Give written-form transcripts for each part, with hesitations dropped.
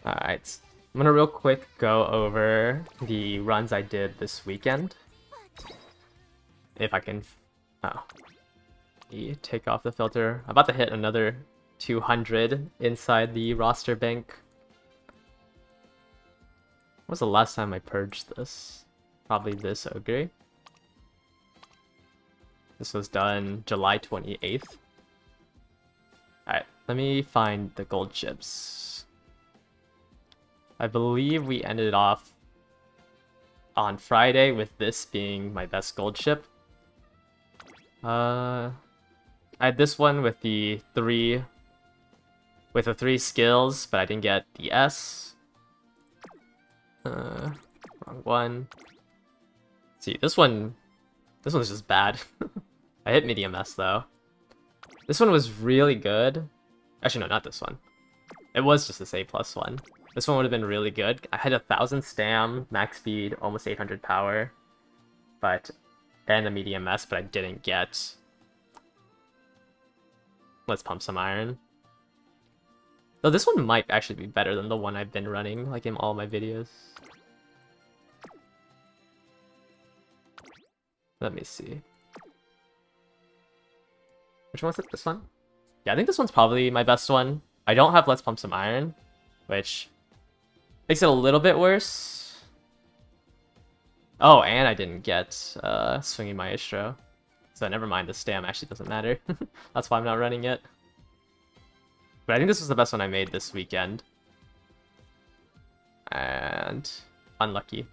Alright, I'm gonna real quick go over the runs I did this weekend. If I can... Oh. Take off the filter. I'm about to hit another 200 inside the roster bank. When was the last time I purged this? Probably this ogre. This was done July 28th. Alright, let me find the gold chips. I believe we ended off on Friday with this being my best gold chip. I had this one with the three skills, but I didn't get the S. Wrong one. Let's see, this one's just bad. I hit medium S though. This one was really good. Actually, no, not this one. It was just this A+ one. This one would have been really good. I had 1000 stam, max speed, almost 800 power, and a medium S, but I didn't get. Let's pump some iron. Though this one might actually be better than the one I've been running, like in all my videos. Let me see. Which one was it? This one? Yeah, I think this one's probably my best one. I don't have Let's Pump Some Iron, which makes it a little bit worse. Oh, and I didn't get Swinging Maestro. So never mind, the stam actually doesn't matter. That's why I'm not running it. But I think this was the best one I made this weekend. And unlucky.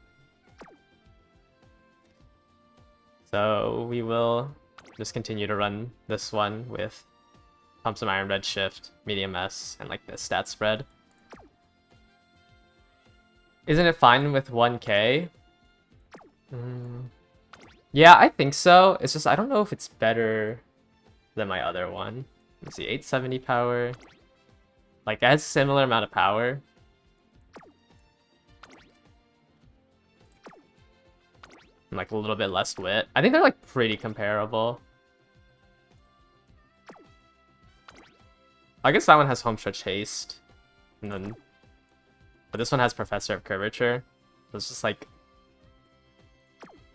So we will just continue to run this one with Pump Some Iron, Red Shift, Medium S, and like this stat spread. Isn't it fine with 1k? Yeah, I think so. It's just I don't know if it's better than my other one. Let's see, 870 power. Like, that has a similar amount of power. And like a little bit less wit. I think they're like pretty comparable. I guess that one has Home Stretch Haste. And then... But this one has Professor of Curvature. So it's just like...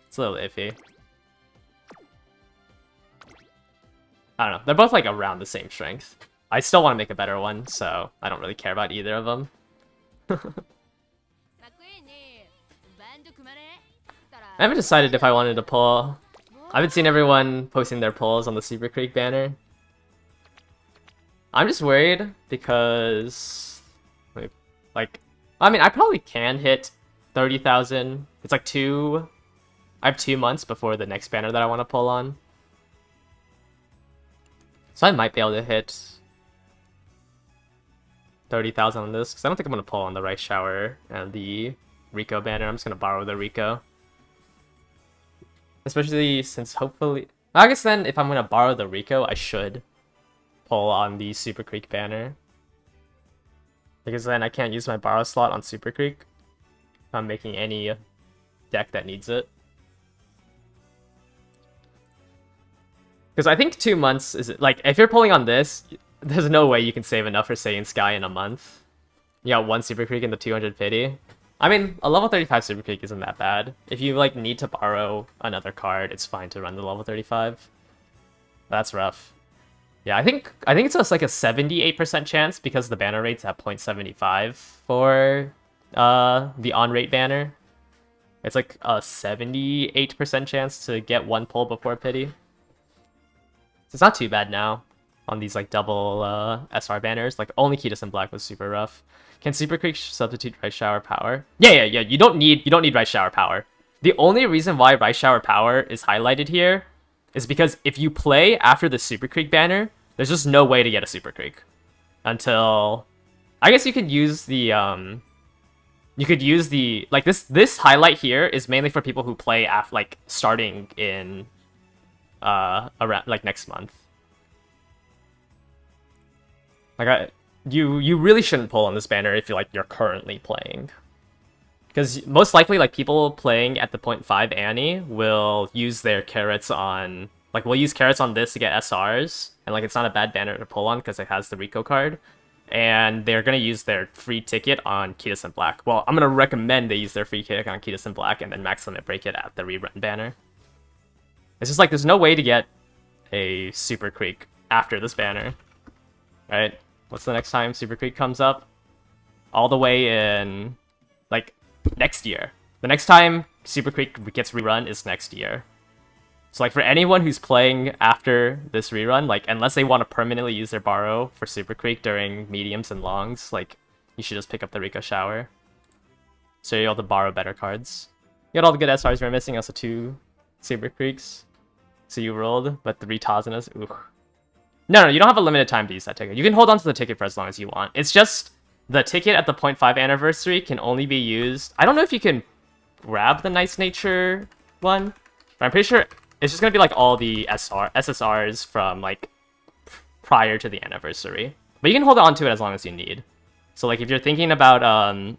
It's a little iffy. I don't know. They're both like around the same strength. I still want to make a better one, so I don't really care about either of them. I haven't decided if I wanted to pull. I haven't seen everyone posting their pulls on the Super Creek banner. I'm just worried because... Like, I mean, I probably can hit 30,000. It's like I have 2 months before the next banner that I want to pull on. So I might be able to hit 30,000 on this, because I don't think I'm going to pull on the Rice Shower and the Rico banner. I'm just going to borrow the Rico. Especially since hopefully... I guess then, if I'm going to borrow the Rico, I should pull on the Super Creek banner. Because then I can't use my borrow slot on Super Creek if I'm making any deck that needs it. Because I think 2 months is... Like, if you're pulling on this, there's no way you can save enough for Saiyan Sky in a month. You got 1 Super Creek and the 200 pity. I mean, a level 35 Super Creek isn't that bad. If you, like, need to borrow another card, it's fine to run the level 35. That's rough. Yeah, I think it's just like a 78% chance because the banner rate's at 0.75 for the on-rate banner. It's like a 78% chance to get 1 pull before pity. So it's not too bad now on these like double SR banners. Like only Kitas and Black was super rough. Can Super Creek substitute Rice Shower power? Yeah. You don't need Rice Shower power. The only reason why Rice Shower power is highlighted here is because if you play after the Super Creek banner, there's just no way to get a Super Creek until I guess you could use the like this highlight here is mainly for people who play after like starting in around like next month. Like you really shouldn't pull on this banner if you're currently playing. Because most likely, like, people playing at the 0.5 Annie will use their carrots on Like, we'll use carrots on this to get SRs, and like it's not a bad banner to pull on because it has the Rico card. And they're gonna use their free ticket on Ketis and Black. Well, I'm gonna recommend they use their free ticket on Ketis and Black and then max limit break it at the rerun banner. It's just like there's no way to get a Super Creek after this banner, right? What's the next time Super Creek comes up? All the way in like next year. The next time Super Creek gets rerun is next year. So like for anyone who's playing after this rerun, like unless they want to permanently use their borrow for Super Creek during mediums and longs, like you should just pick up the Rico Shower. So you're able to borrow better cards. You got all the good SRs you're missing, also 2 Super Creeks. So you rolled, but 3 Tazanas, ooh. No, you don't have a limited time to use that ticket. You can hold on to the ticket for as long as you want. It's just the ticket at the 0.5 anniversary can only be used. I don't know if you can grab the Nice Nature one, but I'm pretty sure it's just gonna be like all the SSRs from like prior to the anniversary. But you can hold on to it as long as you need. So like if you're thinking about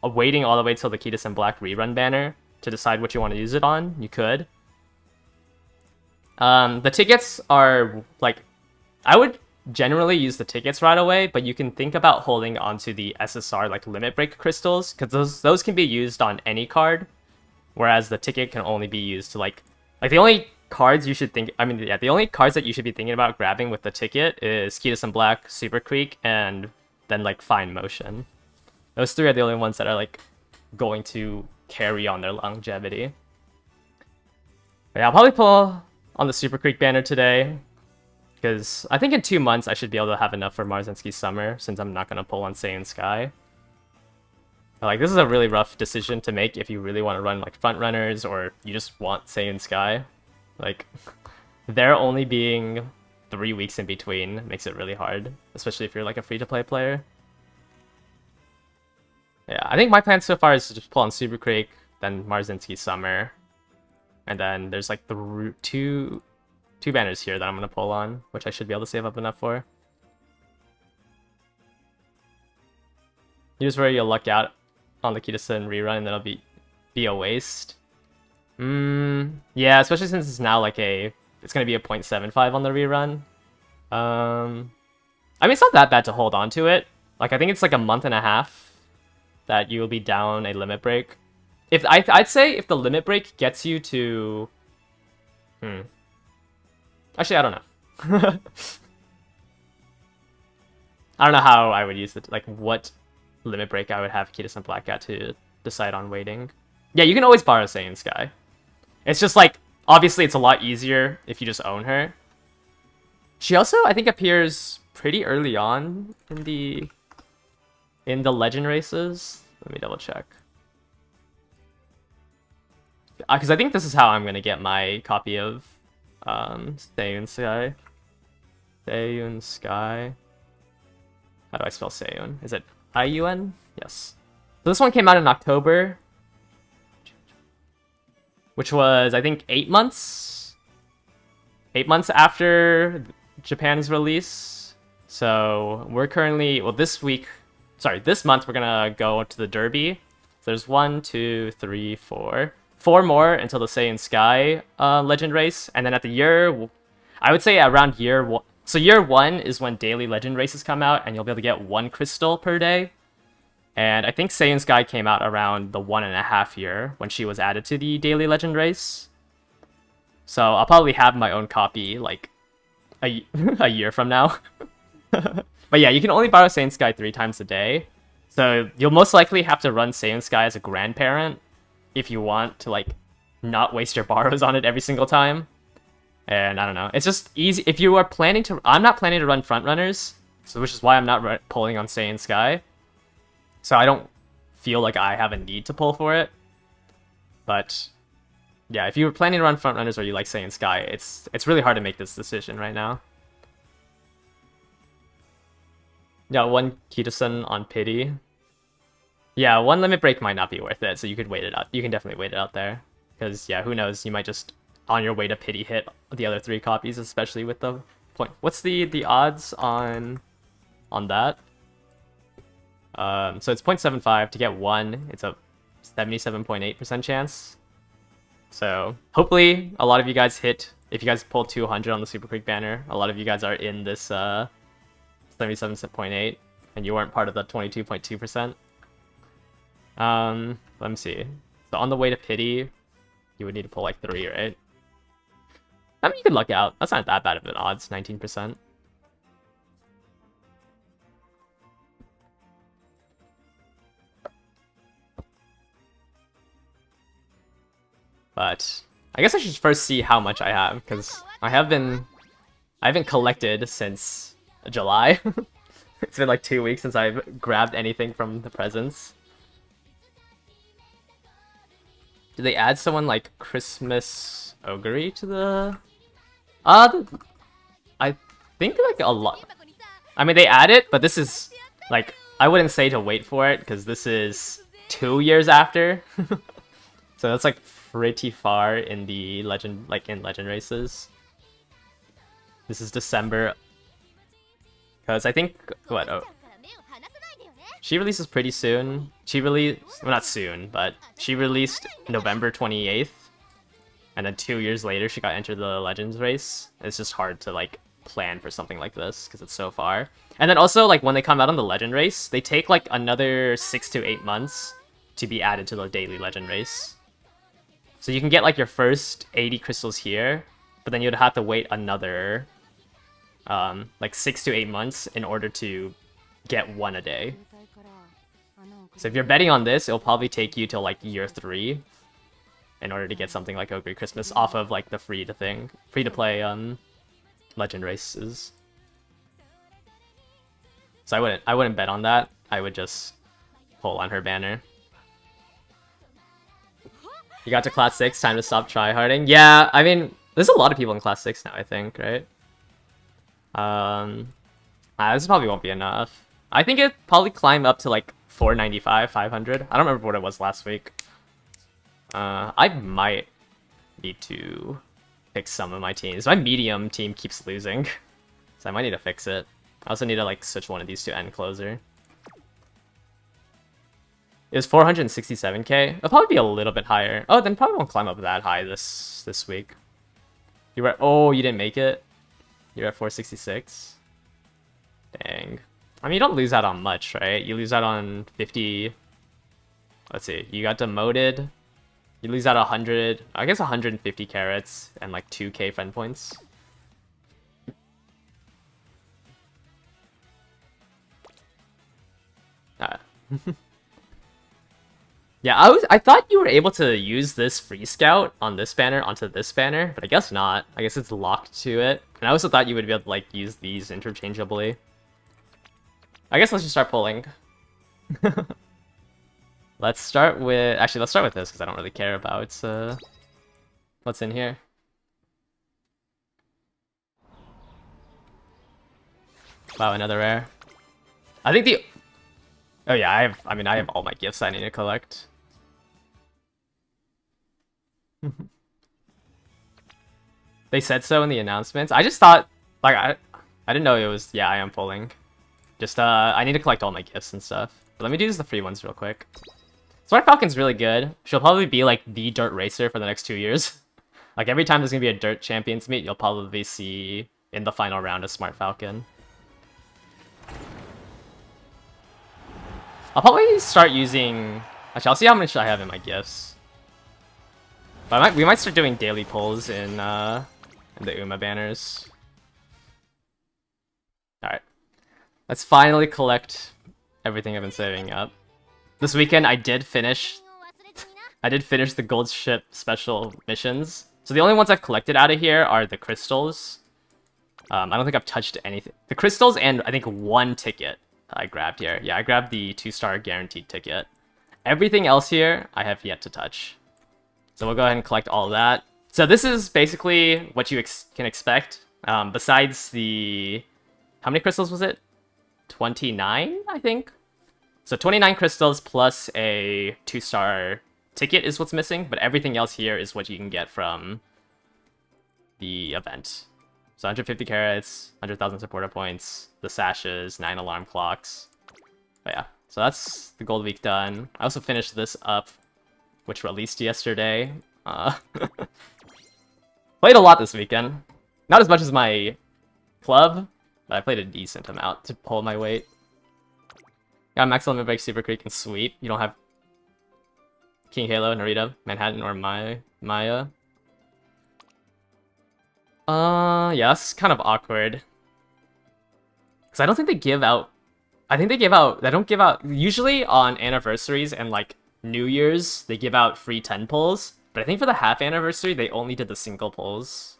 waiting all the way till the Ketis and Black rerun banner to decide what you want to use it on, you could. The tickets are like, I would generally use the tickets right away, but you can think about holding onto the SSR like limit break crystals, because those can be used on any card, whereas the ticket can only be used to like the only cards you should think, the only cards that you should be thinking about grabbing with the ticket is Ketis and Black, Super Creek, and then like Fine Motion. Those 3 are the only ones that are like going to carry on their longevity. But yeah, I'll probably pull on the Super Creek banner today, because I think in 2 months I should be able to have enough for Marzinski Summer, since I'm not going to pull on Saiyan Sky. But, like, this is a really rough decision to make if you really want to run like front runners or you just want Saiyan Sky. Like, there only being 3 weeks in between makes it really hard, especially if you're like a free-to-play player. Yeah, I think my plan so far is to just pull on Super Creek, then Marzinski Summer, and then there's like the two banners here that I'm going to pull on, which I should be able to save up enough for. Here's where you'll luck out on the Kitasen rerun, and then it'll be a waste. Yeah, especially since it's now like it's going to be a 0.75 on the rerun. I mean, it's not that bad to hold on to it. Like, I think it's like a month and a half that you will be down a limit break. If I'd say if the limit break gets you to... Actually, I don't know. I don't know how I would use it, like what limit break I would have Ketis and Black at to decide on waiting. Yeah, you can always borrow Saiyan Sky. It's just like, obviously it's a lot easier if you just own her. She also, I think, appears pretty early on in the legend races. Let me double check. Because I think this is how I'm gonna get my copy of Saiyan Sky. Saiyan Sky. How do I spell Saiyan? Is it I-U-N? Yes. So this one came out in October, which was, I think, 8 months? 8 months after Japan's release. So we're currently, well, this month we're gonna go to the Derby. So there's 1, 2, 3, 4. 4 more until the Saiyan Sky legend race, and then at the year, I would say around year 1. So year 1 is when daily legend races come out, and you'll be able to get 1 crystal per day. And I think Saiyan Sky came out around the 1.5 year when she was added to the daily legend race. So I'll probably have my own copy like a year from now. But yeah, you can only borrow Saiyan Sky 3 times a day. So you'll most likely have to run Saiyan Sky as a grandparent if you want to like not waste your borrows on it every single time. And I don't know, it's just easy if you are planning to. I'm not planning to run front runners, so which is why I'm not pulling on Saiyan Sky. So I don't feel like I have a need to pull for it. But yeah, if you were planning to run front runners or you like Saiyan Sky, it's really hard to make this decision right now. Yeah, 1 Kitasen on Pity. Yeah, 1 limit break might not be worth it, so you could wait it out. You can definitely wait it out there. Because, yeah, who knows, you might just, on your way to Pity, hit the other 3 copies, especially with the point. What's the odds on that? So it's 0.75 to get 1. It's a 77.8% chance. So hopefully a lot of you guys hit if you guys pull 200 on the Super Quick banner, a lot of you guys are in this 77.8, and you weren't part of the 22.2%. Let me see. So on the way to Pity, you would need to pull like 3, right? I mean, you could luck out. That's not that bad of an odds, 19%. But I guess I should first see how much I have, because I haven't collected since July. It's been like 2 weeks since I've grabbed anything from the presents. Did they add someone like Christmas Ogre to the... I think like a lot. I mean, they add it, but this is like, I wouldn't say to wait for it, because this is 2 years after. So that's like pretty far in the legend, like in legend races. This is December. Because I think, what, oh, she releases pretty soon. She released, well, not soon, but she released November 28th. And then 2 years later, she got entered the Legends race. It's just hard to, like, plan for something like this, because it's so far. And then also, like, when they come out on the Legend race, they take, like, another 6 to 8 months to be added to the daily Legend race. So you can get, like, your first 80 crystals here, but then you'd have to wait another, like, 6 to 8 months in order to get 1 a day. So if you're betting on this, it'll probably take you till, like, year 3 in order to get something like Ogre Christmas off of, like, the free-to-play, Legend races. So I wouldn't bet on that. I would just pull on her banner. You got to Class 6, time to stop tryharding. Yeah, I mean, there's a lot of people in Class 6 now, I think, right? This probably won't be enough. I think it'd probably climb up to like 495, 500. I don't remember what it was last week. I might need to fix some of my teams. My medium team keeps losing, so I might need to fix it. I also need to like switch one of these to end closer. It was 467k. It'll probably be a little bit higher. Oh, then probably won't climb up that high this week. You were oh, you didn't make it. You're at 466. Dang. I mean, you don't lose out on much, right? You lose out on 50. Let's see. You got demoted. You lose out 100. I guess 150 carats and like 2k friend points. Yeah, I thought you were able to use this free scout on this banner onto this banner, but I guess not. I guess it's locked to it. And I also thought you would be able to like use these interchangeably. I guess let's just start pulling. Let's start with let's start with this because I don't really care about what's in here. Wow, another rare. I think the oh yeah, I have all my gifts I need to collect. They said so in the announcements. I just thought, like, I didn't know it was, yeah, I am pulling. Just, I need to collect all my gifts and stuff. But let me do just the free ones real quick. Smart Falcon's really good. She'll probably be, like, the dirt racer for the next 2 years. Like, every time there's gonna be a dirt champions meet, you'll probably see in the final round a Smart Falcon. I'll probably start using... Actually, I'll see how much I have in my gifts. But we might start doing daily pulls in the Uma banners. Alright. Let's finally collect everything I've been saving up. This weekend, I did finish the gold ship special missions. So the only ones I've collected out of here are the crystals. I don't think I've touched anything. The crystals and I think 1 ticket I grabbed here. Yeah, I grabbed the 2-star guaranteed ticket. Everything else here, I have yet to touch. So we'll go ahead and collect all of that. So this is basically what you can expect. Besides the... How many crystals was it? 29, I think? So 29 crystals plus a 2-star ticket is what's missing, but everything else here is what you can get from the event. So 150 carats, 100,000 supporter points, the sashes, 9 alarm clocks. But yeah, so that's the gold week done. I also finished this up, which released yesterday. Played a lot this weekend. Not as much as my club, but I played a decent amount to pull my weight. Got Max Limit Break, Super Creek, and Sweep. You don't have King Halo, Narita, Manhattan, or Maya. Yeah, that's kind of awkward. Because I don't think they give out... I think they give out... They don't give out... Usually on anniversaries and, like, New Year's, they give out free 10 pulls. But I think for the half anniversary, they only did the single pulls.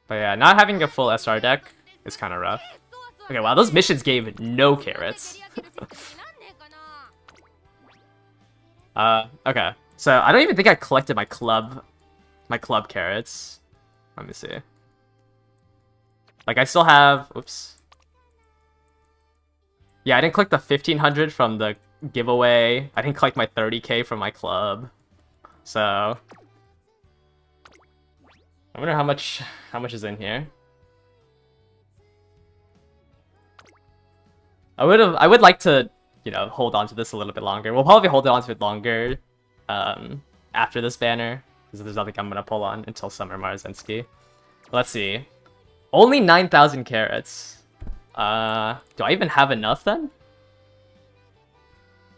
But yeah, not having a full SR deck is kind of rough. Okay, wow, those missions gave no carrots. Okay. So I don't even think I collected my club carrots. Let me see. Like, I still have... Oops. Yeah, I didn't collect the 1500 from the giveaway. I didn't collect my 30k from my club. So... I wonder how much is in here. I would like to, you know, hold on to this a little bit longer. We'll probably hold on to it longer after this banner, because there's nothing I'm gonna pull on until Summer Marzinski. Let's see. Only 9,000 carrots. Do I even have enough then?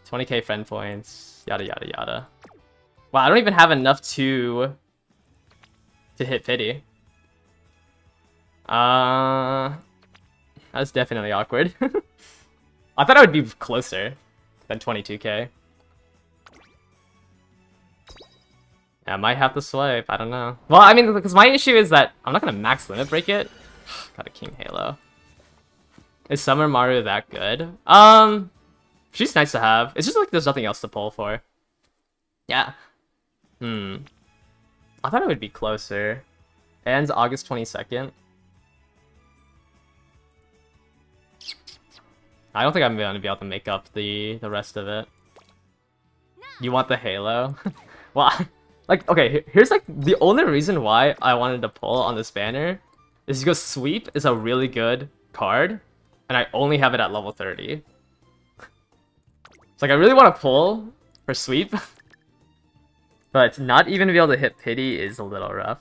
20k friend points, yada yada yada. Wow, I don't even have enough to hit pity. That's definitely awkward. I thought I would be closer than 22k. Yeah, I might have to swipe, I don't know. Well, I mean, because my issue is that I'm not gonna max limit break it. Got a King Halo. Is Summer Maru that good? She's nice to have. It's just like there's nothing else to pull for. Yeah. I thought it would be closer. It ends August 22nd. I don't think I'm going to be able to make up the rest of it. You want the Halo? Well, like, okay, here's like the only reason why I wanted to pull on this banner is because Sweep is a really good card, and I only have it at level 30. It's like I really want to pull for Sweep, but not even to be able to hit Pity is a little rough.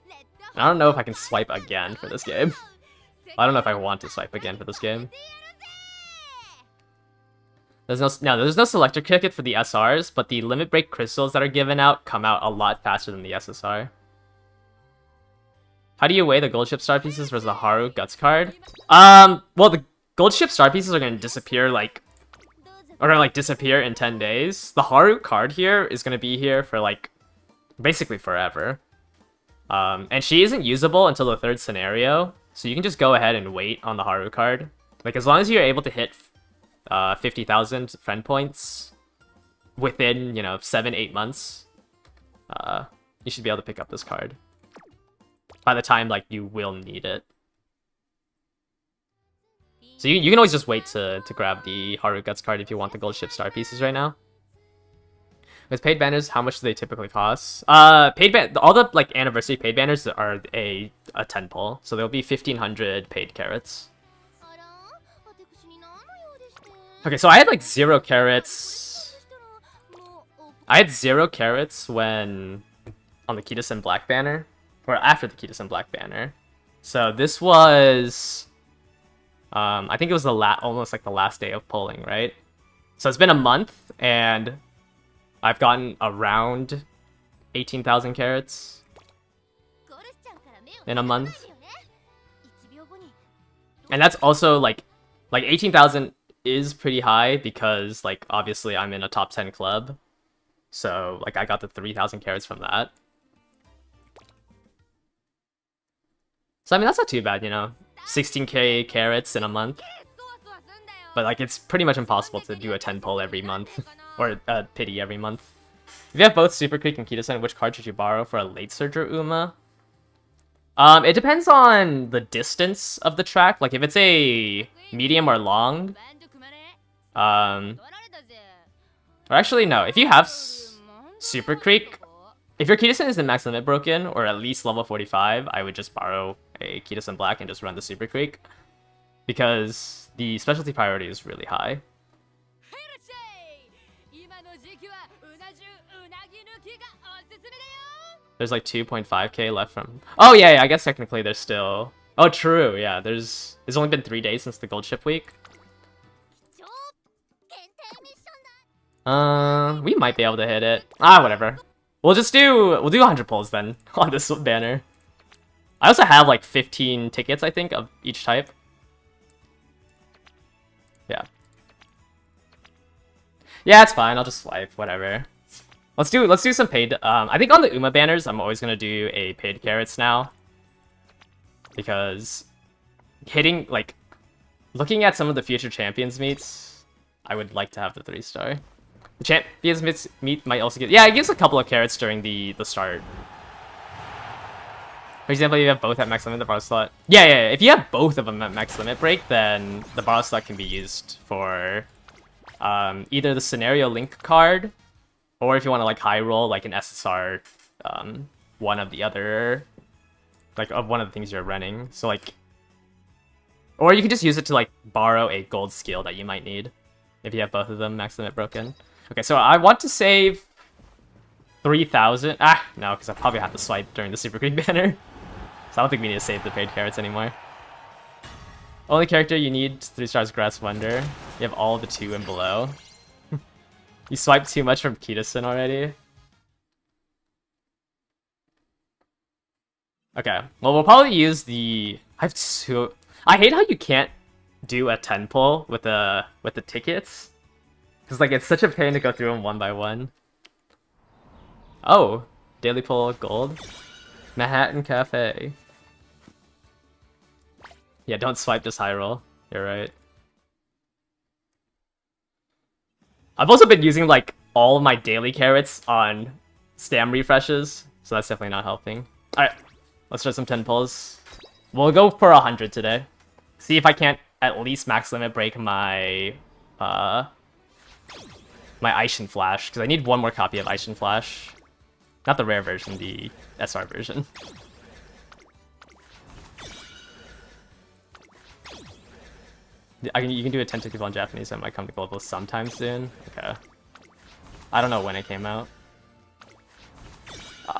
And I don't know if I can swipe again for this game. I don't know if I want to swipe again for this game. There's no selector ticket for the SRs, but the limit break crystals that are given out come out a lot faster than the SSR. How do you weigh the gold ship star pieces versus the Haru Guts card? Well, the gold ship star pieces are gonna disappear disappear in 10 days. The Haru card here is gonna be here for like basically forever. And she isn't usable until the 3rd scenario, so you can just go ahead and wait on the Haru card. Like, as long as you're able to hit 50,000 friend points within, you know, 7-8 months, you should be able to pick up this card by the time, like, you will need it. So you can always just wait to grab the Haru Guts card if you want the gold ship star pieces right now. With paid banners, how much do they typically cost? All the like anniversary paid banners are a 10 pull, so there'll be 1,500 paid carrots. Okay, so I had like 0 carrots. I had 0 carrots when on the Kitasen Black banner, or after the Kitasen Black banner. So this was, I think it was almost like the last day of pulling, right? So it's been a month, and I've gotten around 18,000 carrots in a month. And that's also like 18,000 is pretty high because, like, obviously I'm in a top 10 club. So, like, I got the 3,000 carrots from that. So, I mean, that's not too bad, you know? 16k carrots in a month. But, like, it's pretty much impossible to do a 10 pull every month. Or a pity every month. If you have both Super Creek and Kitasen, which card should you borrow for a late surger Uma? It depends on the distance of the track. Like, if it's a medium or long... or actually, no. If you have Super Creek... If your Kitasen isn't max limit broken, or at least level 45, I would just borrow a Kitasen Black and just run the Super Creek. Because the specialty priority is really high. There's like 2.5k left from... Oh, yeah, I guess technically there's still... Oh, true, yeah, there's only been 3 days since the gold ship week. We might be able to hit it. Ah, whatever. We'll do 100 pulls then on this banner. I also have like 15 tickets, I think, of each type. Yeah. Yeah, it's fine. I'll just swipe, whatever. Let's do some paid. I think on the Uma banners, I'm always gonna do a paid carrots now, because hitting like looking at some of the future champions meets, I would like to have the 3-star. The champions meet might also get, yeah, it gives a couple of carrots during the start. For example, you have both at max limit, the bar slot. Yeah, if you have both of them at max limit break, then the bar slot can be used for either the scenario link card, or if you want to like high roll like an SSR, one of the other, like of one of the things you're running. So like, or you can just use it to like borrow a gold skill that you might need if you have both of them max limit broken. Okay, so I want to save 3,000. Ah, no, because I probably have to swipe during the Super Creek banner. So I don't think we need to save the paid carrots anymore. Only character you need 3 stars Grass Wonder. You have all the 2 and below. You swiped too much from Kitasen already. Okay, well we'll probably use the... I hate how you can't do a 10 pull with the tickets. Because like it's such a pain to go through them one by one. Oh, daily pull gold. Manhattan Cafe. Yeah, don't swipe, just high roll. You're right. I've also been using like all of my daily carrots on stam refreshes, so that's definitely not helping. Alright, let's try some 10 pulls. We'll go for 100 today. See if I can't at least max limit break my my Aishin Flash, because I need one more copy of Aishin Flash. Not the rare version, the SR version. You can do a 10 tickets on Japanese, that might come to global sometime soon. Okay. I don't know when it came out.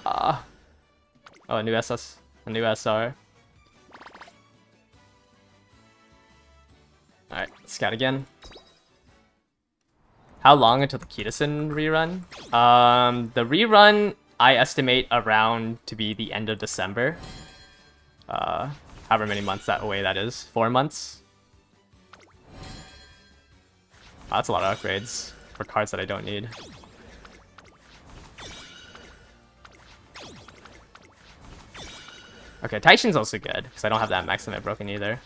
Oh, a new SR. Alright, scout again. How long until the Kitasen rerun? The rerun, I estimate around to be the end of December. However many months away that is. 4 months. Oh, that's a lot of upgrades for cards that I don't need. Okay, Taishin's also good, because I don't have that max limit broken either.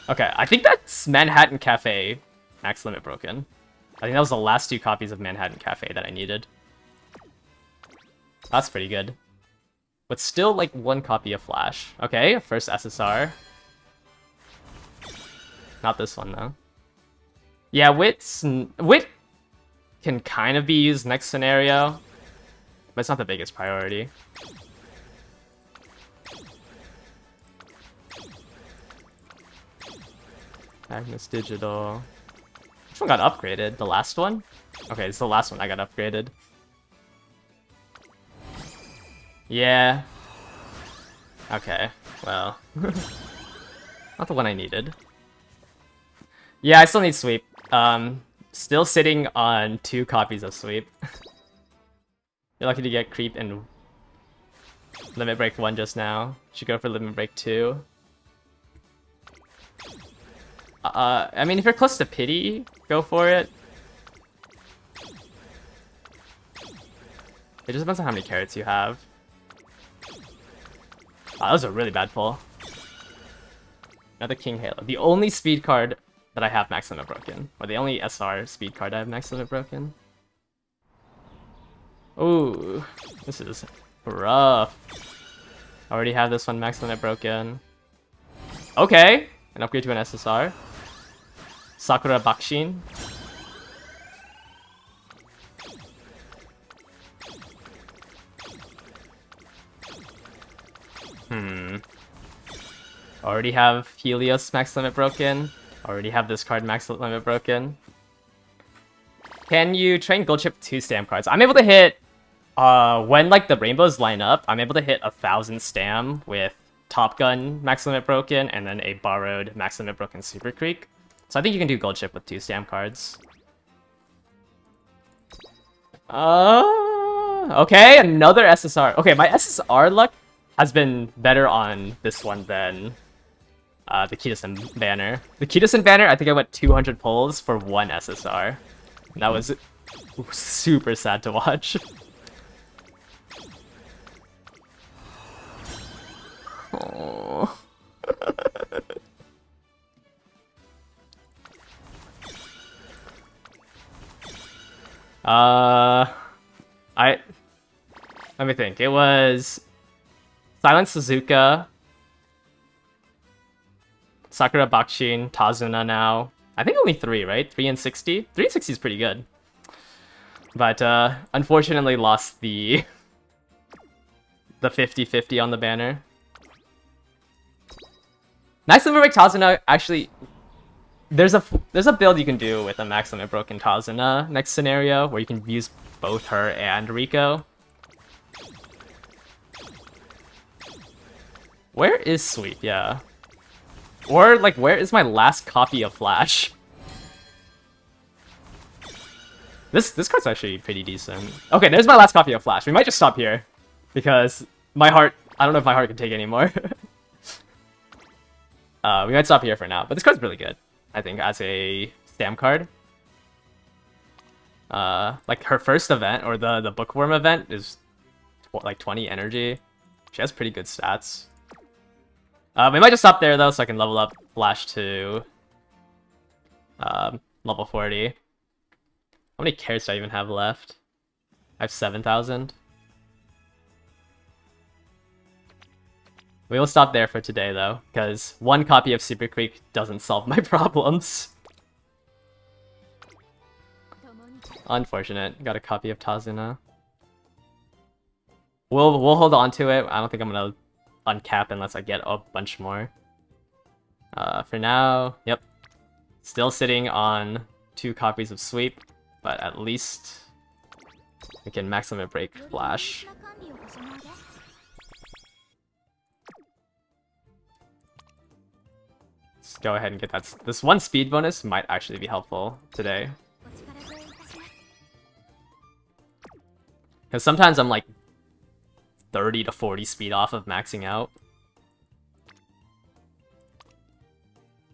Okay, I think that's Manhattan Cafe max limit broken. I think that was the last 2 copies of Manhattan Cafe that I needed. That's pretty good. But still, like, 1 copy of Flash. Okay, first SSR. Not this one, though. Yeah, Wit can kind of be used next scenario, but it's not the biggest priority. Magnus Digital. Which one got upgraded? The last one? Okay, it's the last one that got upgraded. Yeah. Okay, well. Not the one I needed. Yeah, I still need Sweep. Still sitting on 2 copies of Sweep. You're lucky to get Creep and Limit Break 1 just now. Should go for Limit Break 2. I mean, if you're close to Pity, go for it. It just depends on how many carrots you have. That was a really bad pull. Another King Halo. The only speed card that I have max limit broken. Or the only SR speed card I have max limit broken. Ooh, this is rough. I already have this one max limit broken. Okay, an upgrade to an SSR. Sakura Bakshin. Already have Helios max limit broken. Already have this card max limit broken. Can you train gold chip 2 stamp cards? I'm able to hit, when like the rainbows line up, I'm able to hit 1,000 stam with Top Gun Max Limit Broken and then a borrowed Max Limit Broken Super Creek. So I think you can do gold chip with 2 stamp cards. Okay, another SSR. Okay, my SSR luck has been better on this one than the Kitasen banner. The Kitasen banner, I think I went 200 pulls for 1 SSR. And that was super sad to watch. Oh. Let me think. It was Silent Suzuka, Sakura Bakshin, Tazuna now. I think only 3, right? 3 and 60? 3 and 60 is pretty good. But unfortunately lost the 50-50 on the banner. Max Limit Break Tazuna, actually, there's a build you can do with a Max Limit Broken Tazuna next scenario where you can use both her and Rico. Where is Sweep? Yeah. Or, like, where is my last copy of Flash? This card's actually pretty decent. Okay, there's my last copy of Flash. We might just stop here. Because my heart... I don't know if my heart can take anymore. We might stop here for now. But this card's really good, I think, as a stamp card. Like, her first event, or the Bookworm event, is like 20 energy. She has pretty good stats. We might just stop there, though, so I can level up Flash to level 40. How many carrots do I even have left? I have 7,000. We will stop there for today, though, because 1 copy of Super Creek doesn't solve my problems. Unfortunate. Got a copy of Tazuna. We'll hold on to it. I don't think I'm gonna uncap unless I get a bunch more. For now, yep. Still sitting on 2 copies of Sweep, but at least we can Max Limit Break Flash. Let's go ahead and get that. This 1 speed bonus might actually be helpful today. Because sometimes I'm like 30 to 40 speed off of maxing out.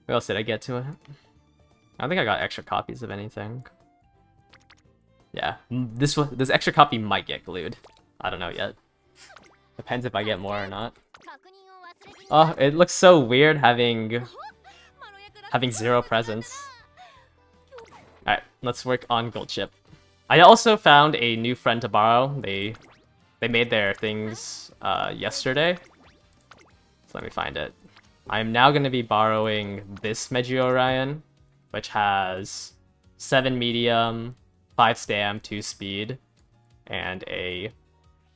What else did I get to it? I don't think I got extra copies of anything. Yeah, this extra copy might get glued. I don't know yet. Depends if I get more or not. Oh, it looks so weird having 0 presents. Alright, let's work on gold chip. I also found a new friend to borrow. They made their things yesterday. So let me find it. I'm now going to be borrowing this Meiji Orion, which has 7 medium, 5 stam, 2 speed, and a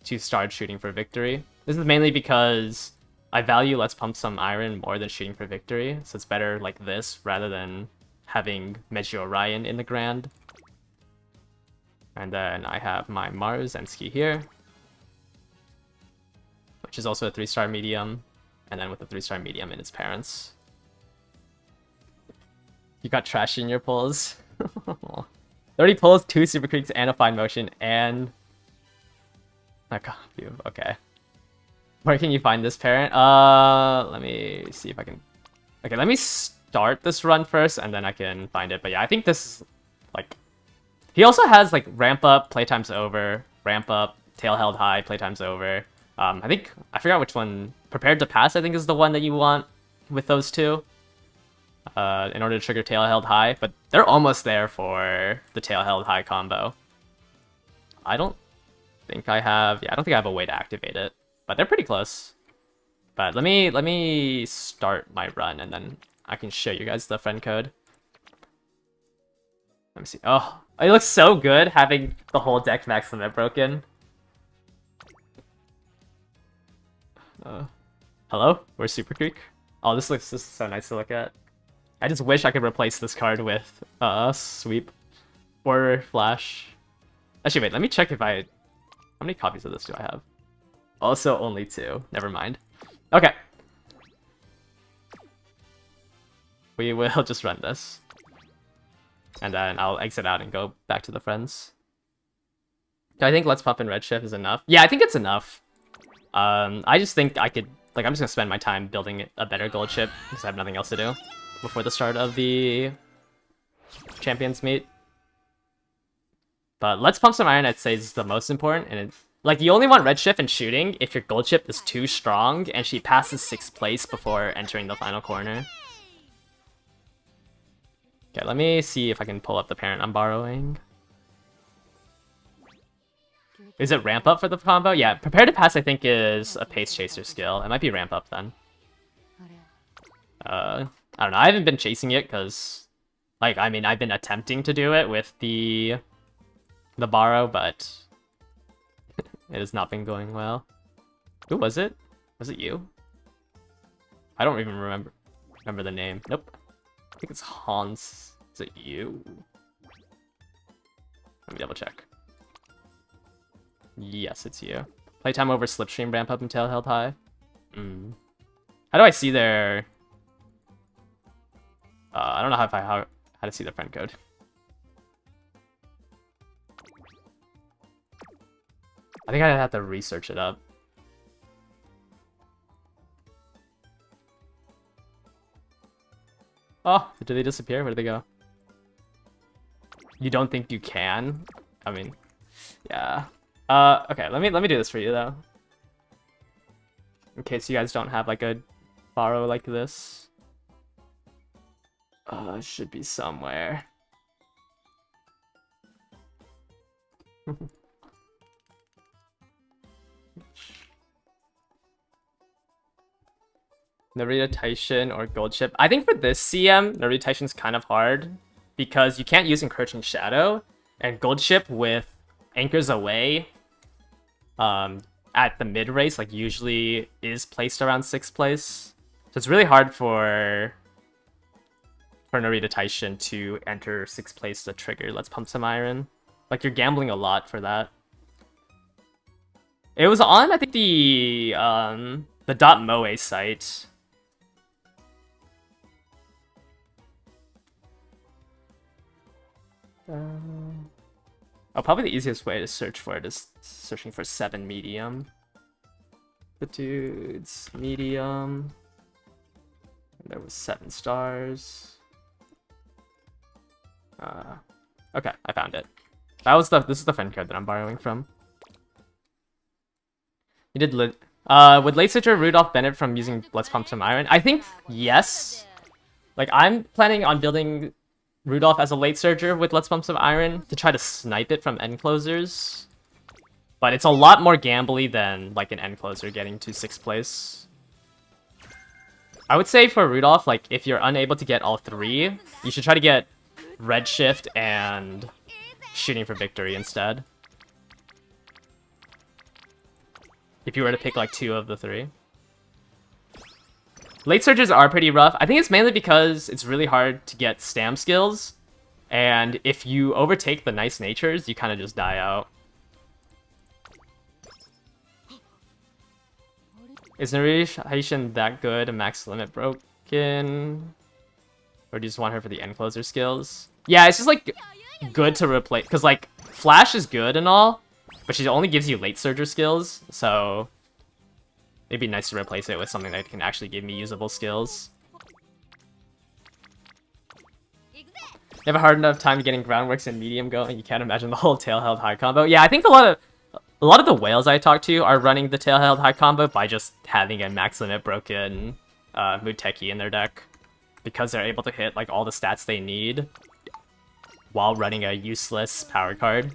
2-starred shooting for victory. This is mainly because I value Let's Pump Some Iron more than shooting for victory, so it's better like this rather than having Meiji Orion in the Grand. And then I have my Maru Zemsky here, which is also a 3-star medium, and then with a 3-star medium in its parents. You got trash in your pulls. 30 pulls, 2 Super Creeks, and a Fine Motion, and a copy of... Okay. Where can you find this parent? Let me see if I can... Okay, let me start this run first, and then I can find it. But yeah, I think this, like... He also has, like, Ramp Up, Playtime's Over, Ramp Up, Tail Held High, Playtime's Over. I think... I forgot which one... Prepared to Pass, I think, is the one that you want with those 2. In order to trigger Tail Held High. But they're almost there for the Tail Held High combo. I don't think I have... Yeah, I don't think I have a way to activate it. But they're pretty close. But let me start my run, and then I can show you guys the friend code. Let me see. Oh, it looks so good having the whole deck Max Limit Broken. Hello? Where's Super Creek? Oh, this looks so nice to look at. I just wish I could replace this card with Sweep. Or Flash. Actually, wait, let me check if I... How many copies of this do I have? Also, only 2. Never mind. Okay. We will just run this. And then I'll exit out and go back to the friends. Do I think Let's Pump and Redshift is enough? Yeah, I think it's enough. I just think I could... Like, I'm just gonna spend my time building a better gold chip, because I have nothing else to do before the start of the Champions meet. But Let's Pump some Iron, I'd say, is the most important. And it, like, you only want Redshift and shooting if your gold chip is too strong and she passes 6th place before entering the final corner. Okay, let me see if I can pull up the parent I'm borrowing. Is it ramp up for the combo? Yeah, prepare to pass I think is a pace chaser skill. It might be ramp up then. I don't know, I haven't been chasing it because, like, I mean, I've been attempting to do it with the borrow, but it has not been going well. Who was it? Was it you? I don't even remember the name. Nope. I think it's Hans. Is it you? Let me double check. Yes, it's you. Playtime over Slipstream, ramp up and tail held high. How do I see their... I don't know how to see the friend code. I think I'd have to research it up. Oh, did they disappear? Where did they go? You don't think you can? I mean, yeah. Okay, let me do this for you though. In case you guys don't have like a borrow like this. It should be somewhere. Narita Taishin or Gold Chip. I think for this CM, Narita Taishin's kind of hard because you can't use Encroaching Shadow, and Gold Chip with Anchors Away at the mid race like usually is placed around 6th place. So it's really hard for Narita Taishin to enter 6th place to trigger Let's Pump Some Iron. Like, you're gambling a lot for that. It was on, I think, the .moe site. Oh, probably the easiest way to search for it is searching for 7 medium. The dudes, medium. And there was 7 stars. Okay, I found it. This is the friend code that I'm borrowing from. You did would late switcher Rudolph Bennett from using Let's Pump Some Iron? I think yes. Like, I'm planning on building Rudolph as a late surger with Let's Pump Some Iron to try to snipe it from end closers. But it's a lot more gambly than like an end closer getting to 6th place. I would say for Rudolph, like, if you're unable to get all 3, you should try to get Redshift and Shooting for Victory instead. If you were to pick like 2 of the 3. Late surges are pretty rough. I think it's mainly because it's really hard to get stam skills. And if you overtake the nice natures, you kind of just die out. Is Narration that good? A max limit broken? Or do you just want her for the end closer skills? Yeah, it's just like good to replace, because like Flash is good and all, but she only gives you late surger skills, so it'd be nice to replace it with something that can actually give me usable skills. You have a hard enough time getting groundworks and medium going. You can't imagine the whole tail held high combo. Yeah, I think a lot of the whales I talk to are running the tail held high combo by just having a max limit broken Muteki in their deck, because they're able to hit like all the stats they need while running a useless power card,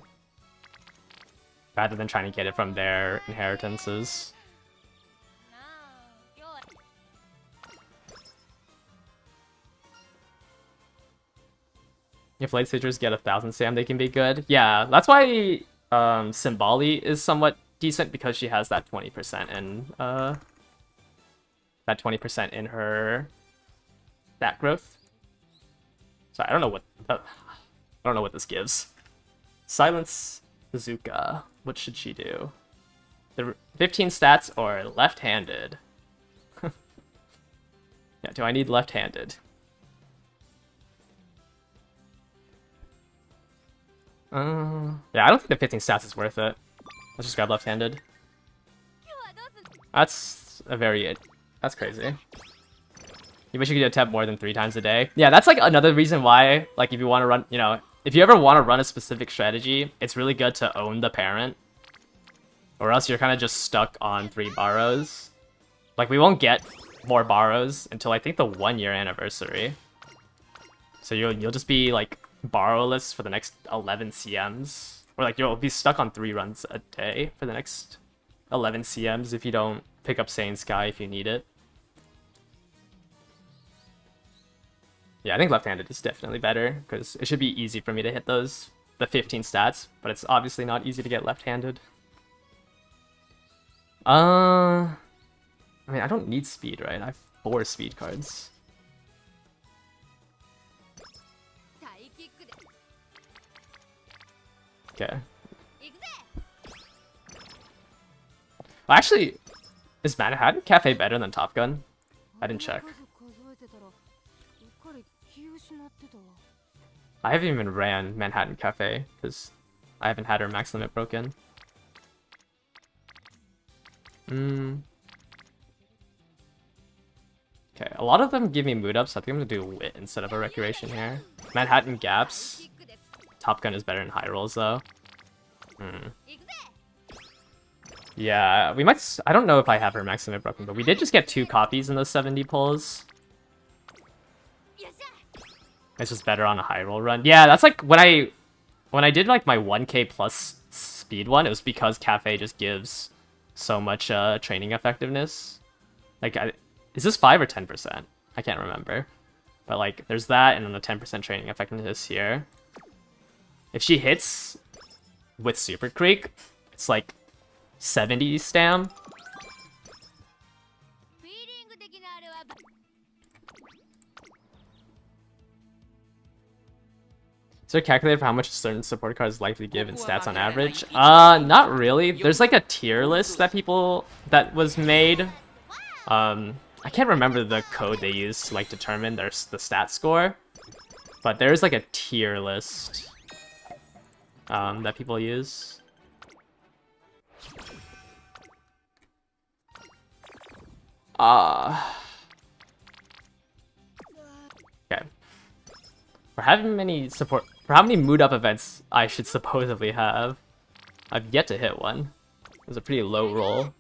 rather than trying to get it from their inheritances. If late stagers get 1,000 Sam, they can be good. Yeah, that's why Symboli is somewhat decent, because she has that 20% in her stat growth. So I don't know what this gives. Silence Bazooka. What should she do? The 15 stats or left-handed? Yeah, do I need left-handed? Yeah, I don't think the 15 stats is worth it. Let's just grab left-handed. That's crazy. You wish you could attempt more than 3 times a day. Yeah, that's like another reason why, like, if you want to run, you know, if you ever want to run a specific strategy, it's really good to own the parent. Or else you're kind of just stuck on 3 borrows. Like, we won't get more borrows until I think the 1-year anniversary. So you'll just be like borrowless for the next 11 CMs. Or like you'll be stuck on 3 runs a day for the next 11 CMs if you don't pick up Saiyan Sky if you need it. Yeah, I think left-handed is definitely better, because it should be easy for me to hit the 15 stats, but it's obviously not easy to get left-handed. I mean, I don't need speed, right? I have 4 speed cards. Okay. Well, actually, is Manhattan Cafe better than Top Gun? I didn't check. I haven't even ran Manhattan Cafe, because I haven't had her max limit broken. Okay, a lot of them give me mood ups, so I think I'm gonna do Wit instead of a Recreation here. Manhattan Gaps. Top Gun is better in high rolls, though. Yeah, we might... I don't know if I have her max limit broken, but we did just get 2 copies in those 70 pulls. It's just better on a high roll run. Yeah, that's like when I did like my 1k plus speed one, it was because Cafe just gives so much training effectiveness. Like, is this 5 or 10%? I can't remember. But like, there's that, and then the 10% training effectiveness here. If she hits with Super Creek, it's like 70 stam. Is there a calculator for how much certain support cards likely to give in stats on average? Not really. There's like a tier list that was made. I can't remember the code they used to like determine the stat score, but there's like a tier list that people use. Okay. For how many mood up events I should supposedly have, I've yet to hit one. It was a pretty low roll.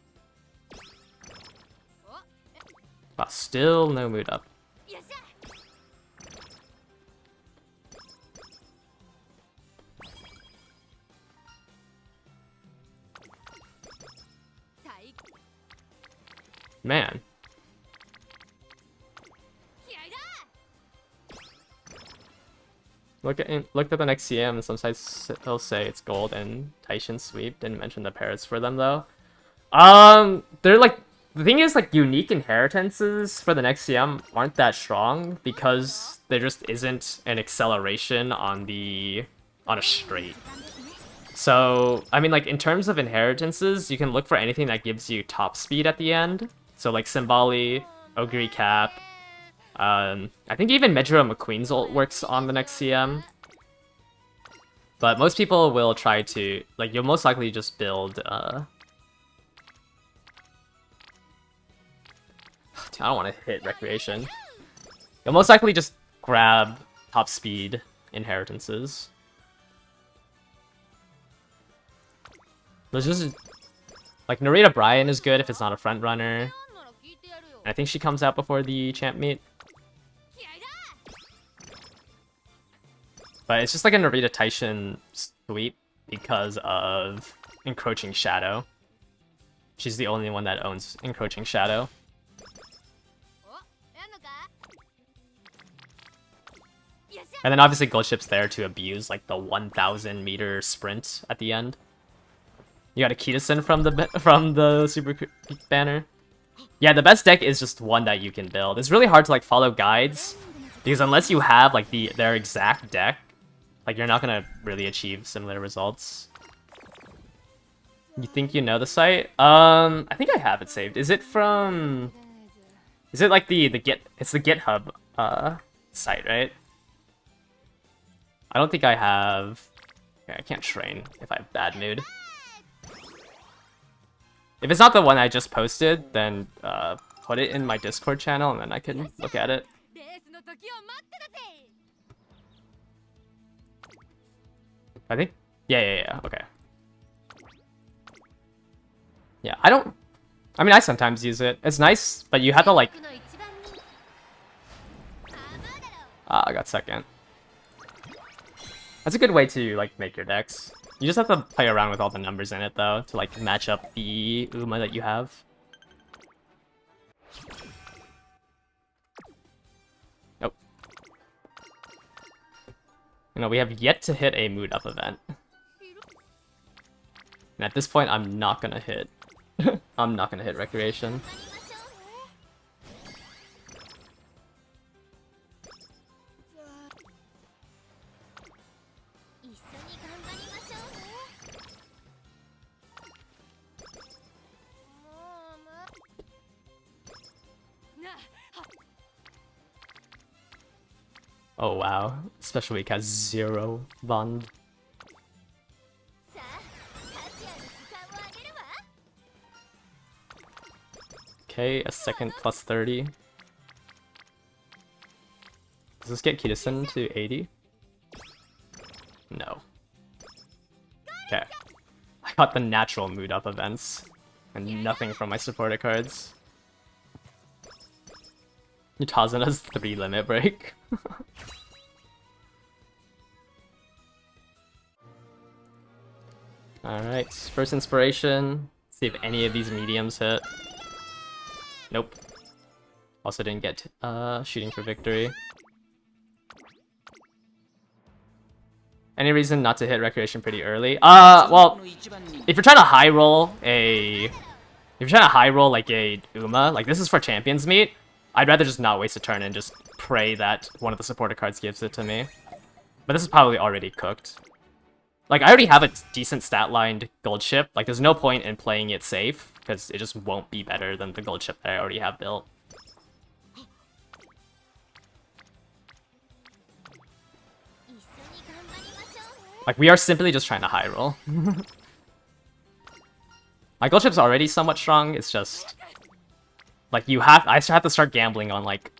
But still no mood up. Man. Looked at the next CM, and some sites they'll say it's gold and Taishin sweep. Didn't mention the parrots for them though. They're like, the thing is, like, unique inheritances for the next CM aren't that strong because there just isn't an acceleration on a straight. So I mean, like, in terms of inheritances, you can look for anything that gives you top speed at the end. So like Symboli, Ogre Cap. I think even Medjuro McQueen's ult works on the next CM. But most people will try to, like, you'll most likely just build, I don't want to hit Recreation. You'll most likely just grab top speed inheritances. There's just, like, Narita Bryan is good if it's not a front runner. And I think she comes out before the champ meet. But it's just like a Narita Taishin sweep because of Encroaching Shadow. She's the only one that owns Encroaching Shadow. And then obviously Gold Ship's there to abuse like the 1,000 meter sprint at the end. You got a Kitasen from the Super Peak banner. Yeah, the best deck is just one that you can build. It's really hard to like follow guides because unless you have like their exact deck, Like, you're not gonna really achieve similar results. You think you know the site? I think I have it saved. Is it from... Is it like the Git... It's the GitHub site, right? I don't think I have... Okay, I can't train if I have bad mood. If it's not the one I just posted, then put it in my Discord channel and then I can look at it. I think... Yeah, okay. Yeah, I don't... I mean, I sometimes use it. It's nice, but you have to, like... I got second. That's a good way to, like, make your decks. You just have to play around with all the numbers in it, though, to, like, match up the Uma that you have. Nope. You know, we have yet to hit a mood up event. And at this point, I'm not gonna hit. I'm not gonna hit Recreation. Oh wow, Special Week has 0 bond. Okay, a second plus 30. Does this get Kitasen to 80? No. Okay. I got the natural mood up events, and nothing from my supporter cards. Utazana's 3 limit break. Alright, first inspiration. See if any of these mediums hit. Nope. Also didn't get shooting for victory. Any reason not to hit Recreation pretty early? Well, if you're trying to high roll like a Uma, like this is for Champions Meet, I'd rather just not waste a turn and just pray that one of the supporter cards gives it to me. But this is probably already cooked. Like, I already have a decent stat-lined gold ship. Like, there's no point in playing it safe, because it just won't be better than the gold ship that I already have built. Like, we are simply just trying to high roll. My gold ship's already somewhat strong, it's just... Like, I still have to start gambling on, like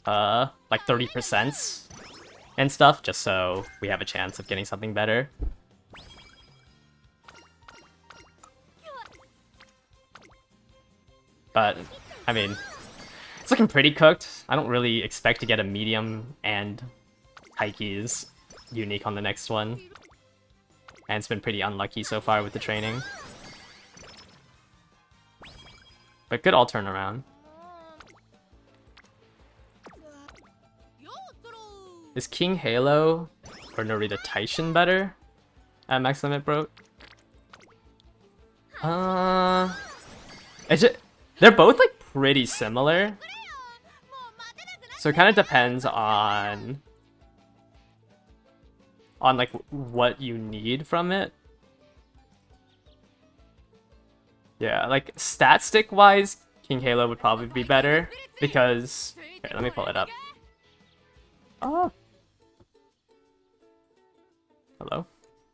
30% and stuff, just so we have a chance of getting something better. But, I mean, it's looking pretty cooked. I don't really expect to get a medium and Taiki's unique on the next one. And it's been pretty unlucky so far with the training. But good all turnaround. Is King Halo or Norita Taishin better at Max Limit Broke? They're both like pretty similar. So it kind of depends on like what you need from it. Yeah, like stat stick wise, King Halo would probably be better because here, let me pull it up. Oh. Hello?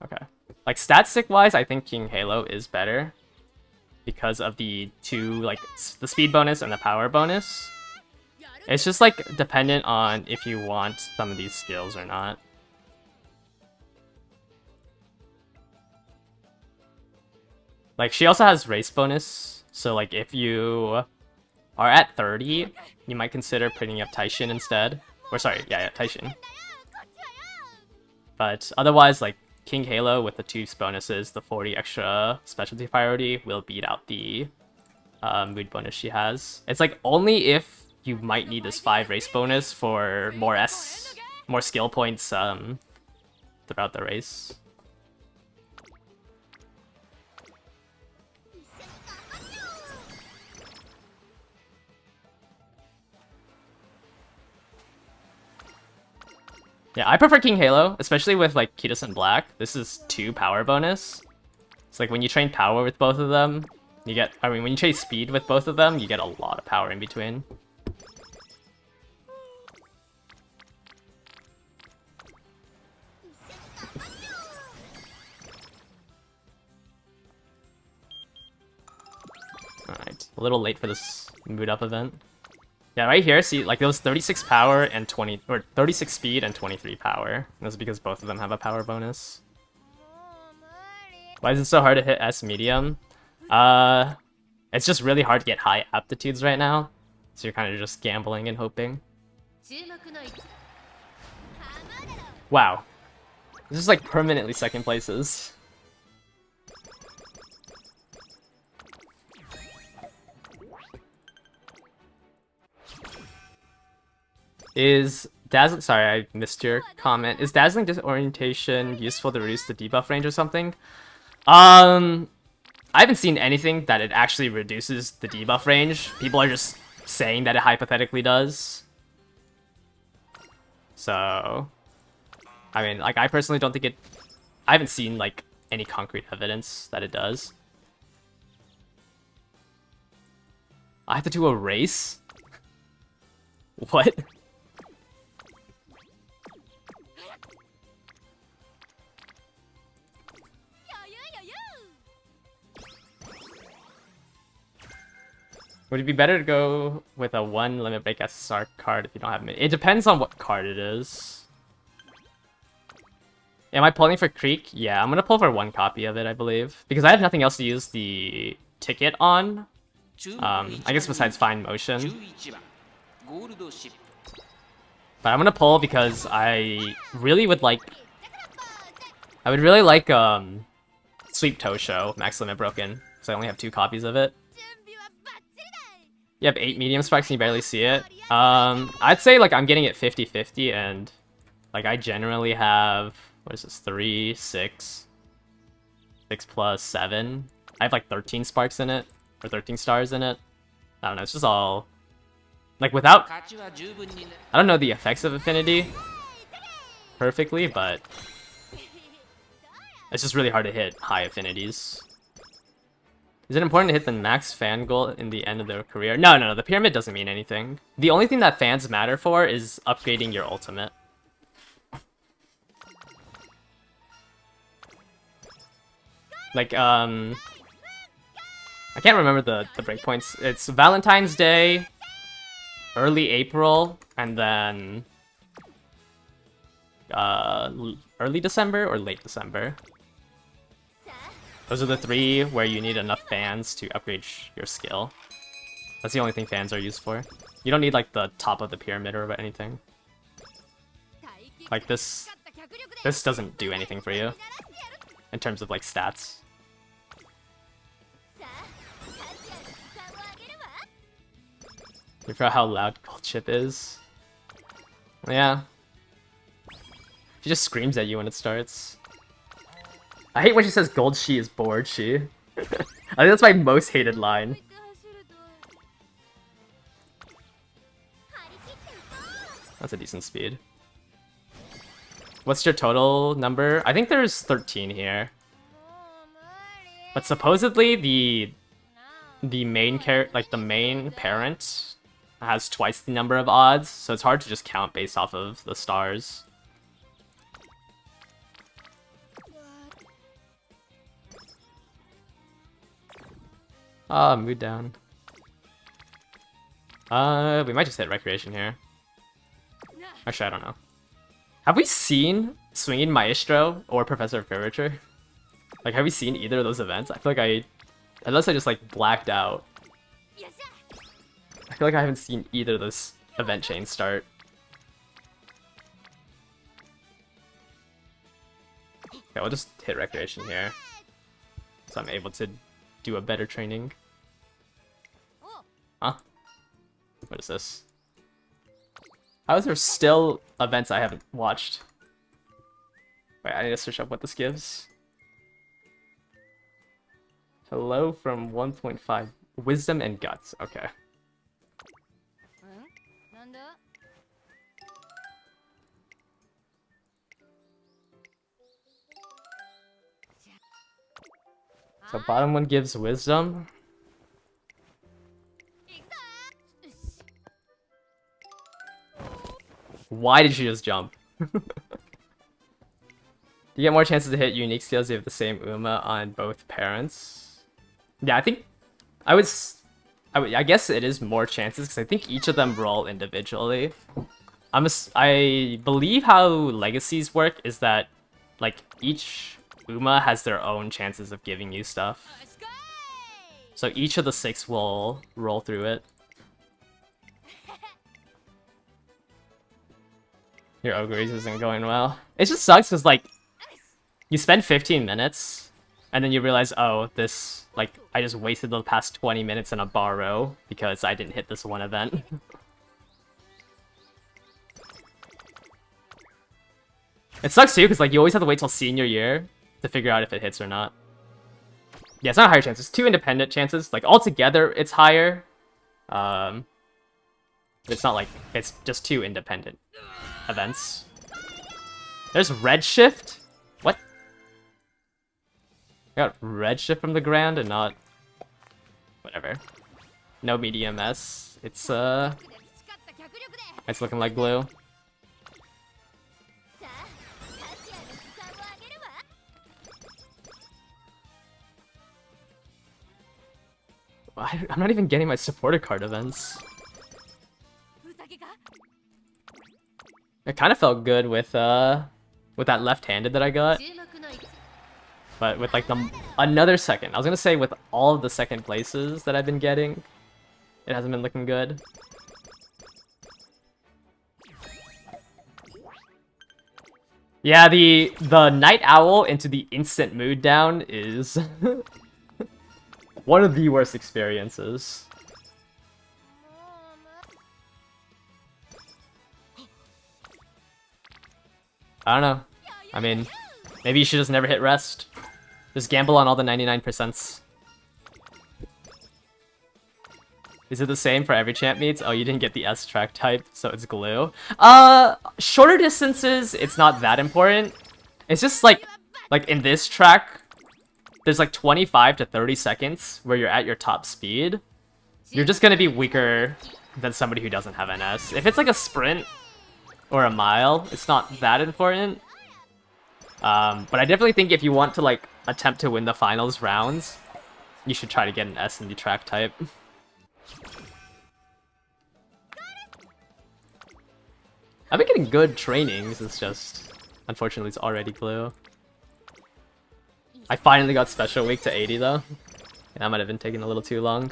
Okay. Like stat stick wise, I think King Halo is better because of the two, like the speed bonus and the power bonus. It's just like dependent on if you want some of these skills or not. Like she also has race bonus, so like if you are at 30, you might consider putting up Taishin instead. Or sorry, yeah, Taishin. But otherwise, like King Halo with the 2 bonuses, the 40 extra specialty priority will beat out the mood bonus she has. It's like only if you might need this 5 race bonus for more skill points throughout the race. Yeah, I prefer King Halo, especially with like Kitos and Black. This is 2 power bonus. It's like when you train power with both of them, you get, I mean, when you chase speed with both of them, you get a lot of power in between. Alright, a little late for this mood up event. Yeah, right here, see, like those 36 power and 20, or 36 speed and 23 power. That's because both of them have a power bonus. Why is it so hard to hit S medium? It's just really hard to get high aptitudes right now. So you're kind of just gambling and hoping. Wow. This is like permanently second places. Is Dazzling... Sorry, I missed your comment. Is Dazzling Disorientation useful to reduce the debuff range or something? I haven't seen anything that it actually reduces the debuff range. People are just saying that it hypothetically does. So... I mean, like, I personally don't think it... I haven't seen, like, any concrete evidence that it does. I have to do a race? What? Would it be better to go with a 1 limit break SSR card if you don't have many? It depends on what card it is. Am I pulling for Creek? Yeah, I'm gonna pull for 1 copy of it, I believe. Because I have nothing else to use the ticket on. I guess besides Fine Motion. But I'm gonna pull because I really would like... I would really like, Sweep Toe Show, Max Limit Broken. Because I only have 2 copies of it. You have 8 medium spikes and you barely see it. I'd say, like, I'm getting it 50-50, and, like, I generally have... What is this? 3, 6... 6 plus 7. I have, like, 13 sparks in it. Or 13 stars in it. I don't know, it's just all... Like, without... I don't know the effects of Affinity perfectly, but... It's just really hard to hit high affinities. Is it important to hit the max fan goal in the end of their career? No, the pyramid doesn't mean anything. The only thing that fans matter for is upgrading your ultimate. Like, I can't remember the breakpoints. It's Valentine's Day, early April, and then early December or late December. Those are the 3 where you need enough fans to upgrade your skill. That's the only thing fans are used for. You don't need, like, the top of the pyramid or anything. Like, this doesn't do anything for you in terms of, like, stats. You forgot how loud Gold Chip is. Yeah. She just screams at you when it starts. I hate when she says gold she is bored she. I think that's my most hated line. That's a decent speed. What's your total number? I think there's 13 here. But supposedly the main the main parent has twice the number of odds, so it's hard to just count based off of the stars. Mood down. We might just hit Recreation here. Actually, I don't know. Have we seen Swinging Maestro or Professor of Curvature? Like, have we seen either of those events? I feel like unless I just, like, blacked out. I feel like I haven't seen either of those event chains start. Okay, we'll just hit Recreation here. So I'm able to do a better training. Huh? What is this? How is there still events I haven't watched? Wait, I need to search up what this gives. Hello from 1.5. Wisdom and Guts. Okay. So bottom one gives wisdom. Why did she just jump? You get more chances to hit unique skills if you have the same Uma on both parents. Yeah, I think I guess it is more chances because I think each of them roll individually. I believe how legacies work is that like each Uma has their own chances of giving you stuff. So each of the 6 will roll through it. Your Ogres isn't going well. It just sucks because like you spend 15 minutes and then you realize, oh, this, like, I just wasted the past 20 minutes in a bar row because I didn't hit this one event. It sucks too because like you always have to wait till senior year to figure out if it hits or not. Yeah, it's not a higher chance. It's 2 independent chances. Like altogether, it's higher. It's not like it's just 2 independent events. There's Redshift. What? I got Redshift from the Grand and not whatever. No medium S. It's looking like glue. I'm not even getting my supported card events. It kind of felt good with that left-handed that I got. But with like another second. I was gonna say with all of the second places that I've been getting, it hasn't been looking good. Yeah, the Night Owl into the instant mood down is one of the worst experiences. I don't know. I mean, maybe you should just never hit rest. Just gamble on all the 99%. Is it the same for every champ meets? Oh, you didn't get the S track type, so it's glue. Shorter distances, it's not that important. It's just like in this track, there's like 25 to 30 seconds where you're at your top speed. You're just gonna be weaker than somebody who doesn't have NS. If it's like a sprint or a mile, it's not that important. But I definitely think if you want to like attempt to win the finals rounds, you should try to get an S in the track type. I've been getting good trainings, it's just unfortunately it's already glue. I finally got special week to 80 though. Yeah, that might have been taking a little too long.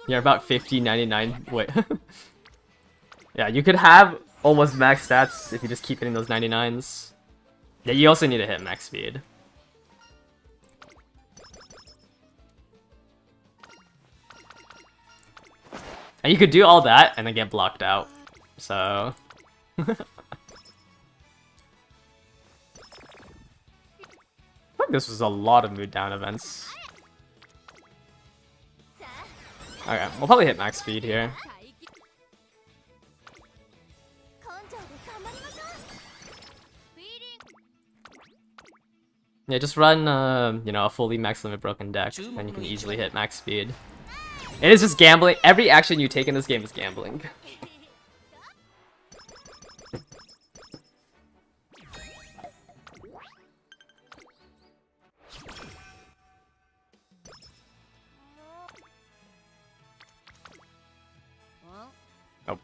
You're about 50, 99. Wait. Yeah, you could have almost max stats if you just keep hitting those 99s. Yeah, you also need to hit max speed. And you could do all that and then get blocked out. So... I think this was a lot of mood down events. Okay, we'll probably hit max speed here. Yeah, just run, you know, a fully max limit broken deck, and you can easily hit max speed. It is just gambling. Every action you take in this game is gambling. Nope.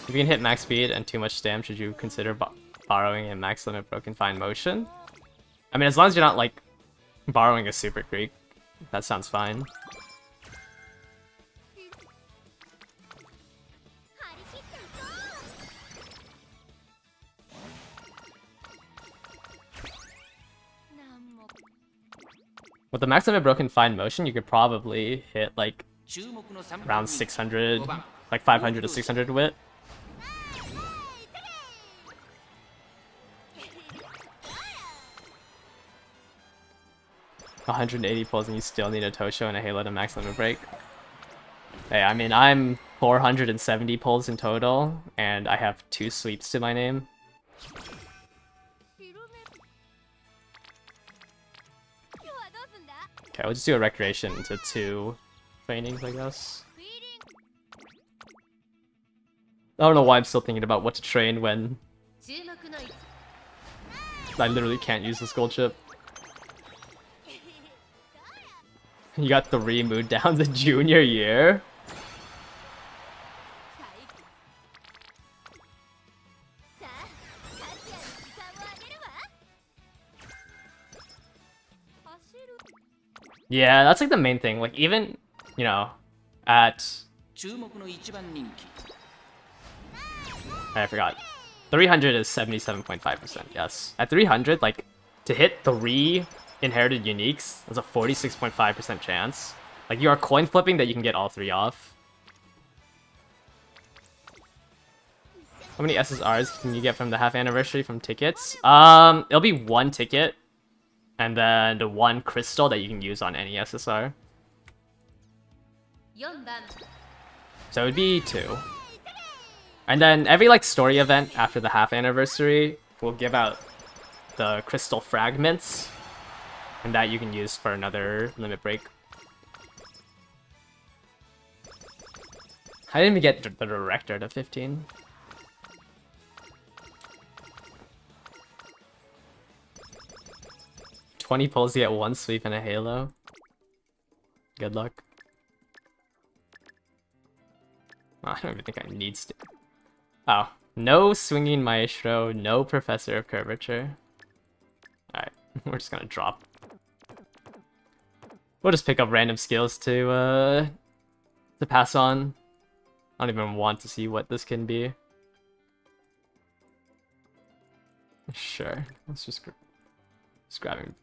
If you can hit max speed and too much stam, should you consider borrowing a max limit broken fine motion? I mean, as long as you're not, like, borrowing a super creek, that sounds fine. With the max limit broken fine motion, you could probably hit, like, around 600, like 500 to 600 wit. $180 pulls and you still need a Tosho and a Halo to max limit break. Hey, I mean, I'm 470 pulls in total, and I have 2 sweeps to my name. Okay, we'll just do a recreation into 2 trainings, I guess. I don't know why I'm still thinking about what to train when I literally can't use this gold chip. You got 3 mood down the junior year? Yeah, that's like the main thing. Like even, you know, at... I forgot. 300 is 77.5%, yes. At 300, like, to hit 3 inherited uniques, that's a 46.5% chance. Like, you are coin flipping that you can get all 3 off. How many SSRs can you get from the half anniversary from tickets? It'll be 1 ticket, and then the 1 crystal that you can use on any SSR. So it would be 2. And then every like story event after the half anniversary will give out the crystal fragments, and that you can use for another limit break. I didn't even get the director to 15. $20 pulls to get 1 sweep and a halo. Good luck. Oh, I don't even think I need to. Oh, no swinging maestro, no professor of curvature. Alright, we're just gonna drop. We'll just pick up random skills to pass on. I don't even want to see what this can be. Sure, let's just grab him.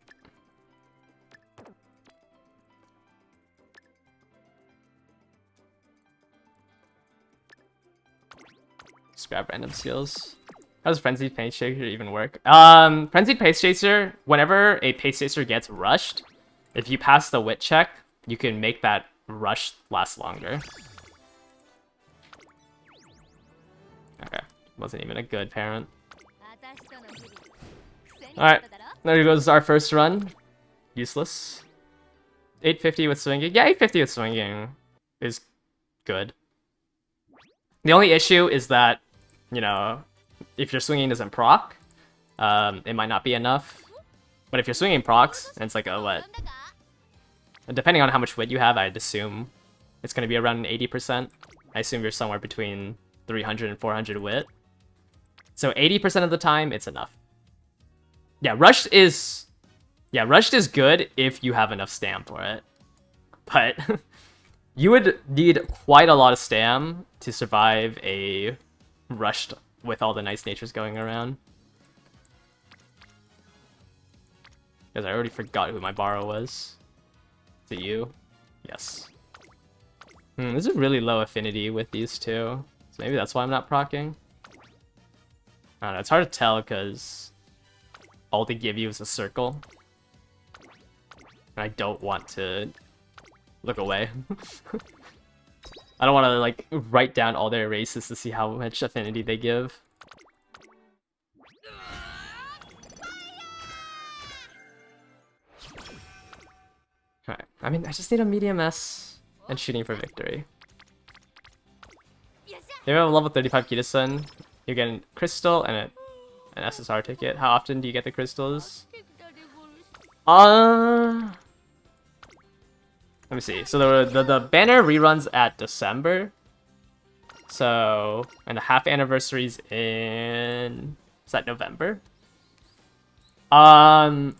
Just grab random skills. How does Frenzied Pace Chaser even work? Frenzied Pace Chaser, whenever a Pace Chaser gets rushed, if you pass the wit check, you can make that rush last longer. Okay, wasn't even a good parent. Alright, there goes our first run. Useless. 850 with swinging. Yeah, 850 with swinging is good. The only issue is that, you know, if your swinging isn't proc, it might not be enough. But if you're swinging procs, and it's like a what? Depending on how much wit you have, I'd assume it's going to be around 80%. I assume you're somewhere between 300 and 400 wit. So 80% of the time, it's enough. Yeah, rushed is good if you have enough stam for it. But you would need quite a lot of stam to survive a rushed with all the nice natures going around. Because I already forgot who my borrow was. Is it you? Yes. This is really low affinity with these two. So maybe that's why I'm not proccing. I don't know, it's hard to tell because all they give you is a circle. And I don't want to look away. I don't want to like write down all their races to see how much affinity they give. Alright, I mean, I just need a medium S and shooting for victory. If you have a level 35 Kitasun, you get a crystal and an SSR ticket. How often do you get the crystals? Let me see. So the banner reruns at December. So, and the half anniversary's in... Is that November? I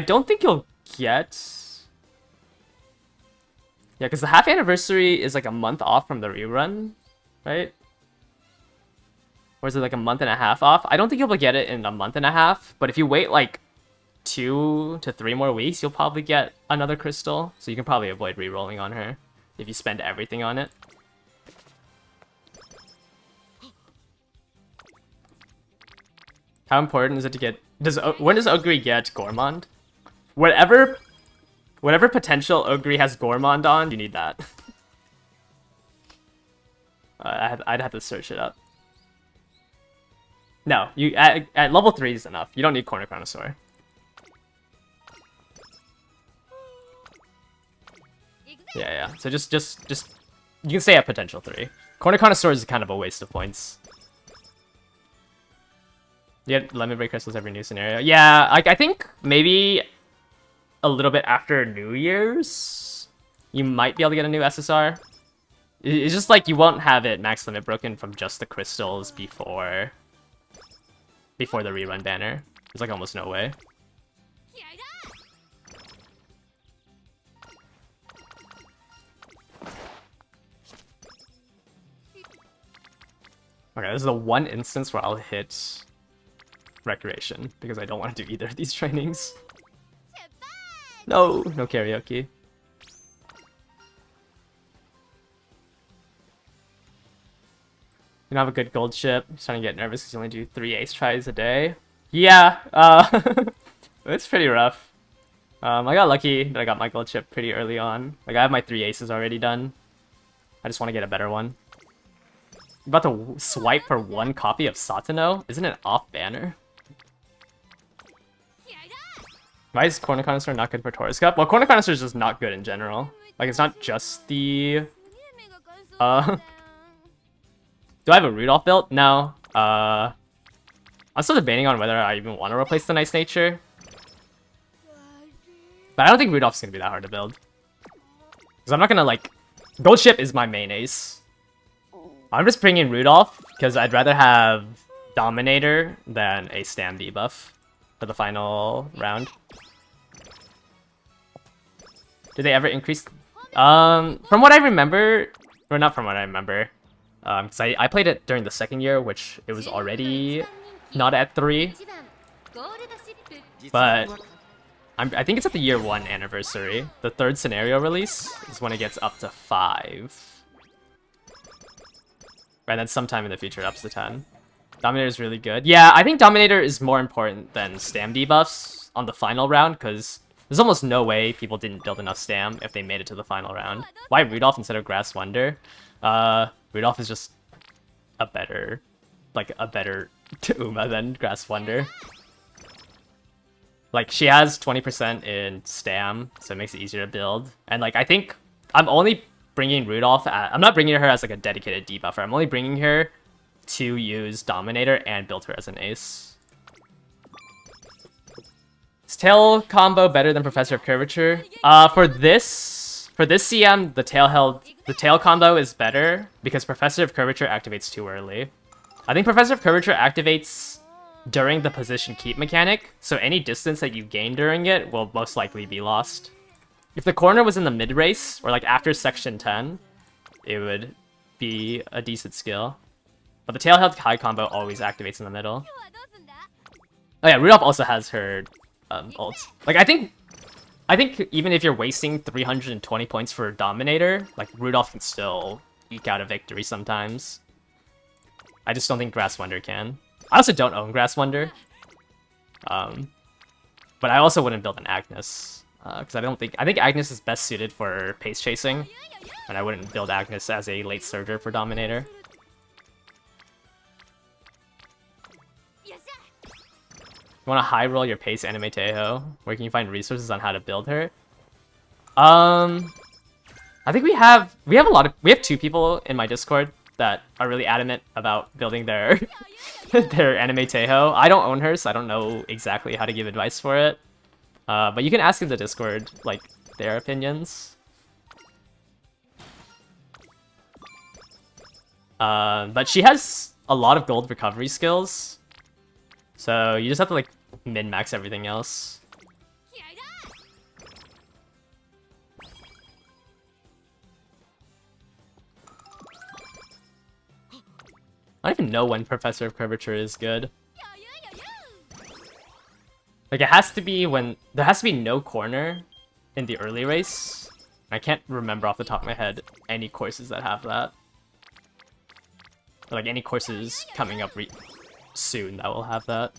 don't think you'll get... Yeah, because the half anniversary is like a month off from the rerun, right? Or is it like a month and a half off? I don't think you'll be able to get it in a month and a half, but if you wait like 2 to 3 more weeks, you'll probably get another crystal. So you can probably avoid re-rolling on her if you spend everything on it. How important is it to get... When does Ogre get Gourmand? Whatever potential Ogre has Gourmand on, you need that. I'd have to search it up. No, you at level 3 is enough. You don't need Corner Connoisseur. Yeah. So just you can stay at potential 3. Corner Connoisseur is kind of a waste of points. You get Lemon Break Crystals every new scenario. Yeah, I think maybe a little bit after New Year's, you might be able to get a new SSR. It's just like you won't have it max limit broken from just the crystals before the rerun banner. There's like almost no way. Okay, this is the one instance where I'll hit Recreation, because I don't want to do either of these trainings. No karaoke. You don't have a good gold ship. You're starting to get nervous because you only do 3 ace tries a day. Yeah, it's pretty rough. I got lucky that I got my gold ship pretty early on. Like, I have my 3 aces already done. I just want to get a better one. I'm about to swipe for 1 copy of Satano? Isn't it off banner? Why is Corner Connoisseur not good for Taurus Cup? Well, Corner Connoisseur is just not good in general. Like, it's not just the... Do I have a Rudolph built? No. I'm still debating on whether I even want to replace the Nice Nature. But I don't think Rudolph's gonna be that hard to build. Because I'm not gonna, like... Gold Ship is my main ace. I'm just bringing Rudolph, because I'd rather have Dominator than a Stam debuff for the final round. Did they ever increase? From what I remember, or not from what I remember, because I played it during the second year, which it was already not at 3. But I think it's at the year 1 anniversary. The 3rd scenario release is when it gets up to 5. And then sometime in the future it ups to 10. Dominator is really good. Yeah, I think Dominator is more important than Stam debuffs on the final round, because there's almost no way people didn't build enough Stam if they made it to the final round. Why Rudolph instead of Grass Wonder? Rudolph is just a better Uma than Grass Wonder. Like, she has 20% in Stam, so it makes it easier to build. And, like, I think I'm only bringing Rudolph I'm not bringing her as, like, a dedicated debuffer. I'm only bringing her to use Dominator and build her as an ace. Is Tail combo better than Professor of Curvature? For this CM, the tail combo is better because Professor of Curvature activates too early. I think Professor of Curvature activates during the position keep mechanic, so any distance that you gain during it will most likely be lost. If the corner was in the mid race, or like after section 10, it would be a decent skill. But the tail-held high combo always activates in the middle. Oh yeah, Rudolph also has her ult. Like, I think even if you're wasting 320 points for Dominator, like, Rudolph can still eke out a victory sometimes. I just don't think Grass Wonder can. I also don't own Grass Wonder. But I also wouldn't build an Agnes. Because I think Agnes is best suited for pace chasing. And I wouldn't build Agnes as a late surger for Dominator. You want to high roll your pace Anime Teho? Where can you find resources on how to build her? I think we have 2 people in my Discord that are really adamant about building their their Anime Teho. I don't own her, so I don't know exactly how to give advice for it. But you can ask in the Discord, like, their opinions. But she has a lot of gold recovery skills. So you just have to, like, min-max everything else. I don't even know when Professor of Curvature is good. Like, it has to be when... There has to be no corner in the early race. I can't remember off the top of my head any courses that have that. Or, like, any courses coming up soon that will have that.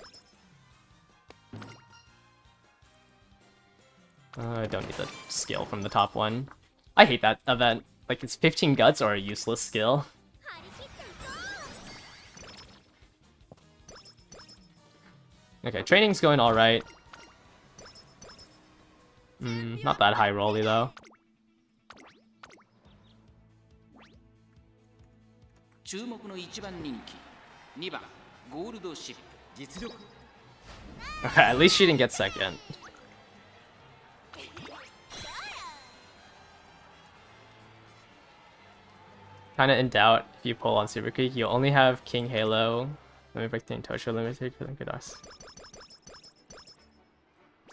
I don't need the skill from the top one. I hate that event. Like, it's 15 guts or a useless skill. Okay, training's going alright. Not that high rolly though. Okay, at least she didn't get second. Kinda in doubt if you pull on Super Creek. You only have King Halo. Let me break the Tosho limited for Kudas.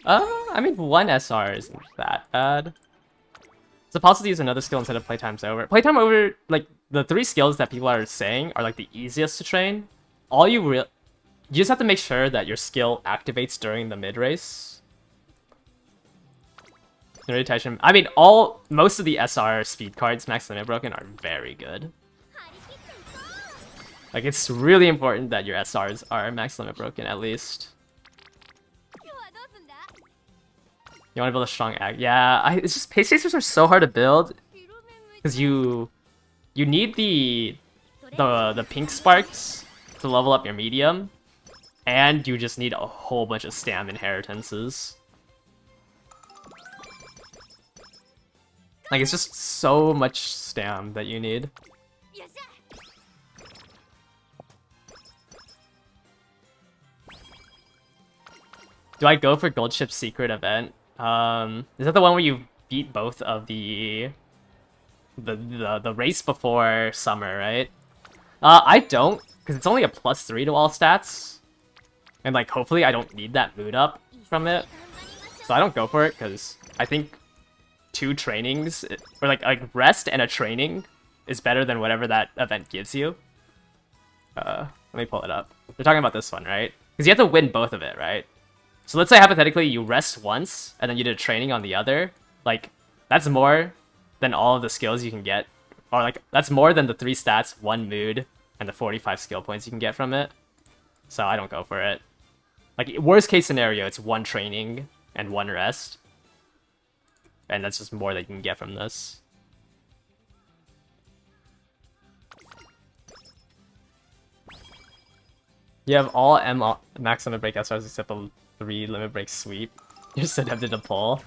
I mean, one SR isn't that bad. It's a possible to use another skill instead of playtime's over. Playtime over, like, the 3 skills that people are saying are, like, the easiest to train. You just have to make sure that your skill activates during the mid-race. I mean, most of the SR speed cards, Max Limit Broken, are very good. Like, it's really important that your SRs are Max Limit Broken, at least. You want to build a strong ag? Yeah, it's just pace chasers are so hard to build because you need the pink sparks to level up your medium, and you just need a whole bunch of stam inheritances. Like, it's just so much stam that you need. Do I go for Gold Ship's secret event? Is that the one where you beat both of the race before summer, right? I don't, because it's only a +3 to all stats. And, like, hopefully I don't need that mood up from it. So I don't go for it, because I think 2 trainings, or like rest and a training, is better than whatever that event gives you. Let me pull it up. We're talking about this one, right? Because you have to win both of it, right? So let's say hypothetically you rest once, and then you did a training on the other. Like, that's more than all of the skills you can get. Or like, that's more than the 3 stats, 1 mood, and the 45 skill points you can get from it. So I don't go for it. Like, worst case scenario, it's 1 training and 1 rest. And that's just more that you can get from this. You have all max limit break SRs except the 3 limit break sweep. You're so tempted to pull.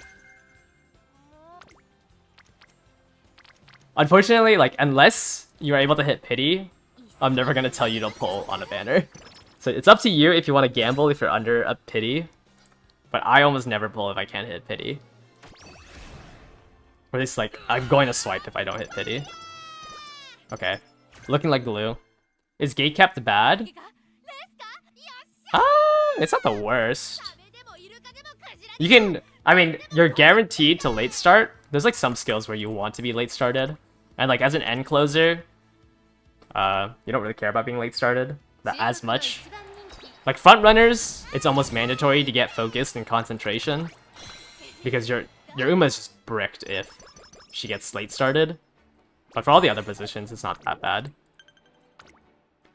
Unfortunately, like, unless you're able to hit pity, I'm never gonna tell you to pull on a banner. So it's up to you if you want to gamble if you're under a pity. But I almost never pull if I can't hit pity. Or at least, like, I'm going to swipe if I don't hit pity. Okay. Looking like glue. Is gate capped bad? It's not the worst. You can... I mean, you're guaranteed to late start. There's, like, some skills where you want to be late started. And, like, as an end closer, you don't really care about being late started as much. Like, front runners, it's almost mandatory to get focused and concentration. Because your Uma is just bricked if she gets late started. But for all the other positions, it's not that bad.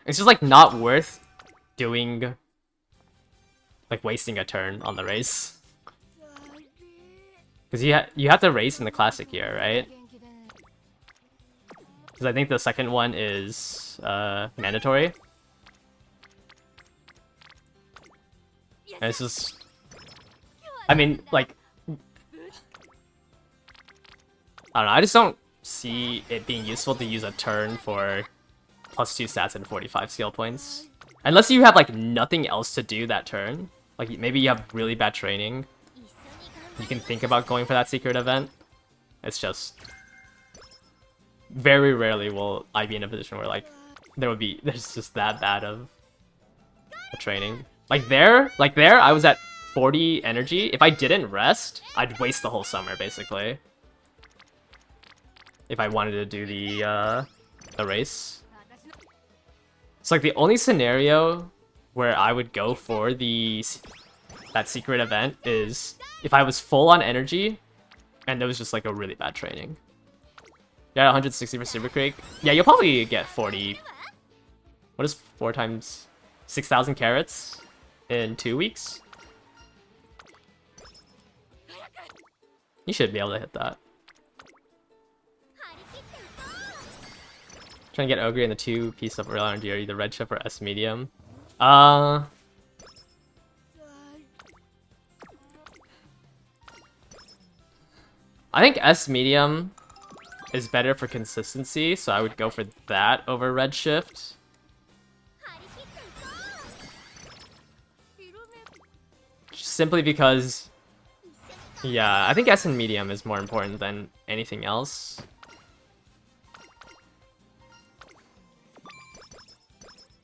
It's just, like, not worth doing... like, wasting a turn on the race. Because you have to race in the classic here, right? Because I think the second one is mandatory. And it's just... I mean, like... I don't know, I just don't see it being useful to use a turn for +2 stats and 45 skill points. Unless you have, like, nothing else to do that turn. Like, maybe you have really bad training. You can think about going for that secret event. It's just... very rarely will I be in a position where, like, there's just that bad of a training. Like there, I was at 40 energy. If I didn't rest, I'd waste the whole summer, basically. If I wanted to do the race. It's like the only scenario where I would go for that secret event is if I was full on energy and there was just like a really bad training. Yeah, 160 for Super Creek. Yeah, you'll probably get 40. What is 4 times 6,000 carats in 2 weeks? You should be able to hit that. Trying to get Ogre in the 2-piece of Real RNG, or either Red Chip or S Medium. I think S medium is better for consistency, so I would go for that over Redshift. Simply because, yeah, I think S and medium is more important than anything else.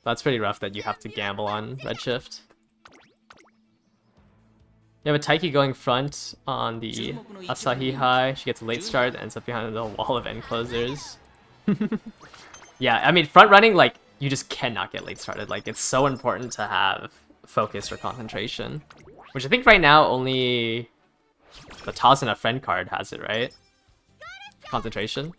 That's pretty rough that you have to gamble on Redshift. You have a Taiki going front on the Asahi High. She gets a late start, ends up behind the wall of end closers. Yeah, I mean, front running, like, you just cannot get late started. Like, it's so important to have focus or concentration. Which I think right now only the Toss and a friend card has it, right? Concentration.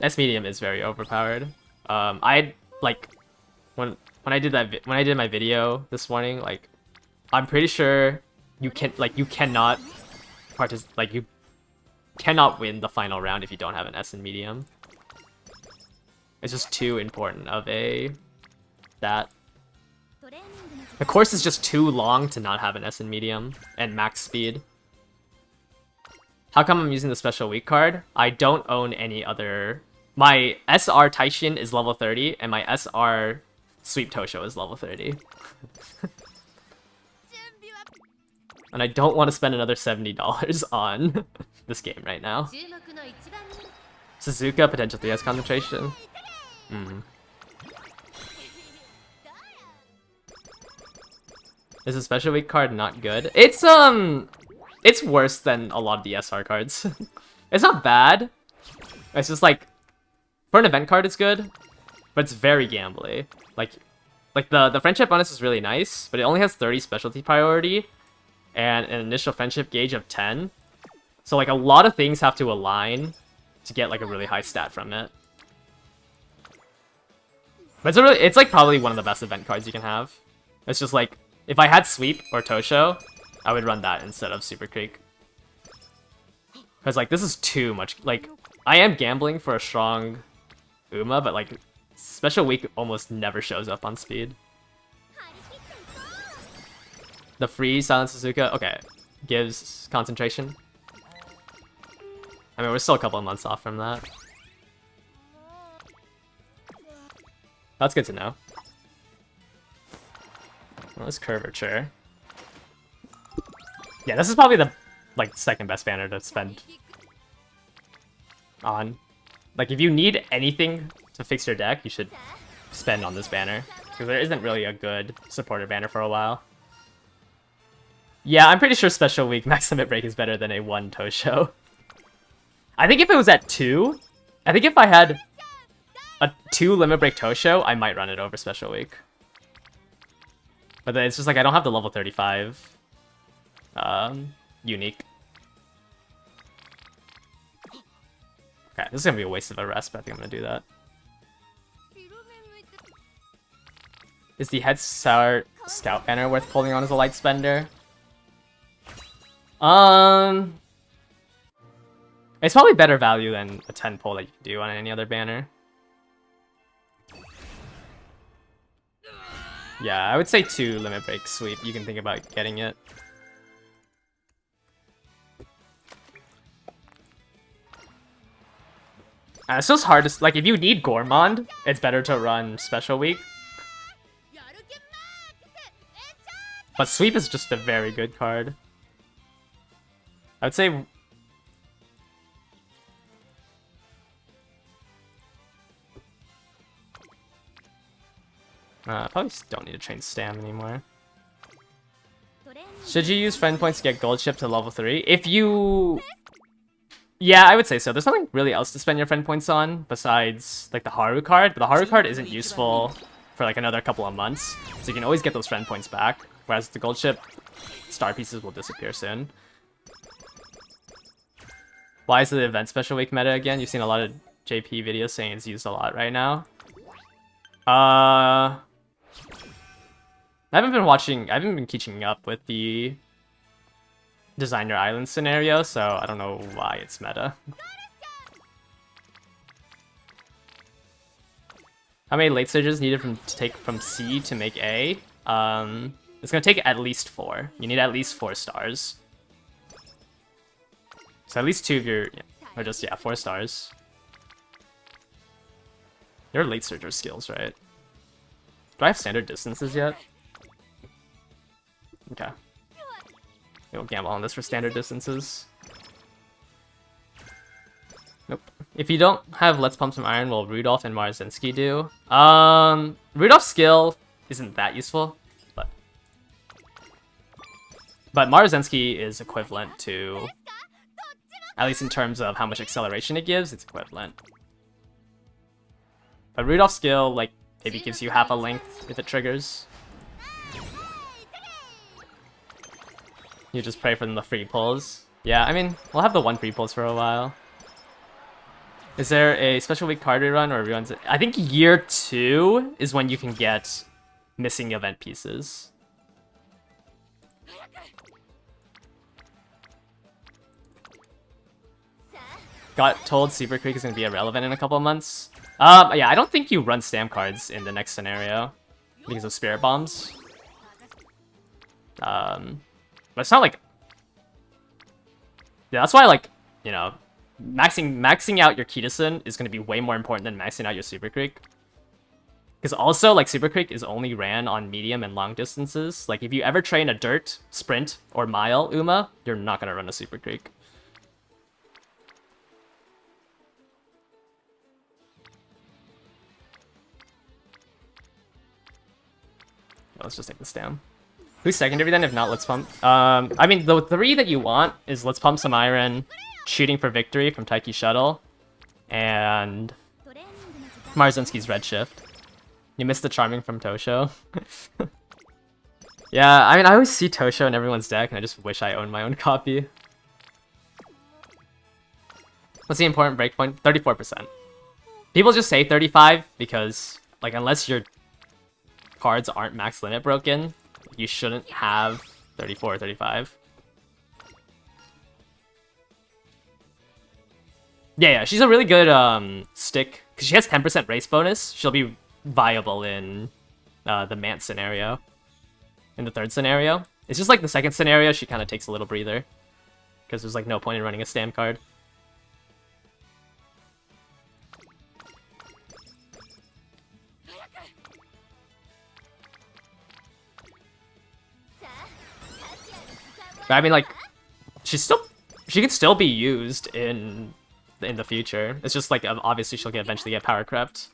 S medium is very overpowered. I like when I did my video this morning, like I'm pretty sure you cannot you cannot win the final round if you don't have an S in medium. It's just too important of a stat. The course is just too long to not have an S in medium and max speed. How come I'm using the special weak card? I don't own any other. My SR Taishin is level 30 and my SR Sweep Tosho is level 30. And I don't want to spend another $70 on this game right now. Suzuka, potential 3S concentration. Is a special weak card not good? It's worse than a lot of the SR cards. It's not bad. It's just like, for an event card it's good, but it's very gambly. Like the friendship bonus is really nice, but it only has 30 specialty priority and an initial friendship gauge of 10. So like a lot of things have to align to get like a really high stat from it. But it's like probably one of the best event cards you can have. It's just like, if I had Sweep or Tosho, I would run that instead of Super Creek. Because like this is too much. Like I am gambling for a strong Uma, but like special weak almost never shows up on speed. The free Silent Suzuka, okay, gives concentration. I mean, we're still a couple of months off from that. That's good to know. Well, this curvature. Yeah, this is probably the like second best banner to spend on. Like, if you need anything to fix your deck, you should spend on this banner. Because there isn't really a good supporter banner for a while. Yeah, I'm pretty sure Special Week Max Limit Break is better than a 1 Tosho. I think if it was at 2, I think if I had a 2 Limit Break Tosho, I might run it over Special Week. But then it's just like, I don't have the level 35 unique. Okay, this is gonna be a waste of a rest, but I think I'm gonna do that. Is the Head Sour Scout banner worth pulling on as a light spender? It's probably better value than a 10 pull that you can do on any other banner. Yeah, I would say 2 Limit Break Sweep. You can think about getting it. It's just hard to, like, if you need Gourmand, it's better to run Special Week. But Sweep is just a very good card. I would say... probably don't need to train Stam anymore. Should you use friend points to get gold ship to level 3? If you... Yeah, I would say so. There's nothing really else to spend your friend points on besides like the Haru card, but the Haru card isn't useful for like another couple of months, so you can always get those friend points back, whereas the gold ship star pieces will disappear soon. Why is the event special week meta again? You've seen a lot of JP videos saying it's used a lot right now. I haven't been keeping up with the Designer Island scenario, so I don't know why it's meta. How many late stages needed to take from C to make A? It's gonna take at least 4. You need at least 4 stars. So at least 2 of your... Or just, yeah, 4 stars. You're late surger skills, right? Do I have standard distances yet? Okay. We'll gamble on this for standard distances. Nope. If you don't have Let's Pump Some Iron, will Rudolph and Marzinski do? Rudolph's skill isn't that useful, but Marzinski is equivalent to, at least in terms of how much acceleration it gives, it's equivalent. But Rudolph's skill, like, maybe gives you half a length if it triggers. You just pray for them the free pulls. Yeah, I mean, we'll have the 1 free pulls for a while. Is there a special week card rerun or reruns? I think year 2 is when you can get missing event pieces. Got told Super Creek is going to be irrelevant in a couple of months. Yeah, I don't think you run stamp cards in the next scenario because of Spirit Bombs. But it's not like... Yeah, that's why, like, you know, maxing out your Kitasen is going to be way more important than maxing out your Super Creek. Because also, like, Super Creek is only ran on medium and long distances. Like, if you ever train a dirt, sprint, or mile Uma, you're not going to run a Super Creek. Let's just take the stam. Who's secondary then, if not Let's Pump? I mean, the 3 that you want is Let's Pump Some Iron, Shooting for Victory from Taiki Shuttle, and Marzinski's Redshift. You missed the Charming from Tosho. Yeah, I mean, I always see Tosho in everyone's deck, and I just wish I owned my own copy. What's the important breakpoint? 34%. People just say 35 because, like, unless your cards aren't max limit broken, you shouldn't have 34 or 35. Yeah, she's a really good stick, because she has 10% race bonus. She'll be viable in the Mant scenario. In the 3rd scenario. It's just like the 2nd scenario, she kind of takes a little breather, because there's like no point in running a stamp card. But I mean, like, she could still be used in the future. It's just like, obviously she'll eventually get power crept.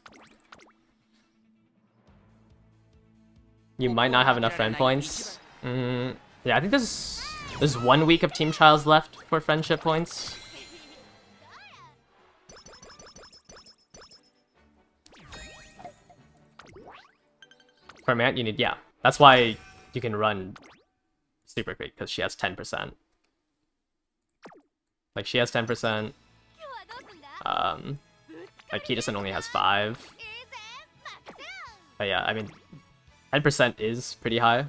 You might not have enough friend points. Yeah, I think there's 1 week of team trials left for friendship points. For Mant, you need, yeah. That's why you can run Super Creek, because she has 10%. Like, she has 10%. Like, Kitasen only has 5. But yeah, I mean, 10% is pretty high.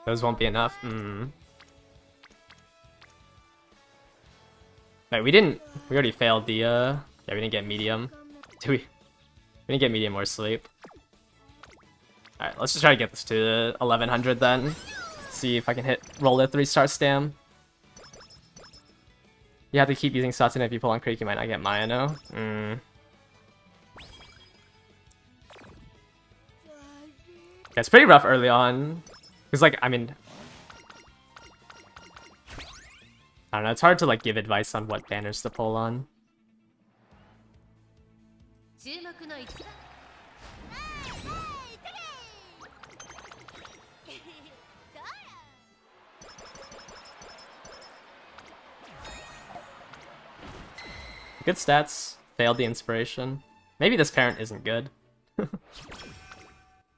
Those won't be enough. Right, we already failed the, yeah, we didn't get medium. We didn't get medium or sleep. Alright, let's just try to get this to 1100 then. See if I can roll a 3-star stam. You have to keep using Satsune if you pull on Creek, you might not get Mayano. Yeah, it's pretty rough early on. Because, like, I mean, I don't know, it's hard to, like, give advice on what banners to pull on. Good stats. Failed the inspiration. Maybe this parent isn't good.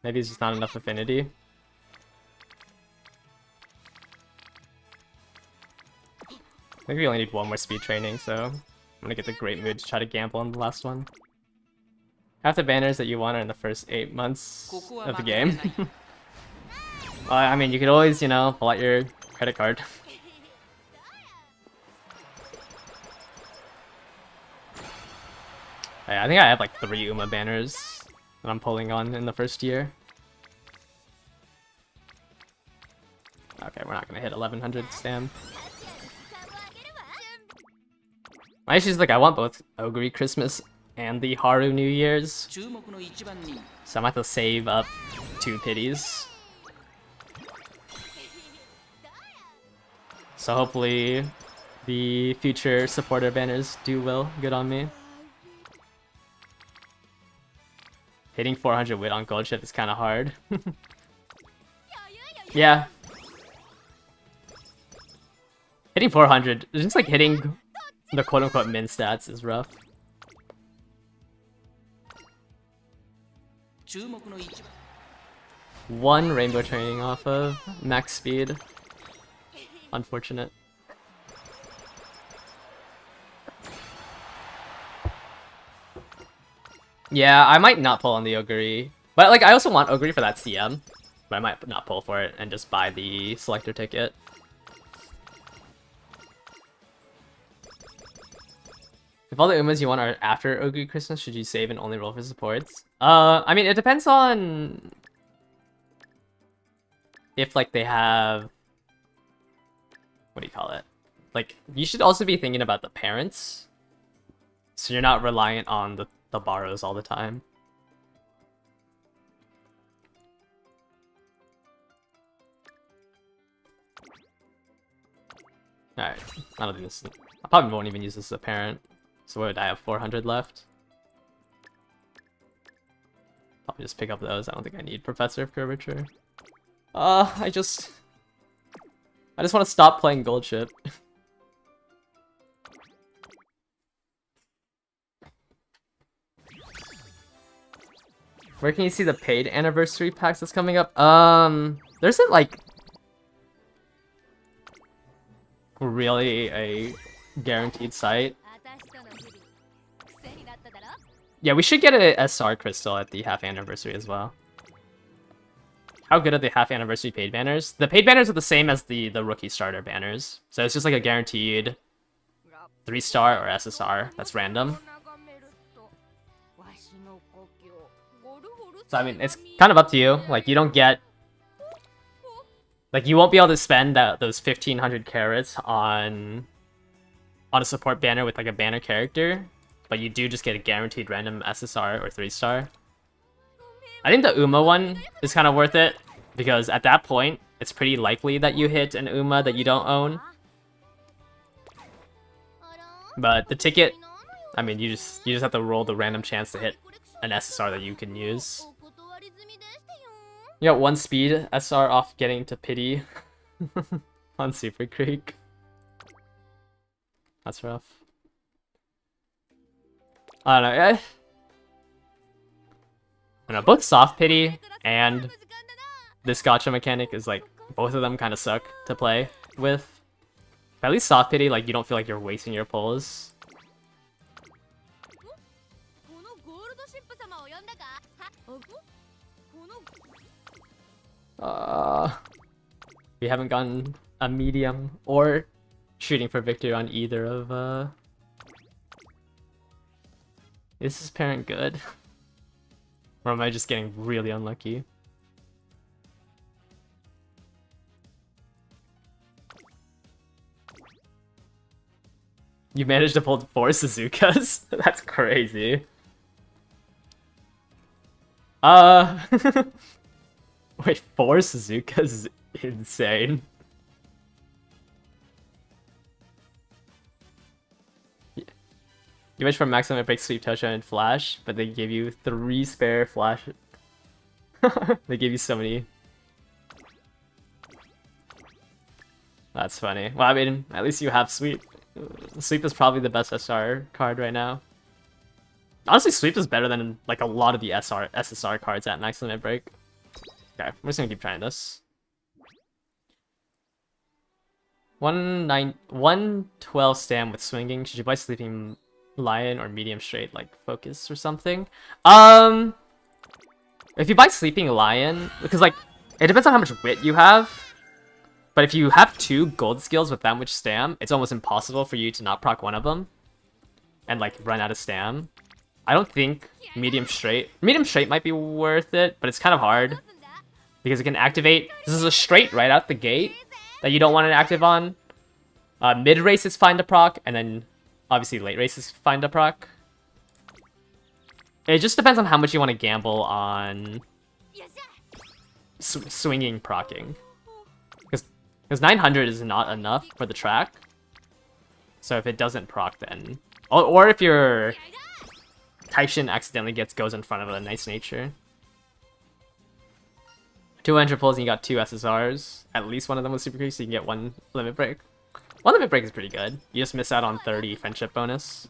Maybe it's just not enough affinity. Maybe we only need 1 more speed training, so I'm gonna get the great mood to try to gamble on the last one. Half the banners that you want are in the first 8 months of the game. Well, I mean, you could always, you know, pull out your credit card. I think I have like 3 Uma banners that I'm pulling on in the first year. Okay, we're not gonna hit 1100 stam. My issue is like I want both Ogre Christmas and the Haru New Year's, so I'm gonna have to save up 2 pities. So hopefully the future supporter banners do good on me. Hitting 400 wit on gold ship is kind of hard. Yeah. Hitting 400, just like hitting the quote-unquote min stats is rough. One rainbow training off of max speed. Unfortunate. Yeah, I might not pull on the Ogre. But like I also want Ogre for that CM. But I might not pull for it and just buy the selector ticket. If all the Umas you want are after Ogre Christmas, should you save and only roll for supports? I mean, it depends on if like they have, what do you call it? Like, you should also be thinking about the parents, so you're not reliant on the borrows all the time. Alright, I don't think this. I probably won't even use this as a parent. So what would I have? 400 left? Probably just pick up those. I don't think I need Professor of Curvature. I just want to stop playing gold ship. Where can you see the paid anniversary packs that's coming up? There isn't like really a guaranteed site. Yeah, we should get an SR crystal at the half anniversary as well. How good are the half anniversary paid banners? The paid banners are the same as the rookie starter banners. So it's just like a guaranteed 3-star or SSR that's random. So I mean, it's kind of up to you. Like you don't get, like you won't be able to spend those 1500 carats on a support banner with like a banner character. But you do just get a guaranteed random SSR or 3-star. I think the Uma one is kind of worth it, because at that point, it's pretty likely that you hit an Uma that you don't own. But the ticket, I mean, you just have to roll the random chance to hit an SSR that you can use. You got 1 speed SR off getting to pity on Super Creek. That's rough. I don't know. I don't know. Both soft pity and this gacha mechanic is like, both of them kind of suck to play with. But at least soft pity, like you don't feel like you're wasting your pulls. We haven't gotten a medium or shooting for victory on either of Is this parent good? Or am I just getting really unlucky? You managed to pull 4 Suzukas? That's crazy. Wait, 4 Suzukas is insane. You wish for maximum break sweep touchdown and flash, but they gave you 3 spare flash. They gave you so many. That's funny. Well, I mean, at least you have sweep. Sweep is probably the best SR card right now. Honestly, sweep is better than like a lot of the SSR cards at maximum break. Okay, we're just gonna keep trying this. 112 stam with swinging. Should you buy sleeping lion or medium straight like focus or something? If you buy sleeping lion, because like it depends on how much wit you have, but if you have 2 gold skills with that much stam, it's almost impossible for you to not proc one of them and like run out of stam. I don't think medium straight. Medium straight might be worth it, but it's kind of hard because it can activate. This is a straight right out the gate that you don't want to active on. Mid race is fine to proc, and then obviously late race is fine to proc. It just depends on how much you want to gamble on swinging procking. Because 900 is not enough for the track. So if it doesn't proc, then... Or if your Taishin accidentally goes in front of a nice nature. 200 pulls and you got 2 SSRs. At least one of them was super quick, so you can get 1 limit break. 1 limit break is pretty good. You just miss out on 30 friendship bonus.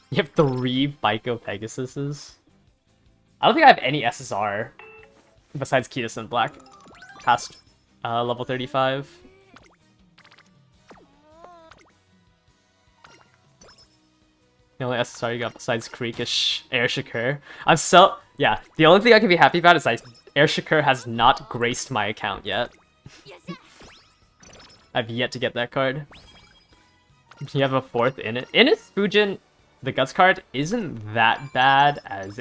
You have 3 Baiko Pegasuses. I don't think I have any SSR besides Kitas and Black past level 35. The only SSR you got besides Creek is Air Shakur. Yeah, the only thing I can be happy about is Air Shakur has not graced my account yet. I've yet to get that card. You have a 4th in it. Innis Fujin, the Guts card, isn't that bad as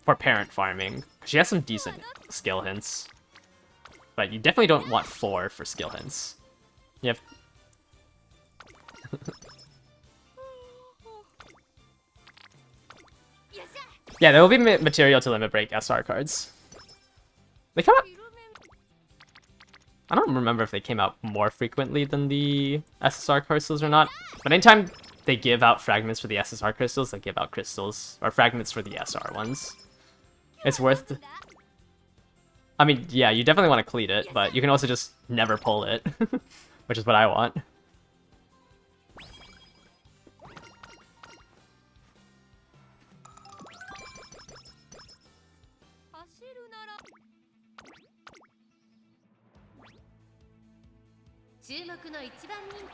for parent farming. She has some decent skill hints. But you definitely don't want 4 for skill hints. You have... Yeah, there will be material to limit break SR cards. They come out... I don't remember if they came out more frequently than the SSR crystals or not. But anytime they give out fragments for the SSR crystals, they give out crystals or fragments for the SR ones. It's worth... I mean, yeah, you definitely want to cleat it, but you can also just never pull it, which is what I want.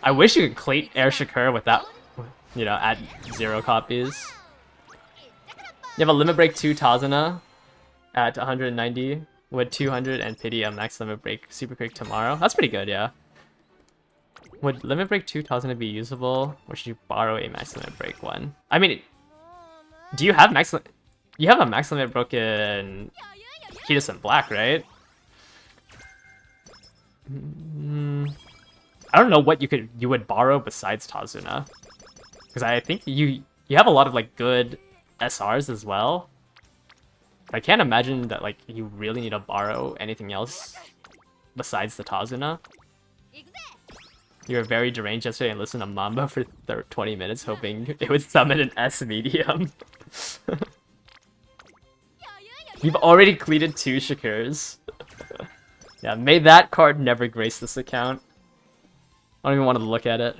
I wish you could cleat Air Shakur without, you know, at 0 copies. You have a limit break 2 Tazuna at 190 with 200 and pity a max limit break super quick tomorrow. That's pretty good, yeah. Would limit break 2 Tazuna be usable, or should you borrow a max limit break 1? I mean, do you have you have a max limit broken Kitas and Black, right? I don't know what you would borrow besides Tazuna, because I think you have a lot of like good SRs as well. I can't imagine that like you really need to borrow anything else besides the Tazuna. You were very deranged yesterday and listened to Mamba for 20 minutes hoping it would summon an S medium. You've already cleated 2 Shakurs. Yeah, may that card never grace this account. I don't even want to look at it.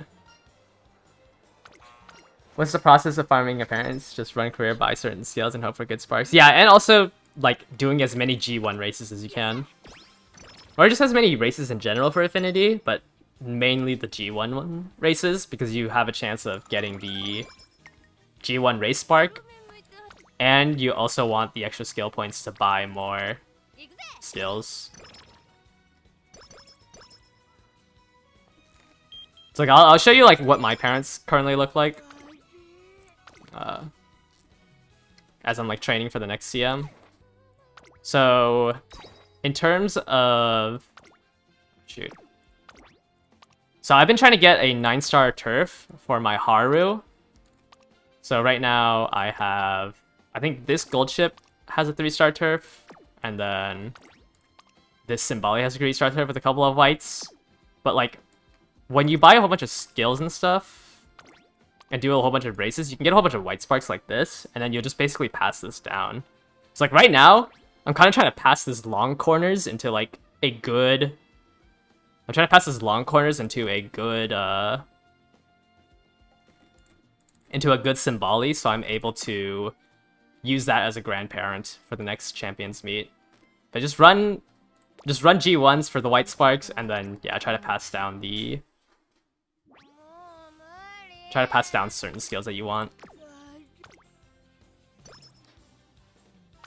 What's the process of farming appearance? Just run career, buy certain skills, and hope for good sparks. Yeah, and also, like, doing as many G1 races as you can. Or just as many races in general for Affinity, but mainly the G1 races, because you have a chance of getting the G1 race spark. And you also want the extra skill points to buy more skills. So like, I'll show you like what my parents currently look like. As I'm like training for the next CM. So, in terms of... Shoot. So I've been trying to get a 9-star turf for my Haru. So right now I have... I think this gold ship has a 3-star turf. And then this Symboli has a 3-star turf with a couple of whites. But like, when you buy a whole bunch of skills and stuff, and do a whole bunch of races, you can get a whole bunch of white sparks like this, and then you'll just basically pass this down. So like right now, I'm kind of trying to pass this long corners into like a good... I'm trying to pass this long corners into a good Symboli, so I'm able to use that as a grandparent for the next Champions meet. But just run G1s for the white sparks, and then yeah, try to pass down certain skills that you want.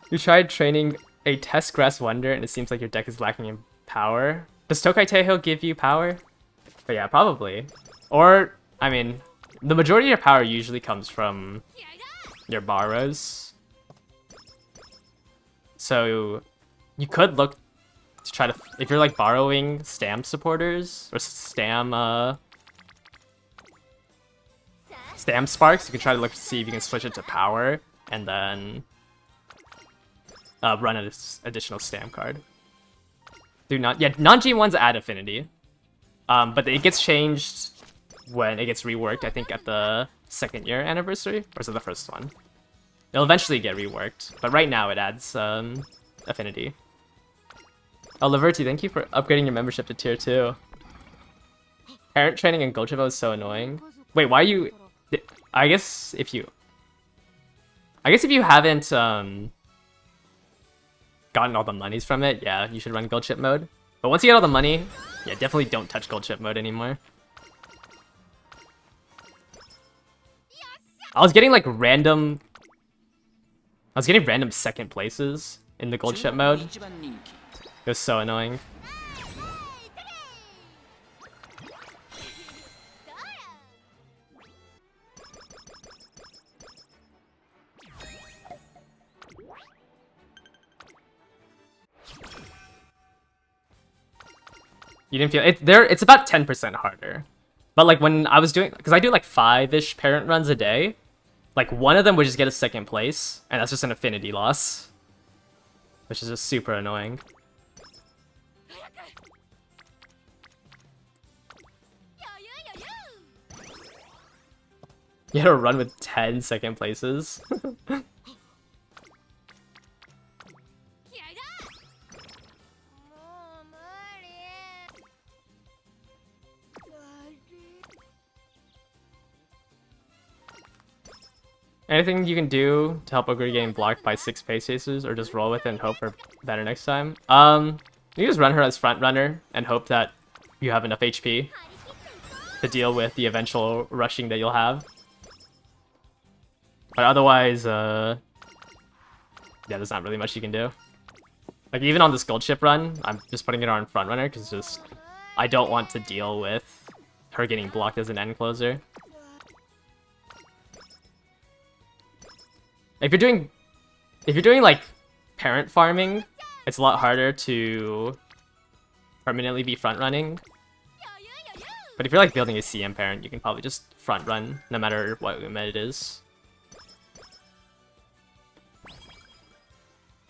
You tried training a Test Grass Wonder, and it seems like your deck is lacking in power. Does Tokai Teho give you power? But yeah, probably. Or, I mean, the majority of your power usually comes from your borrows. So you could look to try to, if you're like borrowing Stam supporters or Stam sparks, you can try to look to see if you can switch it to power and then run an additional Stam card. Non-G1s add affinity, but it gets changed when it gets reworked. I think at the 2nd year anniversary, or is it the first one? It'll eventually get reworked, but right now it adds affinity. Oh, Laverty, thank you for upgrading your membership to tier 2. Parent training in Golchivo is so annoying. Wait, why are you? I guess if you haven't gotten all the monies from it, yeah, you should run gold chip mode. But once you get all the money, yeah, definitely don't touch gold chip mode anymore. I was getting random 2nd places in the gold chip mode. It was so annoying. You didn't feel it there? It's about 10% harder. But like when I was doing, because I do like 5-ish parent runs a day, like one of them would just get a 2nd place, and that's just an affinity loss, which is just super annoying. You had to run with 10 2nd places. Anything you can do to help Ogre getting blocked by 6 pace chasers, or just roll with it and hope for better next time? You just run her as front runner and hope that you have enough HP to deal with the eventual rushing that you'll have. But otherwise, yeah, there's not really much you can do. Like even on this gold chip run, I'm just putting it on front runner because just I don't want to deal with her getting blocked as an end closer. If you're doing like parent farming, it's a lot harder to permanently be front running. But if you're like building a CM parent, you can probably just front run no matter what Uma it is.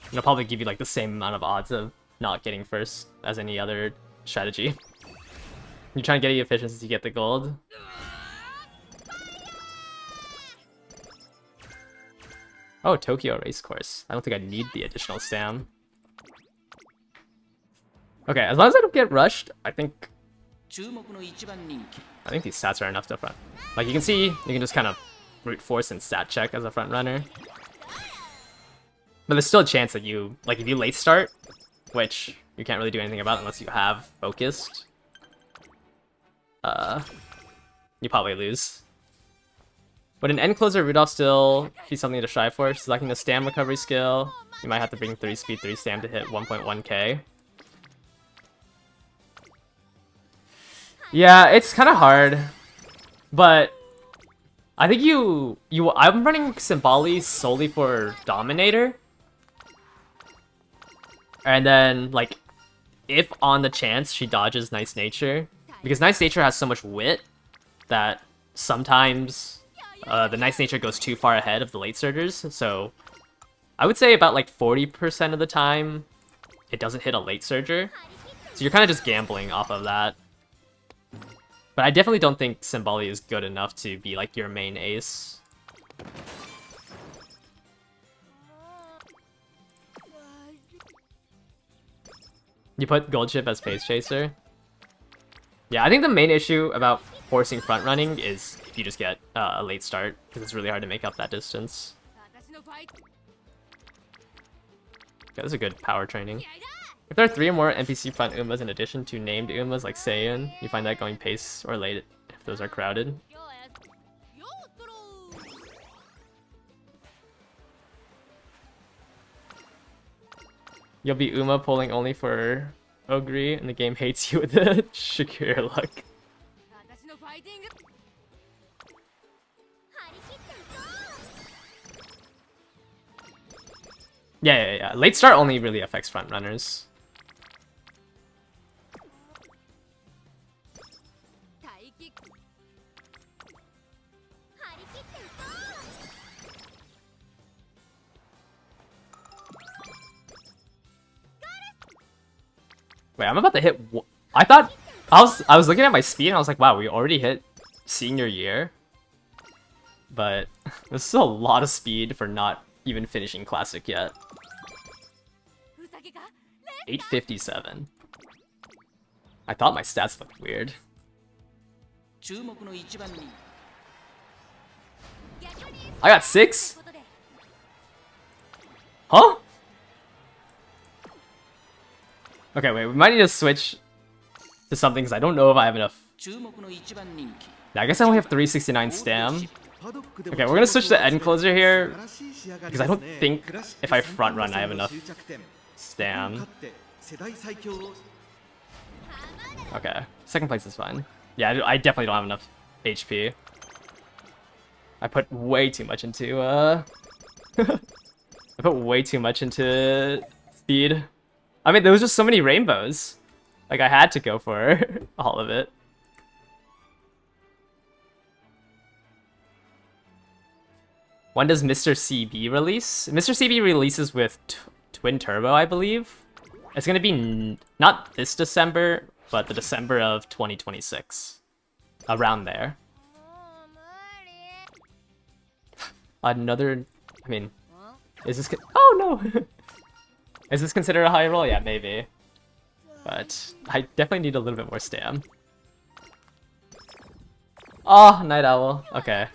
It'll probably give you like the same amount of odds of not getting first as any other strategy. You're trying to get the efficiency to get the gold. Oh, Tokyo Racecourse. I don't think I need the additional Stam. Okay, as long as I don't get rushed, I think these stats are enough to front. Like you can see, you can just kind of brute force and stat check as a front runner. But there's still a chance that you, like if you late start, which you can't really do anything about unless you have focused, you probably lose. Would an end closer Rudolph still be something to strive for? She's lacking the Stam recovery skill. You might have to bring 3 speed, 3 Stam to hit 1.1k. Yeah, it's kind of hard, but I think I'm running Symboli solely for Dominator. And then, like, if on the chance she dodges Nice Nature, because Nice Nature has so much wit that sometimes the Nice Nature goes too far ahead of the late surgers, so I would say about like 40% of the time it doesn't hit a late surger. So you're kind of just gambling off of that. But I definitely don't think Symboli is good enough to be like your main ace. You put Gold Chip as Pace Chaser? Yeah, I think the main issue about forcing front running is if you just get a late start, because it's really hard to make up that distance. Yeah, this is a good power training. If there are 3 or more NPC front Umas in addition to named Umas like Saiyan, you find that going pace or late if those are crowded. You'll be Uma pulling only for Ogre, and the game hates you with the Shakira luck. Yeah. Late start only really affects front runners. Wait, I'm about to hit. I thought I was looking at my speed and I was like, wow, we already hit senior year. But this is a lot of speed for not even finishing classic yet. 857. I thought my stats looked weird. I got 6? Huh? Okay, wait, we might need to switch to something because I don't know if I have enough. Yeah, I guess I only have 369 stam. Okay, we're gonna switch to end closer here because I don't think if I front run I have enough stam. Okay, second place is fine. Yeah, I definitely don't have enough HP. I put way too much into I put way too much into speed. I mean, there was just so many rainbows. Like, I had to go for all of it. When does Mr. CB release? Mr. CB releases with Twin Turbo, I believe. It's gonna be not this December, but the December of 2026. Around there. Another... I mean... Is this... Oh, no! Is this considered a high roll? Yeah, maybe. But I definitely need a little bit more stam. Oh, Night Owl. Okay.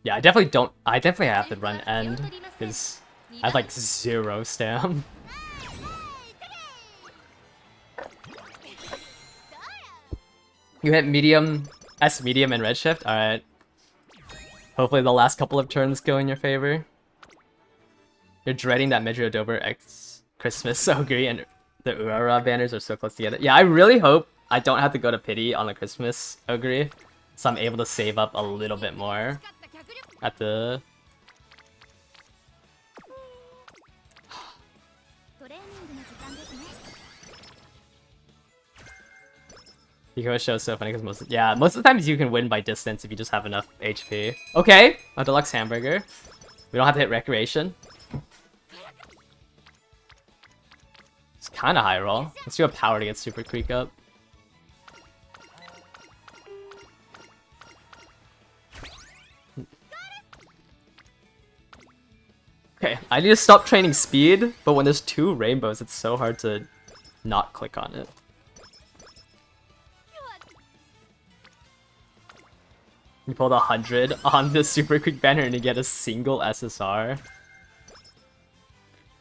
Yeah, I definitely have to run end, because I have like 0 stam. You hit medium, S medium and redshift? Alright. Hopefully the last couple of turns go in your favor. You're dreading that Metro Dober X Christmas Ogre and the Aurora banners are so close together. Yeah, I really hope I don't have to go to pity on the Christmas Ogre, so I'm able to save up a little bit more at the... Hiko show is so funny because most of the times you can win by distance if you just have enough HP. Okay, a deluxe hamburger. We don't have to hit recreation. It's kind of high roll. Let's do a power to get super creek up. Okay, I need to stop training speed, but when there's 2 rainbows, it's so hard to not click on it. You pulled 100 on the Super Quick banner and you get a single SSR.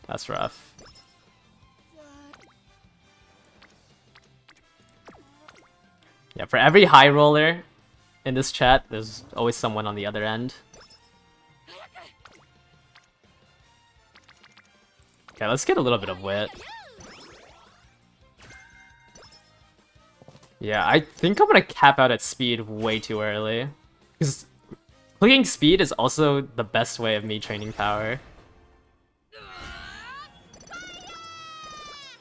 That's rough. Yeah, for every high roller in this chat, there's always someone on the other end. Okay, let's get a little bit of wit. Yeah, I think I'm gonna cap out at speed way too early. Because clicking speed is also the best way of me training power.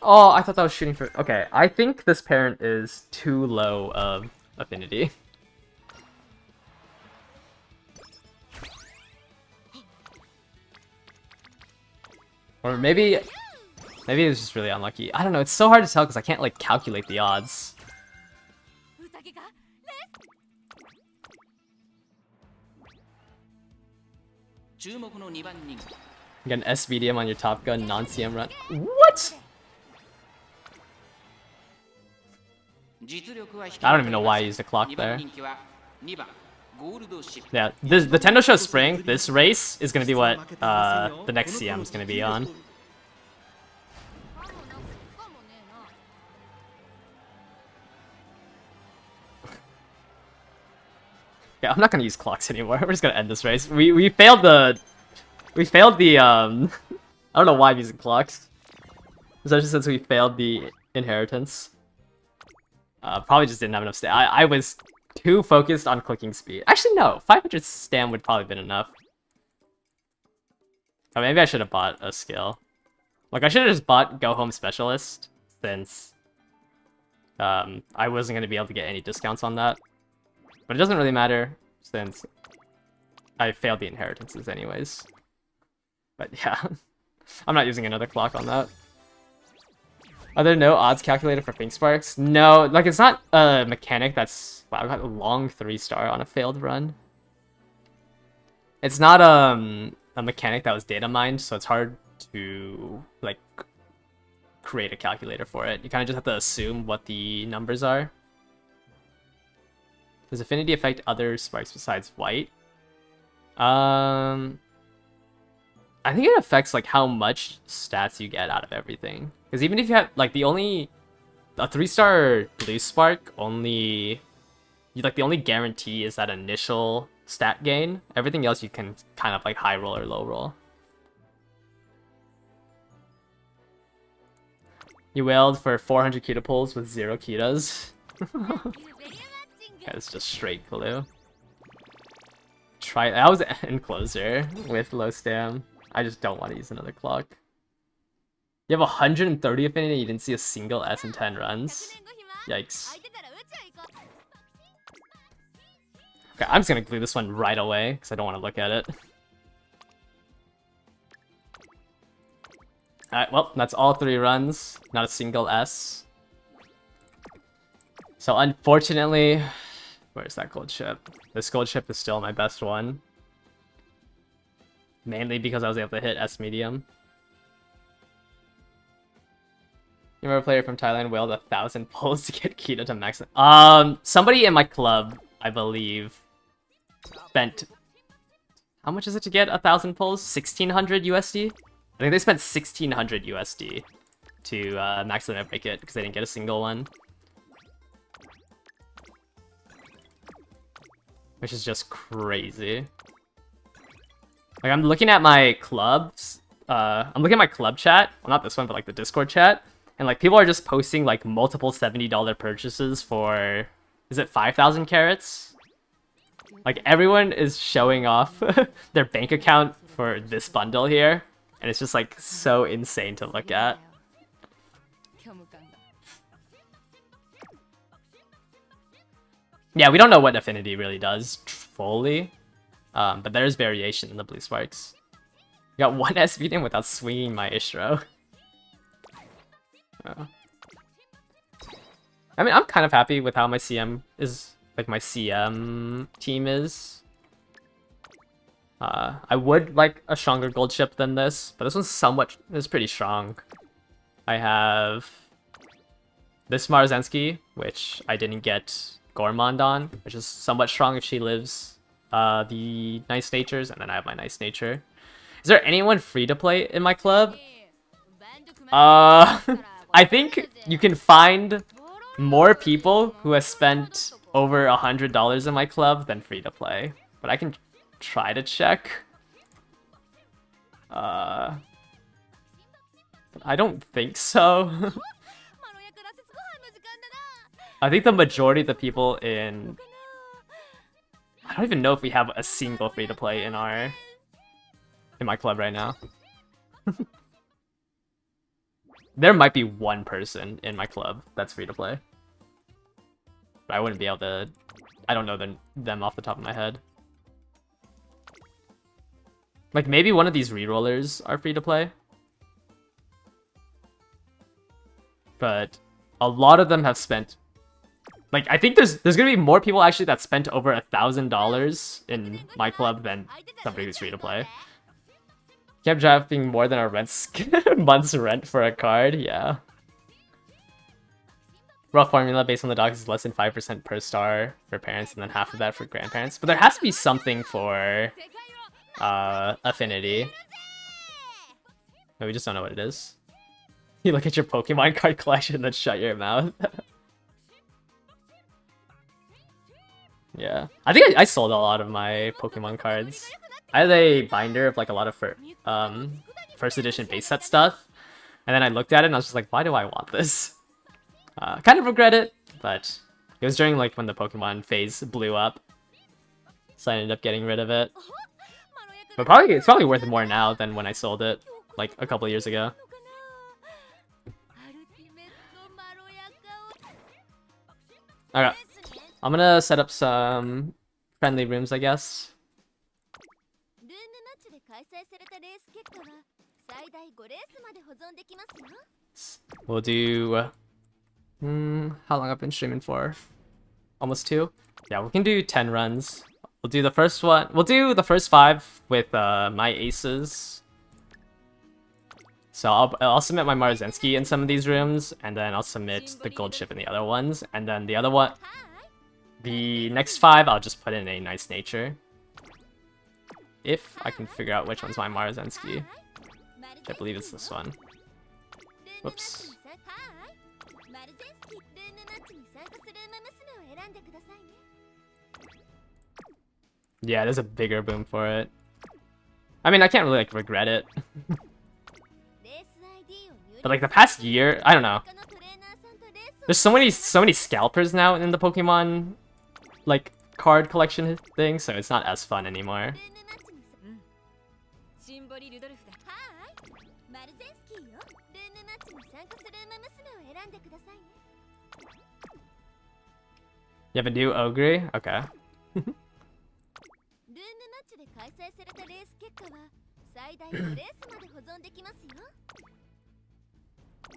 Oh, I thought that was shooting for... Okay, I think this parent is too low of affinity. Or maybe it was just really unlucky. I don't know, it's so hard to tell because I can't like calculate the odds. You get an SVDM on your Top Gun non-CM run. What? I don't even know why I used a clock there. Yeah, the Nintendo Show Spring, this race is gonna be what the next CM is gonna be on. Yeah, I'm not gonna use clocks anymore. We're just gonna end this race. We failed the I don't know why I'm using clocks. Especially since we failed the inheritance. Probably just didn't have enough stam. I was too focused on clicking speed. Actually, no. 500 stam would probably have been enough. Oh, maybe I should have bought a skill. Like, I should have just bought Go Home Specialist, since I wasn't going to be able to get any discounts on that. But it doesn't really matter, since I failed the inheritances anyways. But yeah, I'm not using another clock on that. Are there no odds calculated for Pink Sparks? No, like, it's not a mechanic that's... Wow, I got a long 3-star on a failed run. It's not a mechanic that was data mined, so it's hard to, like, create a calculator for it. You kind of just have to assume what the numbers are. Does affinity affect other sparks besides white? I think it affects, like, how much stats you get out of everything. Because even if you have, like, a 3-star blue spark only, like, the only guarantee is that initial stat gain. Everything else you can kind of, like, high roll or low roll. You wailed for 400 Kita pulls with 0 Kitas. It's just straight glue. Try. I was in closer with low stam. I just don't want to use another clock. You have 130 affinity and you didn't see a single S in 10 runs? Yikes. Okay, I'm just gonna glue this one right away, because I don't want to look at it. Alright, well, that's all 3 runs. Not a single S. So unfortunately... Where's that gold ship? This gold ship is still my best one. Mainly because I was able to hit S medium. You remember a player from Thailand wailed 1,000 pulls to get Kita to max? Somebody in my club, I believe, spent... How much is it to get 1,000 pulls? 1,600 USD? I think they spent 1,600 USD to max limit break it, because they didn't get a single one. Which is just crazy. Like, I'm looking at my clubs. I'm looking at my club chat. Well, not this one, but like the Discord chat. And like people are just posting like multiple $70 purchases for, is it 5,000 carats? Like everyone is showing off their bank account for this bundle here. And it's just like so insane to look at. Yeah, we don't know what affinity really does fully. But there's variation in the blue sparks. You got 1 S beating without swinging my Istro. Oh. I mean, I'm kind of happy with how my CM is, like my CM team is. I would like a stronger gold ship than this, but this one's pretty strong. I have this Marzensky, which I didn't get Gormand on, which is somewhat strong if she lives the Nice Natures, and then I have my Nice Nature. Is there anyone free to play in my club? I think you can find more people who have spent over $100 in my club than free to play, but I can try to check. But I don't think so. I think the majority of the people in... I don't even know if we have a single free to play in my club right now. There might be one person in my club that's free to play. But I wouldn't be able to... I don't know them off the top of my head. Like, maybe one of these rerollers are free to play. But a lot of them have spent... Like, I think there's gonna be more people actually that spent over $1,000 in my club than somebody who's free to play. Kept drafting more than our month's rent for a card, yeah. Rough formula based on the dogs is less than 5% per star for parents and then half of that for grandparents. But there has to be something for affinity. No, we just don't know what it is. You look at your Pokemon card collection and then shut your mouth. Yeah. I think I sold a lot of my Pokemon cards. I had a binder of like a lot of first edition base set stuff. And then I looked at it and I was just like, why do I want this? Kind of regret it, but it was during like when the Pokemon phase blew up, so I ended up getting rid of it. But it's probably worth more now than when I sold it like a couple years ago. Alright, I'm gonna set up some friendly rooms, I guess. We'll do... how long I've been streaming for? Almost 2? Yeah, we can do 10 runs. We'll do the first one. We'll do the first 5 with my aces. So I'll submit my Marzensky in some of these rooms, and then I'll submit the gold chip in the other ones, and then the other one, the next 5, I'll just put in a nice nature. If I can figure out which one's my Marzensky. I believe it's this one. Whoops. Yeah, there's a bigger boom for it. I mean, I can't really like regret it. But like the past year, I don't know. There's so many scalpers now in the Pokemon like card collection thing, so it's not as fun anymore. You have a new Ogre? Okay.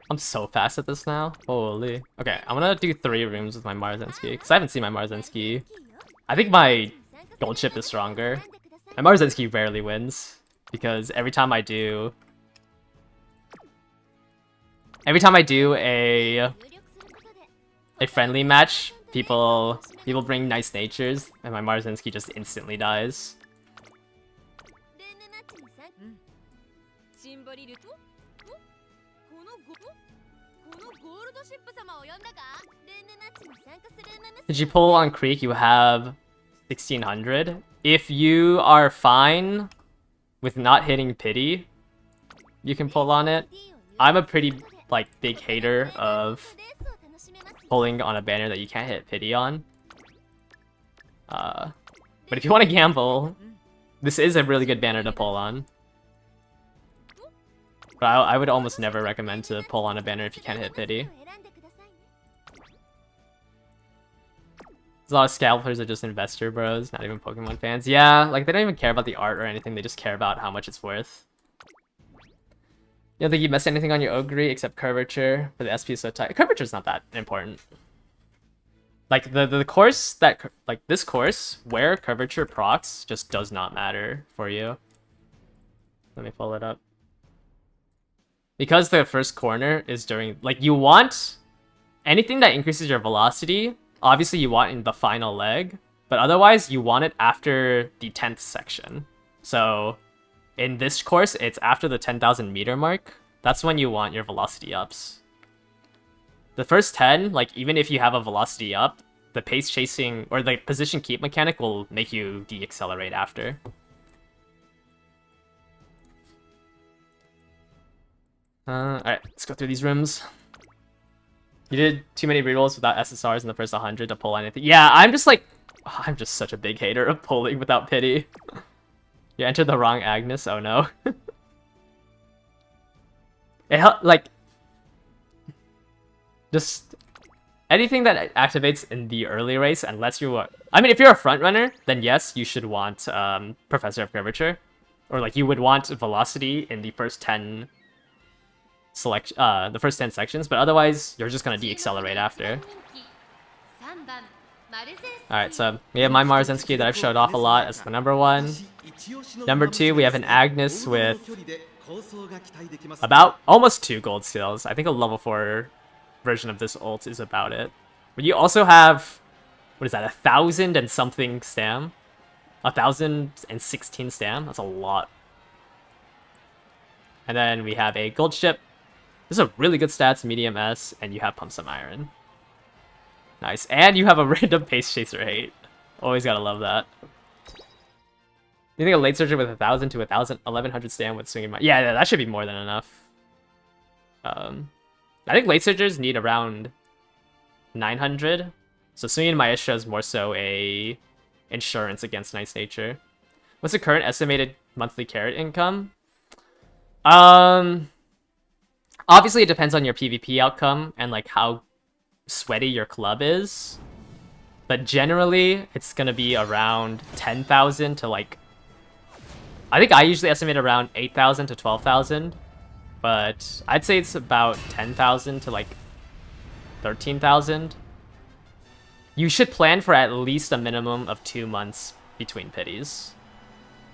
I'm so fast at this now. Holy. Okay, I'm gonna do 3 rooms with my Marzensky, because I haven't seen my Marzensky. I think my gold chip is stronger. My Marzensky rarely wins, because every time I do a friendly match, people bring nice natures, and my Marzensky just instantly dies. Did you pull on Creek? You have 1600. If you are fine with not hitting Pity, you can pull on it. I'm a pretty like big hater of pulling on a banner that you can't hit Pity on. But if you want to gamble, this is a really good banner to pull on. But I would almost never recommend to pull on a banner if you can't hit Pity. There's a lot of scalpers are just investor bros, not even Pokemon fans. Yeah, like they don't even care about the art or anything, they just care about how much it's worth. You don't think you missed anything on your Ogre except curvature, but the SP is so tight. Curvature's not that important. Like the course that like this course where curvature procs just does not matter for you. Let me pull it up. Because the first corner is during like you want anything that increases your velocity, obviously you want in the final leg, but otherwise you want it after the 10th section. So in this course, it's after the 10,000 meter mark. That's when you want your velocity ups. The first 10, like even if you have a velocity up, the pace chasing or the position keep mechanic will make you de-accelerate after. Alright, let's go through these rooms. You did too many rerolls without SSRs in the first 100 to pull anything. Yeah, I'm just such a big hater of pulling without Pity. You entered the wrong Agnes, oh no. Like, just anything that activates in the early race, unless you are... I mean, if you're a front runner, then yes, you should want Professor of Curvature. Or like, you would want Velocity in the first 10... the first 10 sections, but otherwise you're just gonna de-accelerate after. Alright, so we have my Marzensky that I've showed off a lot as the number 1. Number 2, we have an Agnes with about almost 2 gold skills. I think a level 4 version of this ult is about it. But you also have, what is that, 1,000 and something stam? 1,016 stam? That's a lot. And then we have a gold ship. This is a really good stats, medium S, and you have Pump Some Iron. Nice. And you have a random Pace Chaser hate. Always gotta love that. You think a late surger with 1,000 to 1,100 stam with swinging my... Yeah, that should be more than enough. I think late surgers need around 900. So Swinging Maestro is more so a insurance against Nice Nature. What's the current estimated monthly carrot income? Obviously it depends on your PvP outcome and like how sweaty your club is. But generally it's gonna be around 10,000 to like, I think I usually estimate around 8,000 to 12,000. But I'd say it's about 10,000 to like 13,000. You should plan for at least a minimum of 2 months between pities.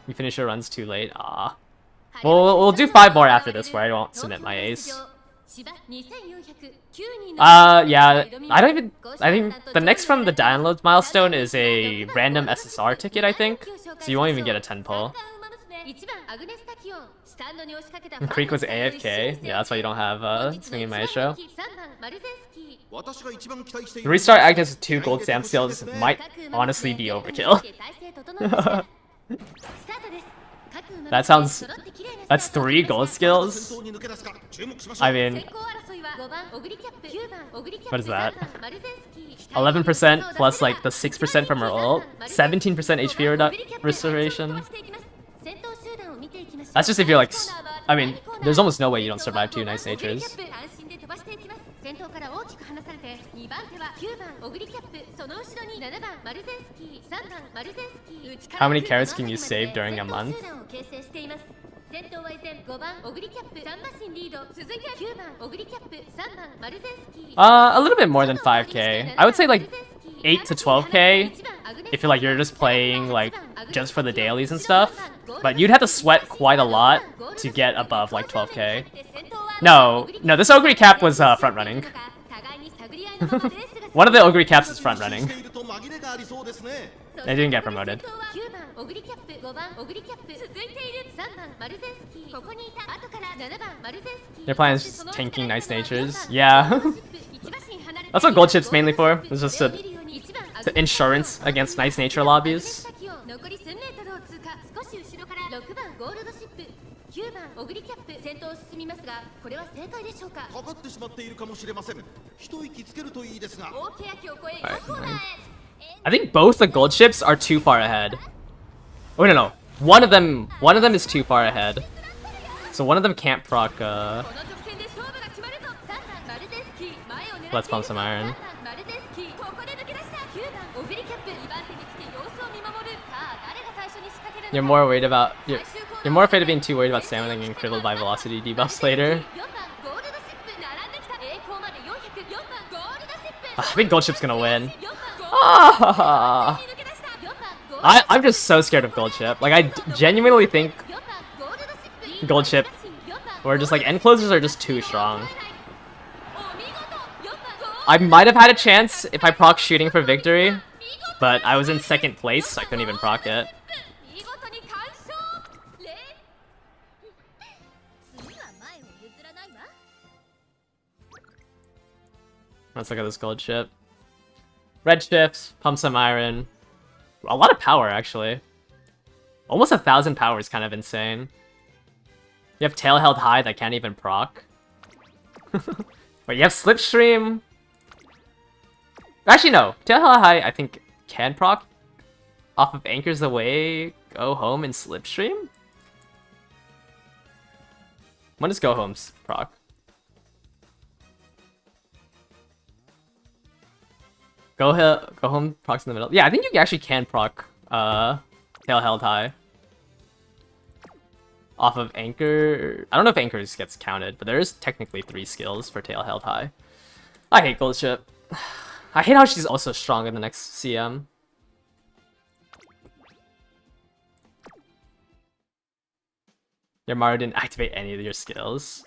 You finish your runs too late. Ah. We'll do 5 more after this where I won't submit my ace. Yeah, I think the next from the download milestone is a random SSR ticket, I think. So you won't even get a 10 pull. Creek was AFK. Yeah, that's why you don't have Swinging Maestro. The restart Agnes with 2 gold stamp skills might honestly be overkill. That's 3 gold skills? I mean, what is that? 11% plus like the 6% from her ult, 17% HP restoration. That's just if you're like, I mean, there's almost no way you don't survive 2 Nice Natures. How many carrots can you save during a month? A little bit more than 5k. I would say like 8 to 12k if you're just playing like just for the dailies and stuff. But you'd have to sweat quite a lot to get above like 12k. No, this Ogre cap was front running. One of the Ogre caps is front running. They didn't get promoted. Their plan is just tanking Nice Natures. Yeah. That's what gold chip's mainly for. It's just to insurance against Nice Nature lobbies. Right. I think both the gold ships are too far ahead. Oh no. One of them is too far ahead. So one of them can't proc let's pump some iron. You're more worried about you're more afraid of being too worried about stamina than getting crippled by velocity debuffs later. I think gold ship's gonna win. Ah. I'm just so scared of gold chip. Like I genuinely think gold chip or just like end closers are just too strong. I might have had a chance if I proc shooting for victory, but I was in 2nd place, so I couldn't even proc it. Let's look at this gold chip. Red shifts, pump some iron. A lot of power, actually. Almost 1,000 power is kind of insane. You have tail held high that can't even proc. But you have slipstream. Actually, no. Tail held high, I think, can proc. Off of Anchors Away, Go Home, and Slipstream? When does Go Home's proc? Go Home procs in the middle. Yeah, I think you actually can proc Tail Held High. Off of Anchor. I don't know if Anchors gets counted, but there is technically 3 skills for Tail Held High. I hate Gold Ship. I hate how she's also strong in the next CM. Your Maru didn't activate any of your skills.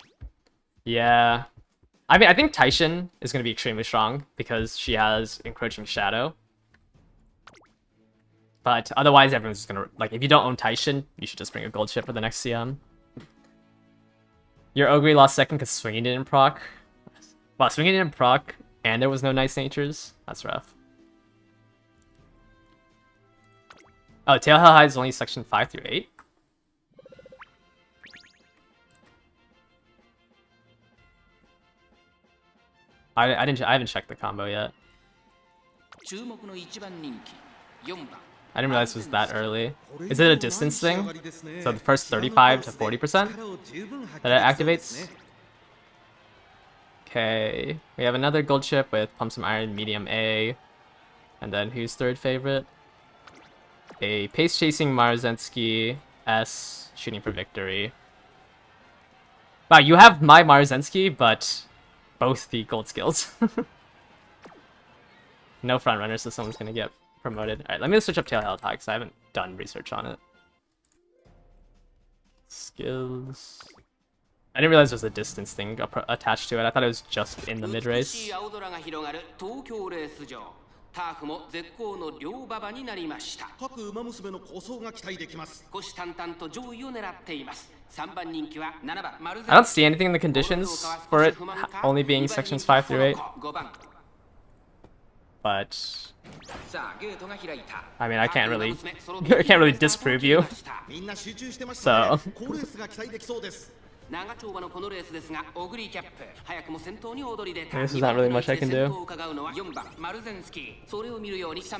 Yeah. I mean, I think Taishin is going to be extremely strong because she has Encroaching Shadow. But otherwise, everyone's just going to... Like, if you don't own Taishin, you should just bring a gold ship for the next CM. Your Ogre lost 2nd because Swinging didn't proc. Wow, Swinging didn't proc and there was no Nice Natures? That's rough. Oh, Tail Hell High is only section 5 through 8? I haven't checked the combo yet. I didn't realize it was that early. Is it a distance thing? So the first 35 to 40% that it activates? Okay, we have another gold chip with Pump Some Iron, medium A. And then who's third favorite? A pace chasing Marzensky S, shooting for victory. Wow, you have my Marzensky, but both the gold skills. No front runner, so someone's gonna get promoted. Alright, let me just search up Tailheld High because I haven't done research on it. Skills. I didn't realize there's a distance thing attached to it. I thought it was just in the mid race. I don't see anything in the conditions for it only being sections 5 through 8. But I mean, I can't really disprove you. So this is not really much I can do.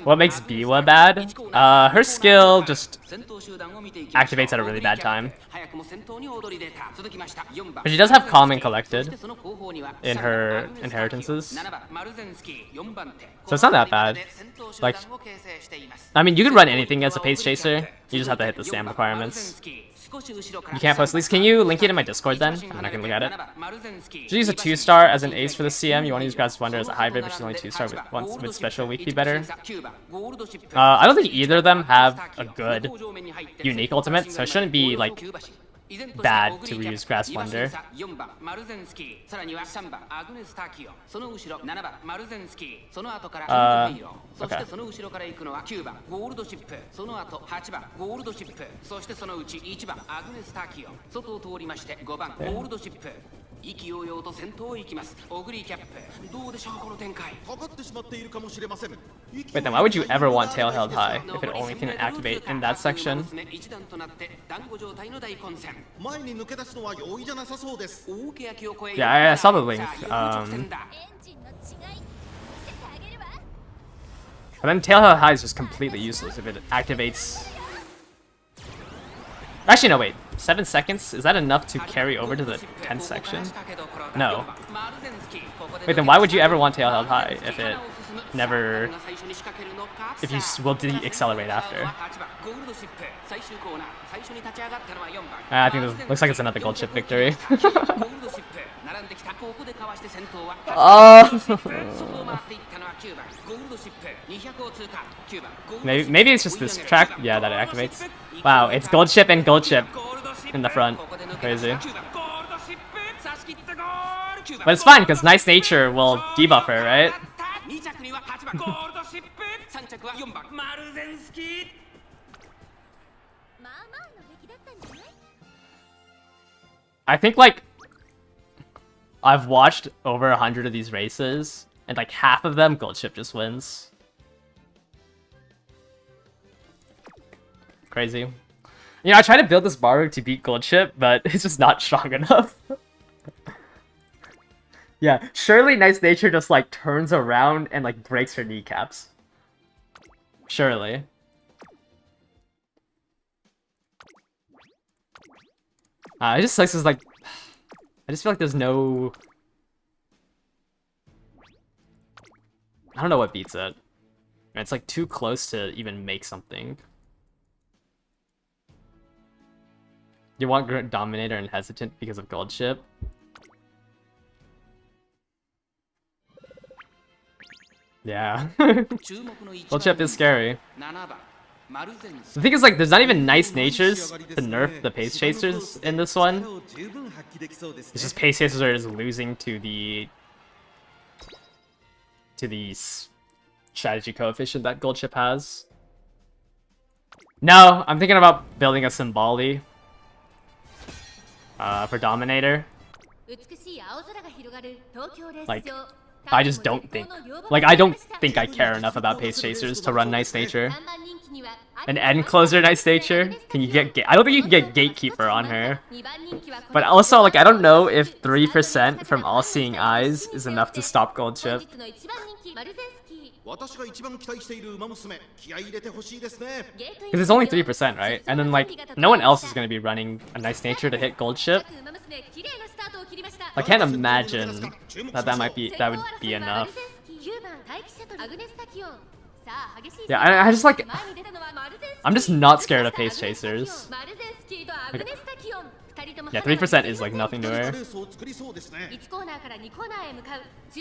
What makes Biwa bad? Her skill just activates at a really bad time. But she does have Calm and Collected in her inheritances. So it's not that bad. Like, I mean, you can run anything as a pace chaser. You just have to hit the stamina requirements. You can't post least. Can you link it in my Discord then? And I can look at it. Should use a 2-star as an ace for the CM. You want to use Grass Wonder as a hybrid, but she's only 2-star with special week be better. I don't think either of them have a good unique ultimate, so it shouldn't be like bad to use Grass Wonder. Okay. Wait, then why would you ever want Tail held high if it only can activate in that section? Yeah, I saw the link. But then Tail held high is just completely useless if it activates. Actually, no, wait. 7 seconds? Is that enough to carry over to the 10th section? No. Wait, then why would you ever want Tail held high if it never... if you will de-accelerate after? I think this looks like it's another gold chip victory. Maybe it's just this track, yeah, that it activates. Wow, it's gold chip and gold chip in the front. Crazy. But it's fine because Nice Nature will debuff her, right? I think like I've watched over 100 of these races, and like half of them gold chip just wins. Crazy. You know, I tried to build this Baru to beat gold chip, but it's just not strong enough. Yeah, surely Nice Nature just like turns around and like breaks her kneecaps. Surely. It just sucks as like I just feel like there's no... I don't know what beats it. It's like too close to even make something. You want Dominator and Hesitant because of gold chip? Yeah. Gold chip is scary. The thing is, like, there's not even Nice Natures to nerf the Pace Chasers in this one. It's just Pace Chasers are just losing to the strategy coefficient that gold chip has. No, I'm thinking about building a Symboli for Dominator. Like, I just don't think... Like, I don't think I care enough about Pace Chasers to run Nice Nature. An end closer Nice Nature? Can you get... I don't think you can get Gatekeeper on her. But also, like, I don't know if 3% from All Seeing Eyes is enough to stop gold chip. 私が一番期待している馬娘、気合い入れてほしいですね。Because it's only 3%, right? And then, like, no one else is going to be running a nice nature to hit gold ship. I can't imagine that that would be enough. Yeah, I just like... I'm just not scared of pace chasers. Like, yeah, 3% is like nothing to her.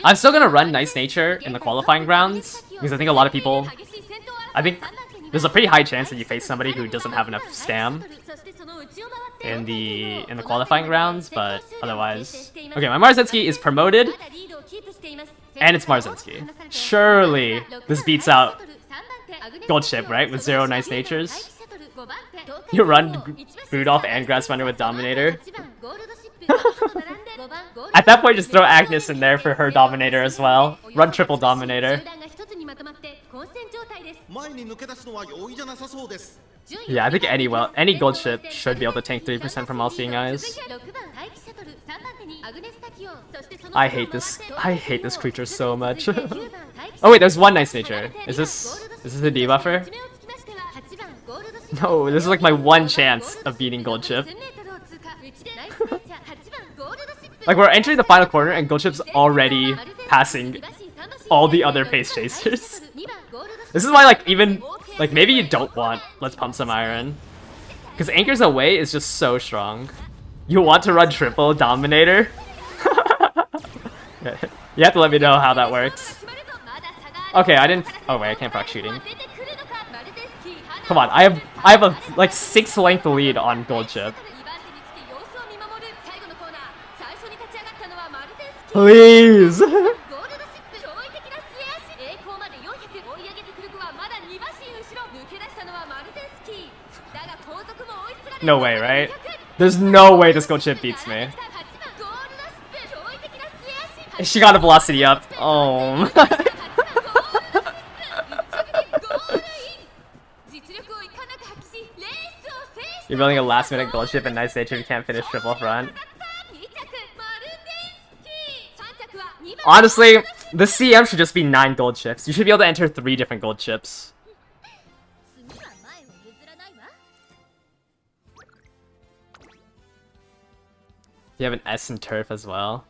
I'm still gonna run Nice Nature in the qualifying rounds, because I think a lot of people... I think there's a pretty high chance that you face somebody who doesn't have enough stam in the qualifying rounds, but otherwise... Okay, my Marzinski is promoted, and it's Marzinski. Surely this beats out Gold Ship, right? With 0 Nice Natures. You run Rudolph and Grassfinder with Dominator. At that point, just throw Agnes in there for her Dominator as well. Run triple Dominator. Yeah, I think any gold ship should be able to tank 3% from All Seeing Eyes. I hate this creature so much. Oh wait, there's one Nice Nature. Is this a debuffer? No, this is like my one chance of beating gold ship. Like, we're entering the final corner and gold ship's already passing all the other pace chasers. This is why, like, even like maybe you don't want Let's Pump Some Iron, because Anchors Away is just so strong. You want to run triple Dominator? You have to let me know how that works. Okay, I didn't. Oh wait, I can't proc shooting. Come on, I have a like 6 length lead on gold ship. Please. No way, right? There's no way this gold ship beats me. She got a velocity up. Oh. You're building a last minute gold ship and Nice Nature you can't finish triple front. Honestly, the CM should just be 9 gold ships. You should be able to enter 3 different gold ships. You have an S in turf as well.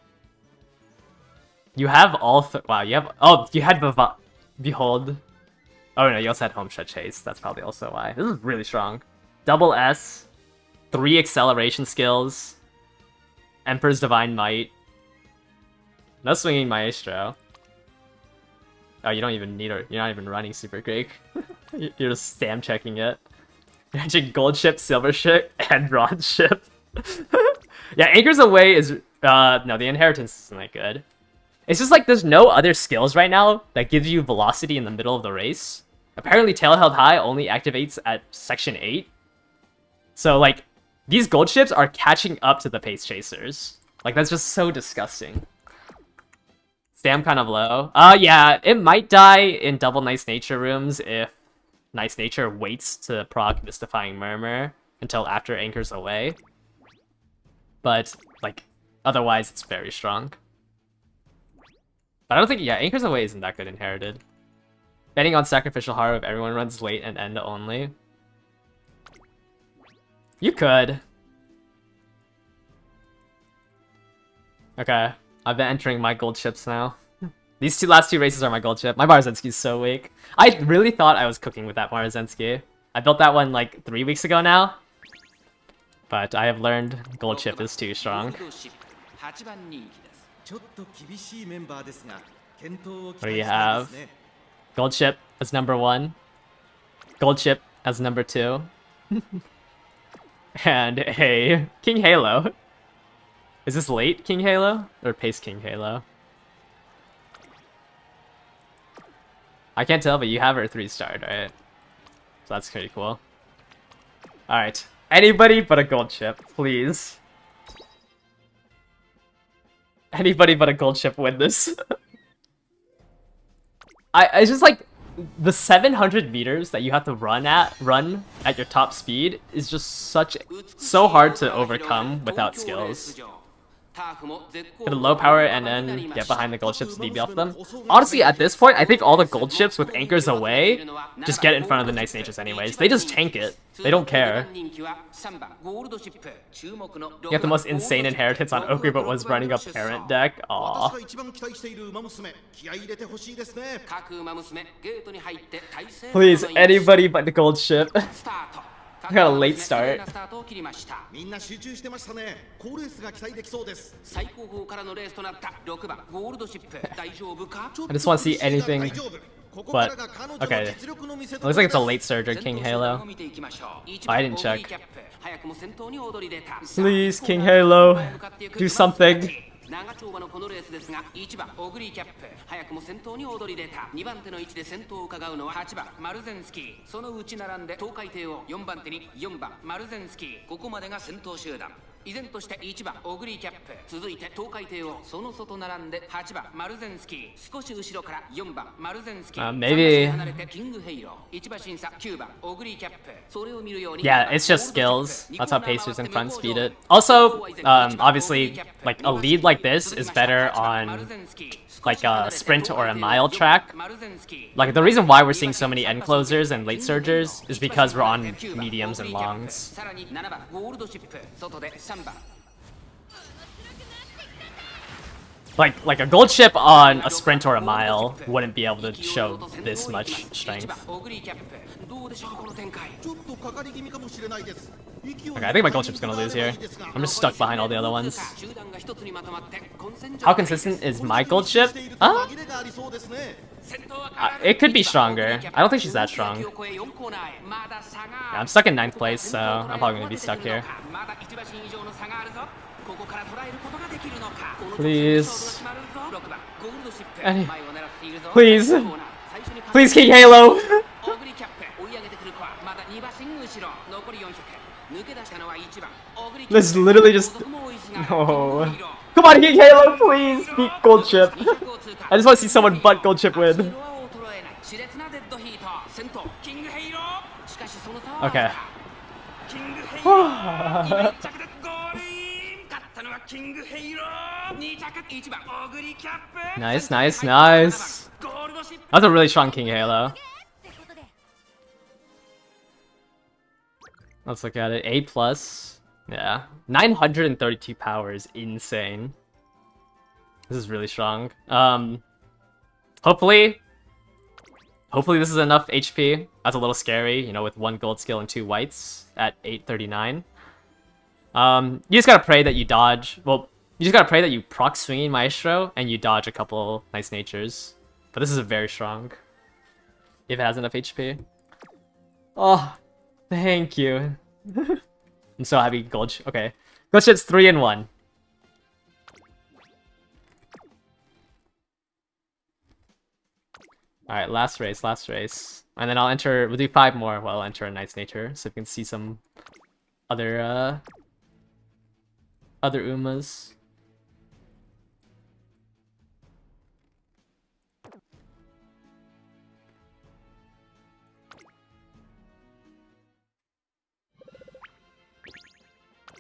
You have all wow, you have you had Behold. Oh no, you also had Home Stretch Haste. That's probably also why. This is really strong. Double S, 3 acceleration skills, Emperor's Divine Might. No Swinging Maestro. Oh, you don't even need her. You're not even running Super Greek. You're just stam checking it. You're entering Gold Ship, Silver Ship, and Bronze Ship. Yeah, Anchors Away is... no, the Inheritance isn't that good. It's just like there's no other skills right now that gives you velocity in the middle of the race. Apparently Tail Held High only activates at Section 8. So, like, these gold ships are catching up to the pace chasers. Like, that's just so disgusting. Stam kind of low. Yeah, it might die in double Nice Nature rooms if Nice Nature waits to proc Mystifying Murmur until after Anchors Away. But, like, otherwise it's very strong. But I don't think, yeah, Anchors Away isn't that good inherited. Betting on Sacrificial Heart if everyone runs late and end only. You could. Okay, I've been entering my gold ships now. These last two races are my gold ship. My Marzinski's so weak. I really thought I was cooking with that Marzinski. I built that one like 3 weeks ago now. But I have learned gold ship is too strong. What do you have? Gold ship as number 1. Gold ship as number 2. And a King Halo. Is this late King Halo? Or pace King Halo? I can't tell, but you have her 3-starred, right? So that's pretty cool. Alright. Anybody but a gold ship, please. Anybody but a gold ship win this. I just like the 700 meters that you have to run at your top speed is just so hard to overcome without skills. For the low power and then get behind the gold ships to debuff them. Honestly, at this point, I think all the gold ships with anchors away just get in front of the nice natures anyways. They just tank it. They don't care. You have the most insane inheritance on Okri, but was running a parent deck. Aww. Please, anybody but the gold ship. I got a late start. I just want to see anything but... Okay. It looks like it's a late surge King Halo. Oh, I didn't check. Please, King Halo, do something. 長丁場のこのレースですが1番オグリーキャップ早くも先頭に躍り出た2番手の位置で先頭を伺うのは8番マルゼンスキーその内並んで東海帝を4番手に4番マルゼンスキーここまでが先頭集団依然として1番オグリーキャップ続いて東海帝をその外並んで8番マルゼンスキー少し後ろから4番マルゼンスキー maybe 離れてキングヘイロー1馬審査9番オグリーキャップそれを見るように Yeah, it's just skills. That's how Pacers in front speed it. Also, obviously, like a lead like this is better on like a sprint or a mile track. Like the reason why we're seeing so many end closers and late surgers is because we're on mediums and longs. Like a gold ship on a sprint or a mile wouldn't be able to show this much strength. Okay, I think my gold ship's gonna lose here. I'm just stuck behind all the other ones. How consistent is my gold ship? It could be stronger. I don't think she's that strong. Yeah, I'm stuck in 9th place, so I'm probably gonna be stuck here. Please. Please. Please, King Halo. This is literally just... No. Come on, King Halo, please! Beat Gold Chip. I just want to see someone but Gold Chip win. Okay. Nice, nice, nice. That's a really strong King Halo. Let's look at it. A+. Yeah. 932 power is insane. This is really strong. Hopefully this is enough HP. That's a little scary, you know, with 1 gold skill and 2 whites at 839. You just gotta pray that you dodge. Well, you just gotta pray that you proc swinging Maestro and you dodge a couple nice natures. But this is very strong. If it has enough HP. Oh, thank you. I'm so happy gold. Okay, gold ship's 3-1. All right, last race, and then I'll enter. We'll do 5 more. Well, I'll enter a nice nature so we can see some other Umas.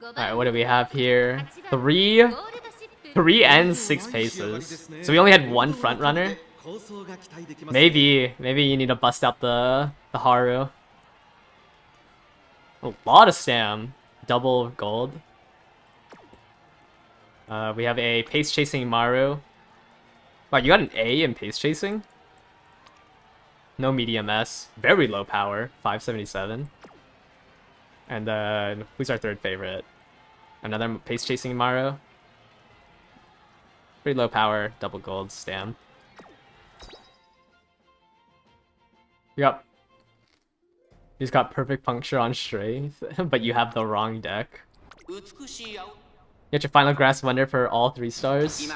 Alright, what do we have here? 3 and 6 paces. So we only had 1 front runner. Maybe you need to bust out the Haru. A lot of stam. Double gold. We have a pace chasing Maru. Wow, you got an A in pace chasing? No medium S. Very low power. 577. And then, who's our 3rd favorite? Another pace chasing Maru. Pretty low power, double gold, stam. Yep. He's got perfect puncture on strength, but you have the wrong deck. Get your final grass wonder for all 3 stars.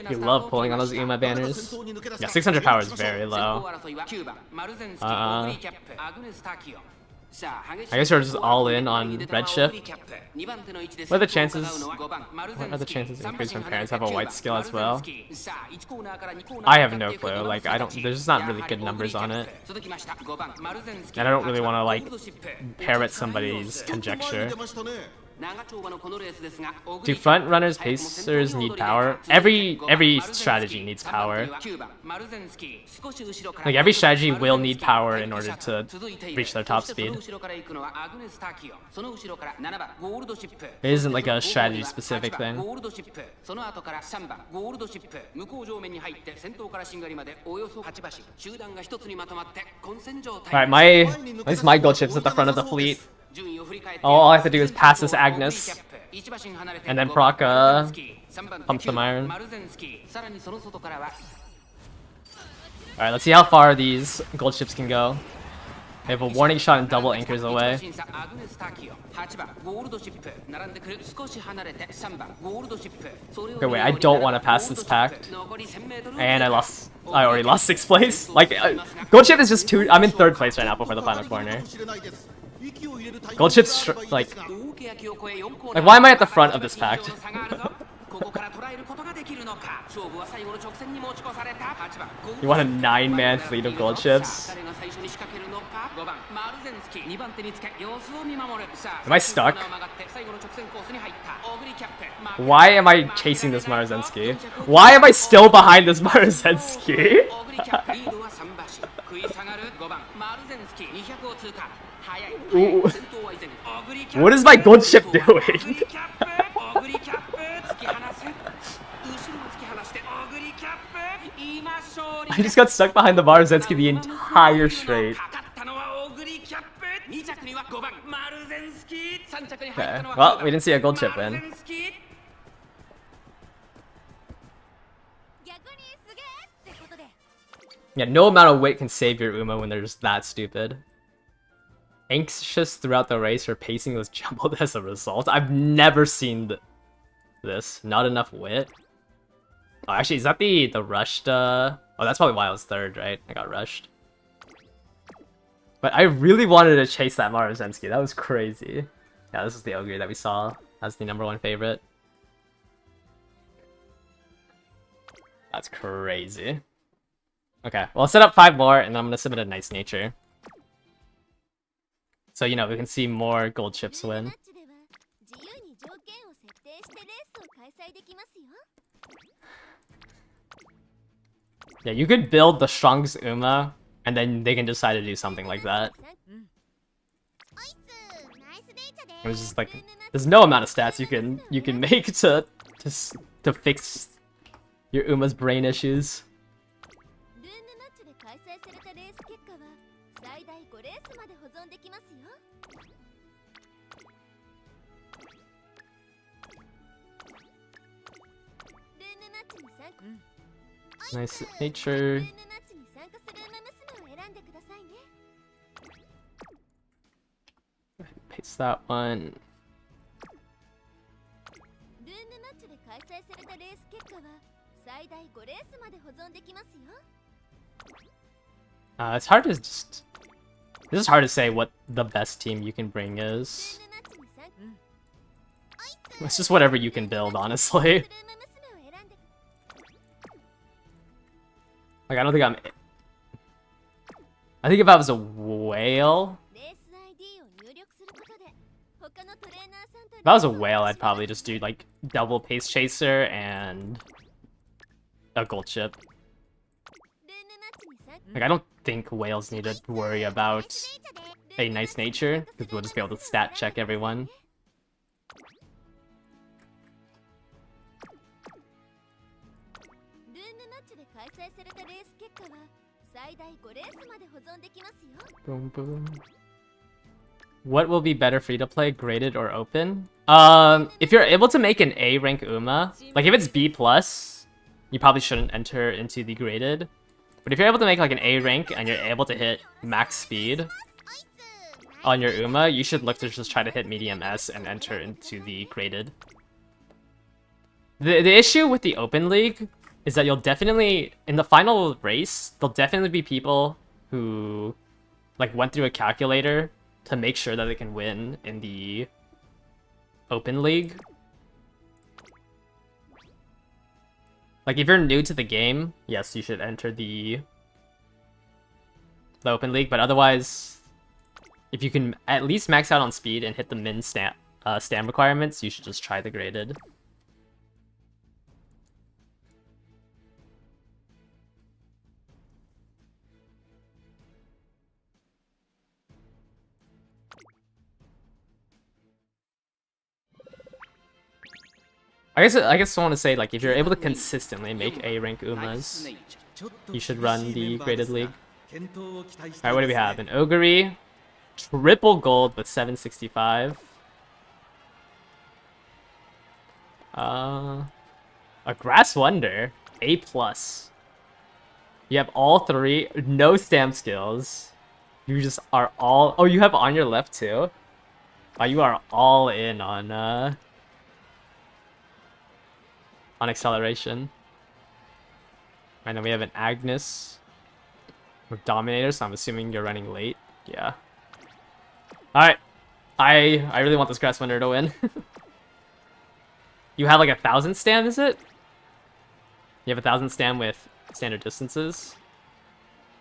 You love pulling on those Uma banners. Yeah, 600 power is very low. I guess we're just all in on Redshift. What are the chances? What are the chances increase when parents have a white skill as well? I have no clue. Like, there's just not really good numbers on it. And I don't really want to, like, parrot somebody's conjecture. Do front runners, pacers need power? Every strategy needs power. Like every strategy will need power in order to reach their top speed. It isn't like a strategy specific thing. Alright, at least my gold chip's at the front of the fleet. All I have to do is pass this Agnes. And then proc pump some iron. Alright, let's see how far these gold ships can go. They have a warning shot and double anchors away. Okay, wait, I don't want to pass this pact. And I already lost 6th place. Like, gold ship is just I'm in 3rd place right now before the final corner. Gold ship's like, why am I at the front of this pact? You want a 9-man fleet of gold ships? Am I stuck? Why am I chasing this Maruzensky? Why am I still behind this Maruzensky? What is my gold ship doing? I just got stuck behind the Maruzensky the entire straight. Okay, well, we didn't see a gold chip win. Yeah, no amount of weight can save your Uma when they're just that stupid. Anxious throughout the race, her pacing was jumbled as a result. I've never seen this. Not enough wit. Oh, actually, is that the rushed? Oh, that's probably why I was 3rd, right? I got rushed. But I really wanted to chase that Maruzensky. That was crazy. Yeah, this is the ogre that we saw as the #1 favorite. That's crazy. Okay, well, I'll set up 5 more, and then I'm gonna submit a nice nature. So, you know, we can see more gold chips win. Yeah, you could build the strongest Uma, and then they can decide to do something like that. It was just like, there's no amount of stats you can make to fix your Uma's brain issues. Nice nature. Paste that one. It's hard to just... This is hard to say what the best team you can bring is. It's just whatever you can build, honestly. Like, I don't think I think if I was a whale... If I was a whale, I'd probably just do, like, double pace chaser and a gold chip. Like, I don't think whales need to worry about a nice nature, because we'll just be able to stat check everyone. Boom, boom. What will be better for you to play, graded or open? If you're able to make an A rank Uma, like if it's B+, you probably shouldn't enter into the graded. But if you're able to make like an A rank and you're able to hit max speed on your Uma, you should look to just try to hit medium S and enter into the graded. The issue with the open league is that you'll definitely, in the final race, there'll definitely be people who like went through a calculator to make sure that they can win in the open league. Like if you're new to the game, yes, you should enter the open league, but otherwise, if you can at least max out on speed and hit the min stam requirements, you should just try the graded. I guess I want to say, like, if you're able to consistently make A rank Umas, you should run the graded league. Alright, what do we have? An Ogre, triple gold with 765. A Grass Wonder, A+. You have all three, no stam skills. You just are all... Oh, you have on your left too? Oh, you are all in on acceleration. And then we have an Agnes with Dominator, so I'm assuming you're running late. Yeah. Alright. I really want this Grass Wonder to win. You have like 1,000 stam, is it? You have 1,000 stam with standard distances.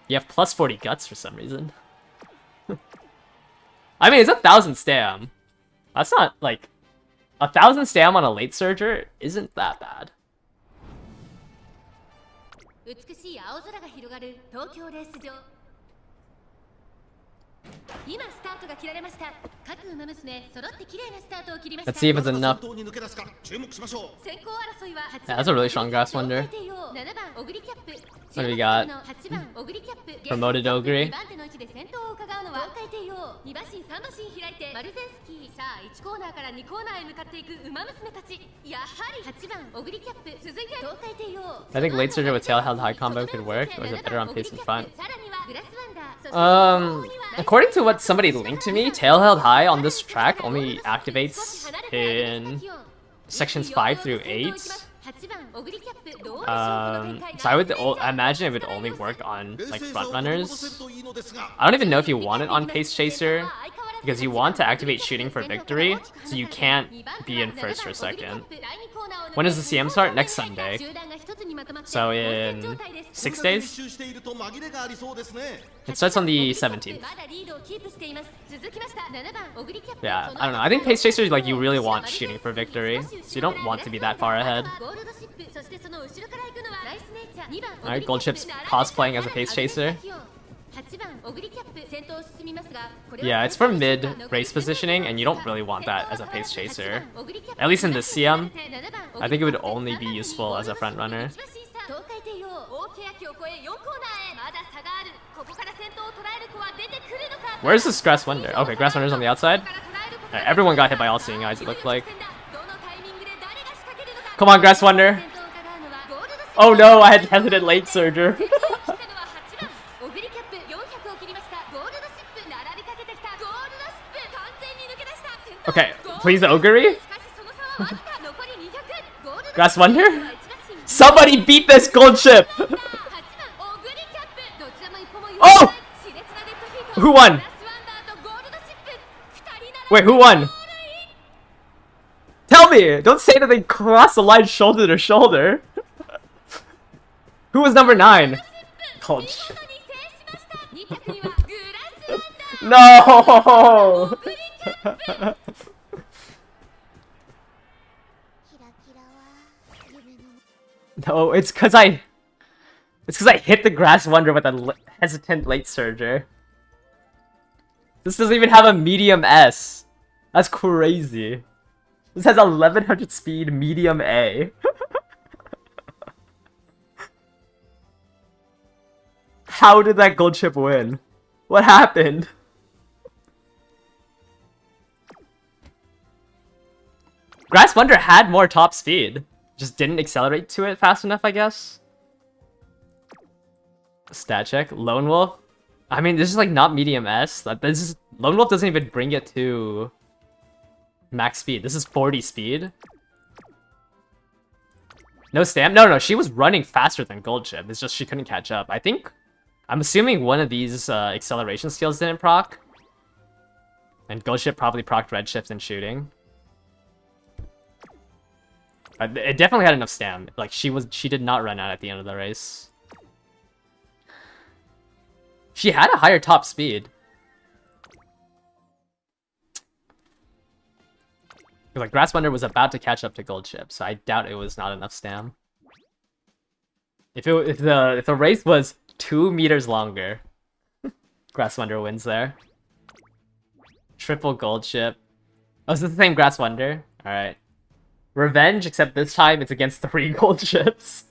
You have plus 40 guts for some reason. I mean, it's 1,000 stam. That's not like... 1,000 stam on a late surger isn't that bad. 美しい青空が広がる東京レース場。今スタートが切られました。各馬娘揃って綺麗なスタートを切りました。 Let's see if it's enough. 先頭に抜け出すか注目しましょう。先行争いは Yeah, that's a really strong Grass Wonder. 7番オグリキャップ。 What do we got? 8番オグリキャップ。 Promoted Ogre. 2番手の位置で先頭を伺うのは東海帝王。2馬身3馬身開いてマルゼンスキー。さあ1コーナーから2コーナーへ向かっていく馬娘たち。やはり8番オグリキャップ。続いて東海帝王。 I think late surger with tail held high combo could work, or is it better on pace in front? さらにはグラスワンダー。 According to what somebody linked to me, tail held high on this track only activates in sections 5 through 8. So I would imagine it would only work on like front runners. I don't even know if you want it on Pace Chaser, because you want to activate shooting for victory, so you can't be in first or second. When does the CM start? Next Sunday. So in 6 days? It starts on the 17th. Yeah, I don't know. I think Pace Chaser, like, you really want shooting for victory, so you don't want to be that far ahead. Alright, Gold Chip's cosplaying as a Pace Chaser. Yeah, it's for mid race positioning, and you don't really want that as a pace chaser. At least in this CM, I think it would only be useful as a front runner. Where's this Grass Wonder? Okay, Grass Wonder's on the outside. Right, everyone got hit by All Seeing Eyes, it looked like. Come on, Grass Wonder. Oh no, I had hesitant late surger. Okay, please Ogre? Grass Wonder? Somebody beat this gold chip! Oh! Who won? Wait, who won? Tell me! Don't say that they crossed the line shoulder to shoulder. Who was number 9? Gold chip. No! No, it's cause I hit the Grass Wonder with a hesitant late surger. This doesn't even have a medium S. That's crazy. This has 1100 speed, medium A. How did that gold chip win? What happened? Grass Wonder had more top speed. Just didn't accelerate to it fast enough, I guess. Stat check. Lone Wolf. I mean, this is like not medium S. Lone Wolf doesn't even bring it to max speed. This is 40 speed. No stamp? No, she was running faster than Gold Chip. It's just she couldn't catch up. I'm assuming one of these acceleration skills didn't proc. And Gold Chip probably procced Redshift and shooting. It definitely had enough stam. Like, she did not run out at the end of the race. She had a higher top speed. Like Grass Wonder was about to catch up to Gold Chip, so I doubt it was not enough stam. If the race was 2 meters longer, Grass Wonder wins there. Triple Gold Chip. Oh, is this the same Grass Wonder? Alright. Revenge, except this time it's against 3 gold chips.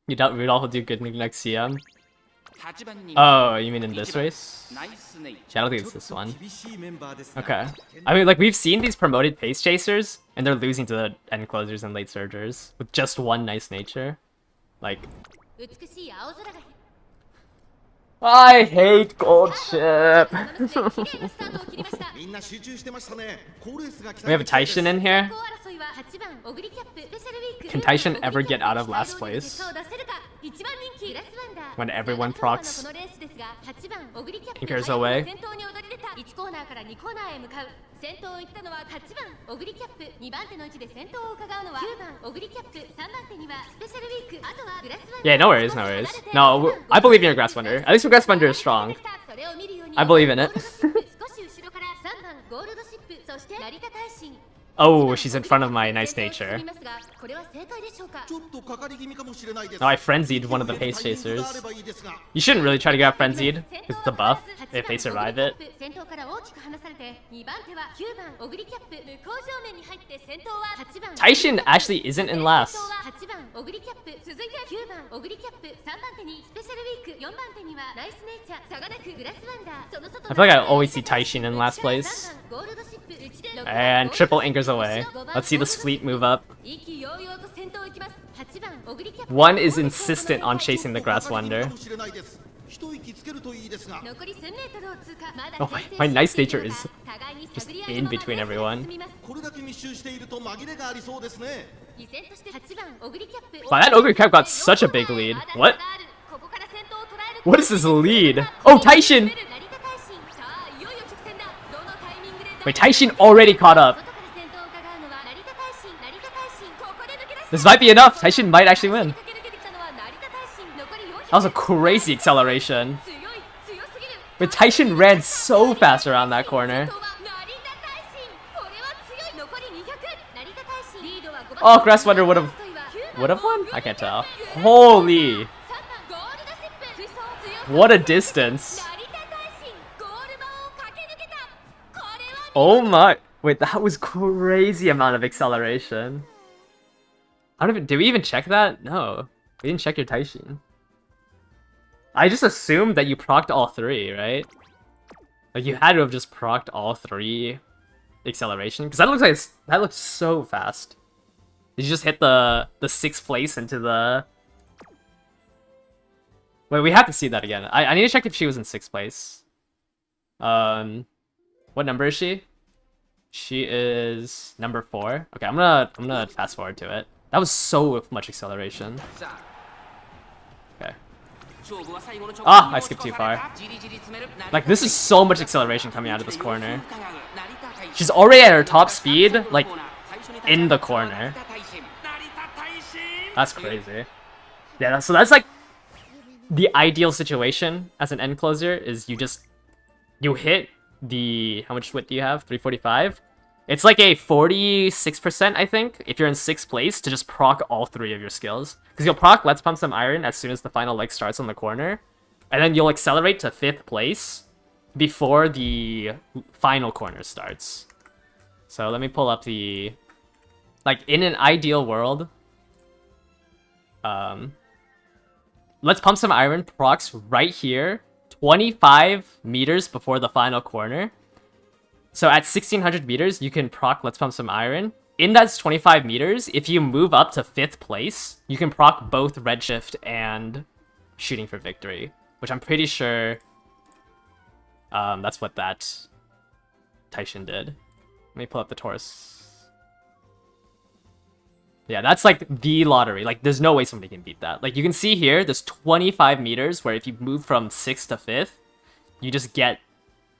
You doubt Rudolph will do good next CM? Oh, you mean in this race? Yeah, I don't think it's this one. Okay. I mean, like, we've seen these promoted pace chasers, and they're losing to the end closers and late surgers with just one nice nature. Like... I hate Gold Chip! We have a Taishin in here. Can Taishin ever get out of last place? When everyone procs Inkers away? Yeah, no worries, no worries. No, I believe in your Grass Wonder. At least your Grass Wonder is strong. I believe in it. Oh, she's in front of my nice nature. Oh, I frenzied one of the pace chasers. You shouldn't really try to get frenzied. It's the buff if they survive it. Taishin actually isn't in last. I feel like I always see Taishin in last place. And triple anchors away. Let's see this fleet move up. One is insistent on chasing the Grass Wonder. Oh, my nice nature is just in between everyone. Wow, that Ogre Cap got such a big lead. What? What is this lead? Oh, Taishin! Wait, Taishin already caught up. This might be enough. Taishin might actually win. That was a crazy acceleration. But Taishin ran so fast around that corner. Oh, Grass Wonder would have won? I can't tell. Holy! What a distance. Oh my! Wait, that was crazy amount of acceleration. I don't even. Did we even check that? No, we didn't check your Taishin. I just assumed that you procced all 3, right? Like you had to have just procced all 3 acceleration, because that looks like that looks so fast. Did you just hit the 6th place into the? Wait, we have to see that again. I need to check if she was in 6th place. What number is she? She is number 4. Okay, I'm gonna fast forward to it. That was so much acceleration. Okay. Ah, I skipped too far. Like, this is so much acceleration coming out of this corner. She's already at her top speed, like, in the corner. That's crazy. Yeah, so that's like the ideal situation as an end closer is you hit the, how much wit do you have? 345? It's like a 46%, I think, if you're in 6th place, to just proc all 3 of your skills. Because you'll proc Let's Pump Some Iron as soon as the final leg starts on the corner. And then you'll accelerate to 5th place before the final corner starts. So let me pull up the... Like, in an ideal world... Let's Pump Some Iron procs right here, 25 meters before the final corner. So at 1600 meters, you can proc Let's Pump Some Iron. In that 25 meters, if you move up to 5th place, you can proc both Redshift and Shooting for Victory, which I'm pretty sure that's what that Taishin did. Let me pull up the Taurus. Yeah, that's like the lottery. Like, there's no way somebody can beat that. Like, you can see here, there's 25 meters where if you move from 6th to 5th, you just get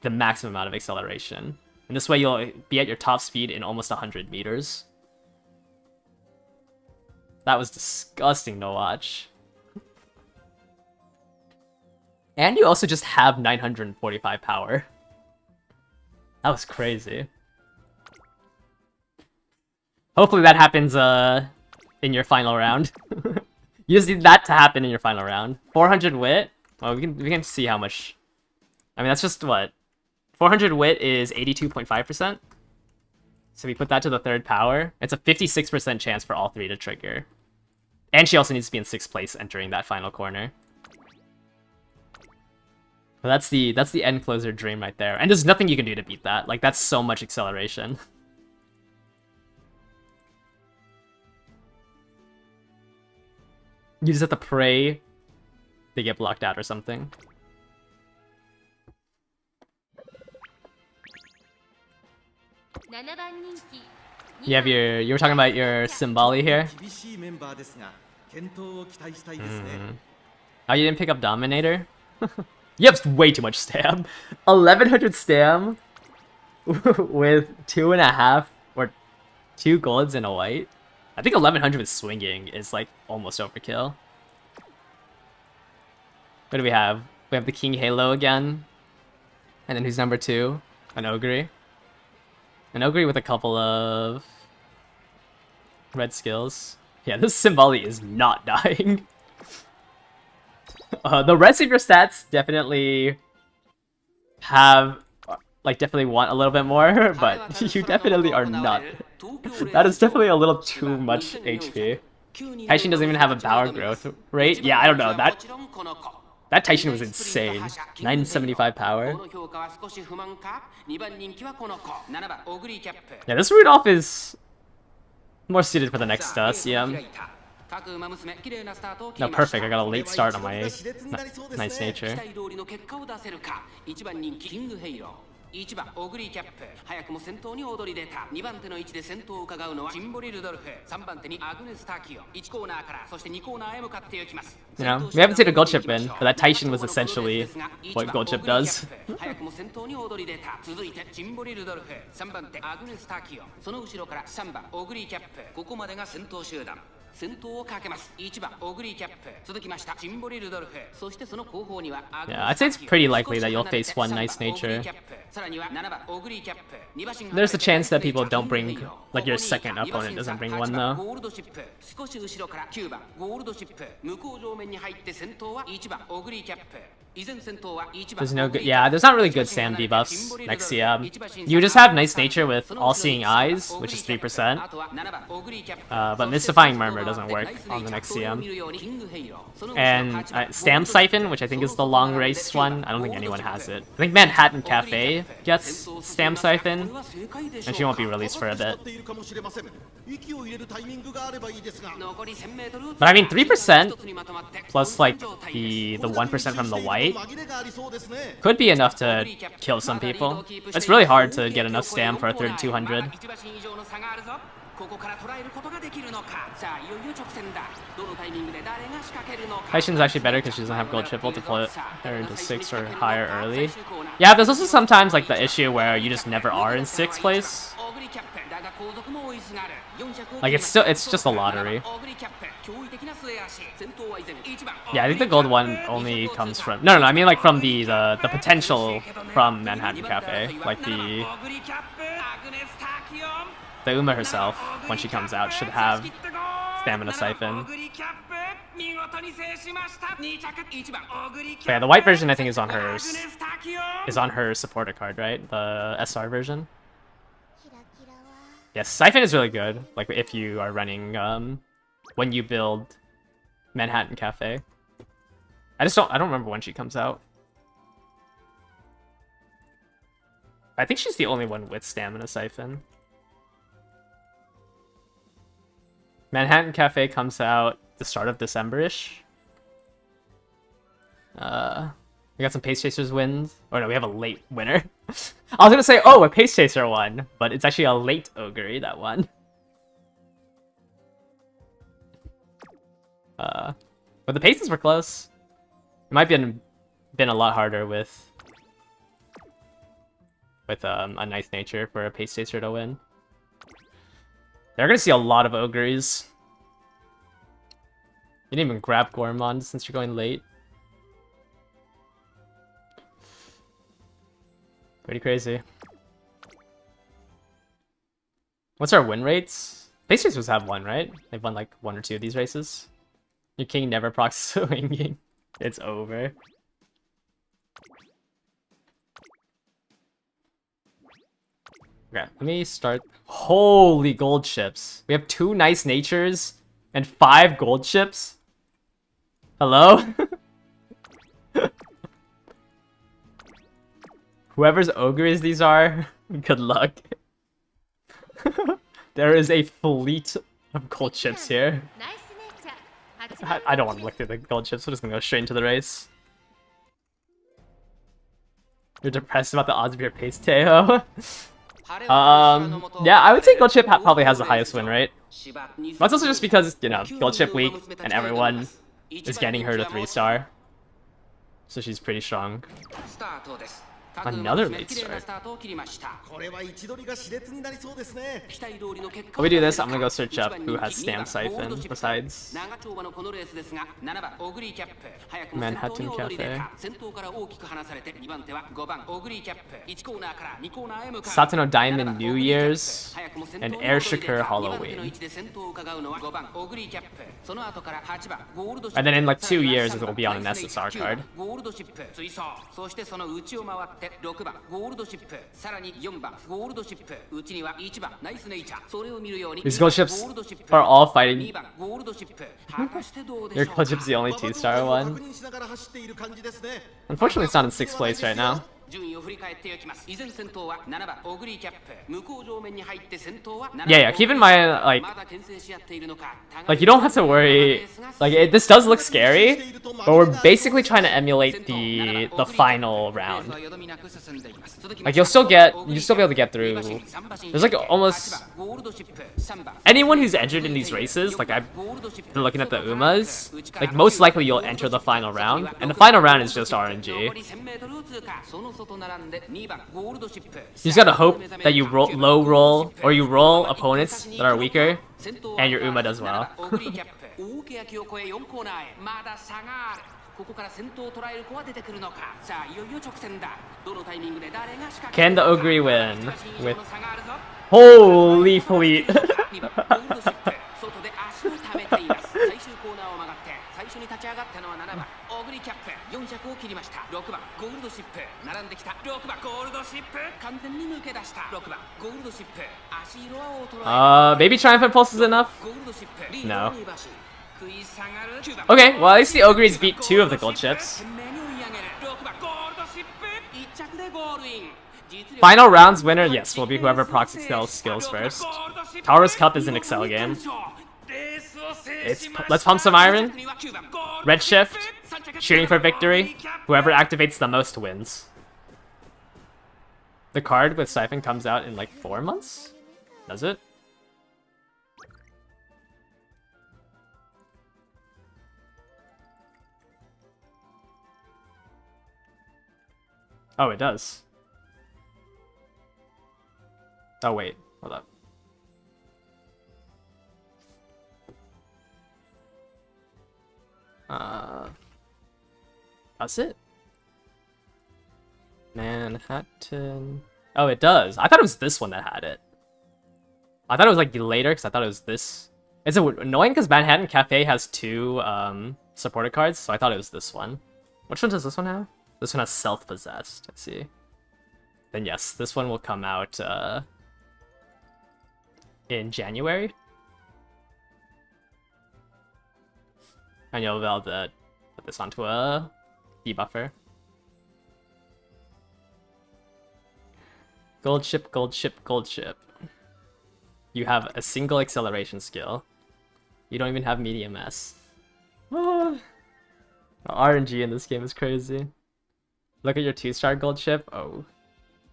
the maximum amount of acceleration. And this way you'll be at your top speed in almost 100 meters. That was disgusting to watch. And you also just have 945 power. That was crazy. Hopefully that happens in your final round. You just need that to happen in your final round. 400 wit. Well, we can see how much. I mean, that's just what 400 wit is 82.5%. So we put that to the third power. It's a 56% chance for all three to trigger. And she also needs to be in 6th place entering that final corner. So that's the end closer dream right there. And there's nothing you can do to beat that. Like, that's so much acceleration. You just have to pray they get blocked out or something. You have you were talking about your Symboli here. Oh, you didn't pick up Dominator? You have way too much stam. 1100 stam with 2.5 or 2 golds and a white. I think 1100 with swinging is like almost overkill. What do we have? We have the King Halo again. And then who's number 2? An Ogre. An Ogre with a couple of red skills. Yeah, this Symboli is not dying. The rest of your stats definitely have, like, definitely want a little bit more, but you definitely are not. That is definitely a little too much HP. Taishin doesn't even have a power growth rate. Yeah, I don't know. That Taishin was insane. 975 power. Yeah, this Rudolph is more suited for the next CM. No, perfect. I got a late start on my nice nature. 1番オグリーキャップ早くも先頭に躍り出た2番手の位置で先頭を伺うのはシンボリ・ルドルフ3番手にアグネス・ターキオ1コーナーからそして2コーナーへ向かっていきます You know, we haven't seen a gold chip win, but that Taishin was essentially what gold chip does. 早くも先頭に躍り出た続いてシンボリ・ルドルフ3番手アグネス・ターキオその後ろから3番オグリーキャップここまでが先頭集団先頭をかけます1番オグリーキャップ続きましたシンボリ・ルドルフそしてその後方には Yeah, I'd say it's pretty likely that you'll face one nice nature. There's a chance that people don't bring, like your second opponent doesn't bring one though. There's no good, yeah, there's not really good Sam debuffs next CM. You just have nice nature with all-seeing eyes, which is 3%. But mystifying murmur doesn't work on the next CM. And Stam Siphon, which I think is the long race one, I don't think anyone has it. I think Manhattan Cafe gets Stam Siphon, and she won't be released for a bit. But I mean, 3% plus like the 1% from the white could be enough to kill some people. It's really hard to get enough stam for a 3200. Taishin's actually better because she doesn't have gold triple to put her into 6 or higher early. Yeah, there's also sometimes like the issue where you just never are in 6th place. Like it's just a lottery. Yeah, I think the gold one only comes from no, I mean like from the potential from Manhattan Cafe, like the Uma herself when she comes out should have Stamina Siphon. But yeah, the white version I think is on her supporter card, right? The SR version. Yes, Siphon is really good. Like if you are running when you build Manhattan Cafe. I don't remember when she comes out. I think she's the only one with Stamina Siphon. Manhattan Cafe comes out the start of December-ish. We got some Pace Chasers wins. Oh no, we have a late winner. I was gonna say, oh, a Pace Chaser won, but it's actually a late Ogre that won. But the paces were close. It might have been a lot harder with a nice nature for a Pace Chaser to win. They're gonna see a lot of Ogres. You didn't even grab Gormond since you're going late. Pretty crazy. What's our win rates? Base racers have one, right? They've won like 1 or 2 of these races. Your king never procs swinging. It's over. Okay, let me start. Holy gold chips. We have 2 nice natures and 5 gold chips. Hello? Whoever's ogres these are, good luck. There is a fleet of gold chips here. I don't want to look through the gold chips, we're just gonna go straight into the race. You're depressed about the odds of your pace, Teo? Yeah, I would say gold chip probably has the highest win rate. That's also just because, you know, gold chip week and everyone is getting her to 3-star. So she's pretty strong. Another late start. While we do this, I'm gonna go search up who has Stamp Siphon besides Manhattan Cafe. Satano Diamond New Year's and Air Shakur Halloween. And then in like 2 years it will be on an SSR card. 6番ゴールドシップ、さらに4番ゴールドシップ、うちには1番ナイスネイチャー、それを見るように These gold ships are all fighting. Your gold ship's the only 2-star one. Unfortunately, it's not in 6th place right now. 順位を振り返っていきます。依然先頭は7番オグリーキャップ。向こう上面に入って先頭は7番。Yeah, keep in mind, like you don't have to worry. Like this does look scary, but we're basically trying to emulate the final round. Like you'll still be able to get through. There's like almost anyone who's entered in these races. Like I've been looking at the Umas. Like most likely you'll enter the final round, and the final round is just RNG. You just gotta hope that you low roll or you roll opponents that are weaker, and your Uma does well. Can the Ogre win? With holy fleet. Maybe Triumphant Pulse is enough? No. Okay, well at least the Ogres beat 2 of the gold chips. Final rounds winner, yes, will be whoever procs excels skills first. Taurus Cup is an Excel game. Let's pump some iron. Red shift. Shooting for victory. Whoever activates the most wins. The card with Siphon comes out in like 4 months? Does it? Oh, it does. Oh, wait. Hold up. Does it? Manhattan. Oh, it does. I thought it was this one that had it. I thought it was like later because I thought it was this. It's annoying because Manhattan Cafe has 2 supported cards, so I thought it was this one. Which one does this one have? This one has Self-Possessed. I see. Then yes, this one will come out in January. And you'll be able to put this onto a debuffer. Gold ship, gold ship, gold ship. You have a single acceleration skill. You don't even have medium S. The RNG in this game is crazy. Look at your 2-star gold ship. Oh.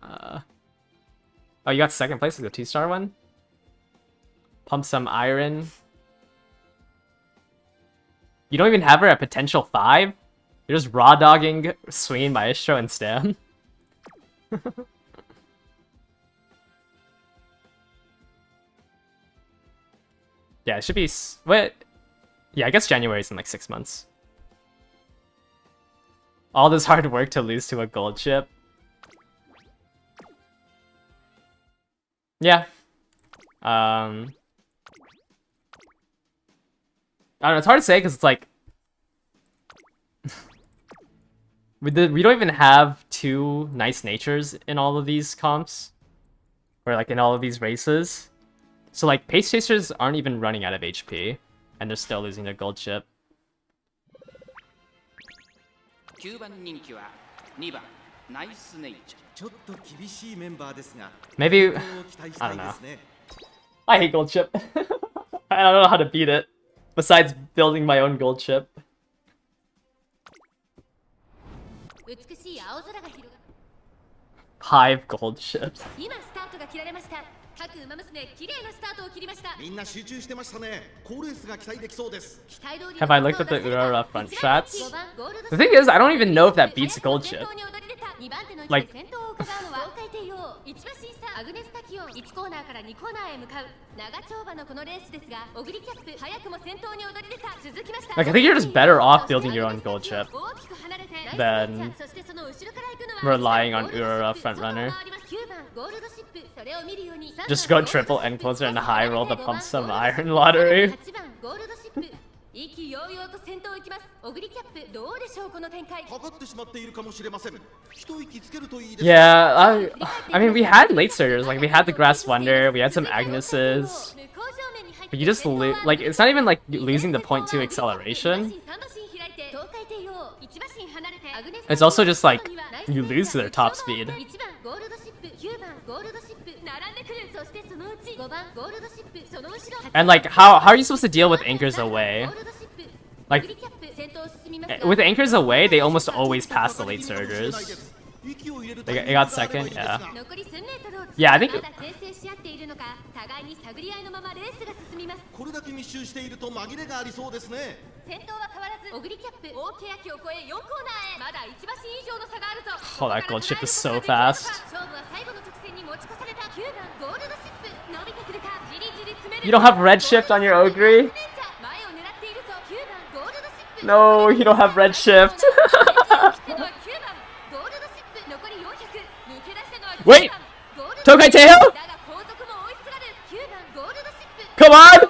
Oh, you got 2nd place with the 2-star one? Pump some iron. You don't even have her at potential 5? You're just raw dogging Swinging Maestro and Stam? Yeah, it should be... What? Yeah, I guess January is in like 6 months. All this hard work to lose to a gold chip. Yeah. I don't know, it's hard to say because it's like we don't even have two nice natures in all of these comps, or like in all of these races. So like pace chasers aren't even running out of HP, and they're still losing their gold chip. 9番人気は2番ナイスネイチャー。ちょっと厳しいメンバーですが Maybe 健闘を期待したいですね I hate gold chip. I don't know how to beat it. Besides building my own gold chip. 美しい青空が広がる Hive gold chips. 今スタートが切られました各馬娘綺麗なスタートを切りましたみんな集中してましたね好レースが期待できそうです 期待通り Have I looked at the Urara front 5 strats? 番ゴールド The thing is, I don't even know if that beats gold chip. 2番手の位置 Like- で先頭を伺うのは東海帝王1馬審査アグネスタキオン1コーナーから2コーナーへ向かう長丁場のこのレースですがオグリキャップ早くも先頭に躍り出た続きました Like, I think you're just better off building your own gold chip 大きく離れて than そしてその後ろから行くのは relying on Urara front runner. 9番ゴールドシップそれを見るように Just go triple end closer and high roll the pump some iron lottery. 8番ゴールドシップ意気揚々と先頭行きますオグリキャップどうでしょうこの展開かかってしまっているかもしれません一息つけるといいです Yeah, I mean, we had late starters. Like, we had the Grass Wonder, we had some Agneses. But you just like, it's not even like losing the 0.2 acceleration. It's also just like, you lose their top speed. And like, how are you supposed to deal with anchors away? Like, with anchors away, they almost always pass the late surgers. They got second, yeah. Yeah, I think これだけ密集していると紛れがありそうですね先頭は変わらずオグリキャップ大欅を越え4コーナーへまだ1馬身以上の差があるぞ Oh, that gold chip is so fast. 勝負は最後の直線に持ち越された9番ゴールドシップ伸びてくれたじりじり詰める You don't have red shift on your Ogre? 前を狙っているぞ9番ゴールドシップ No, you don't have red shift. Wait! Tokai Teo? Come on!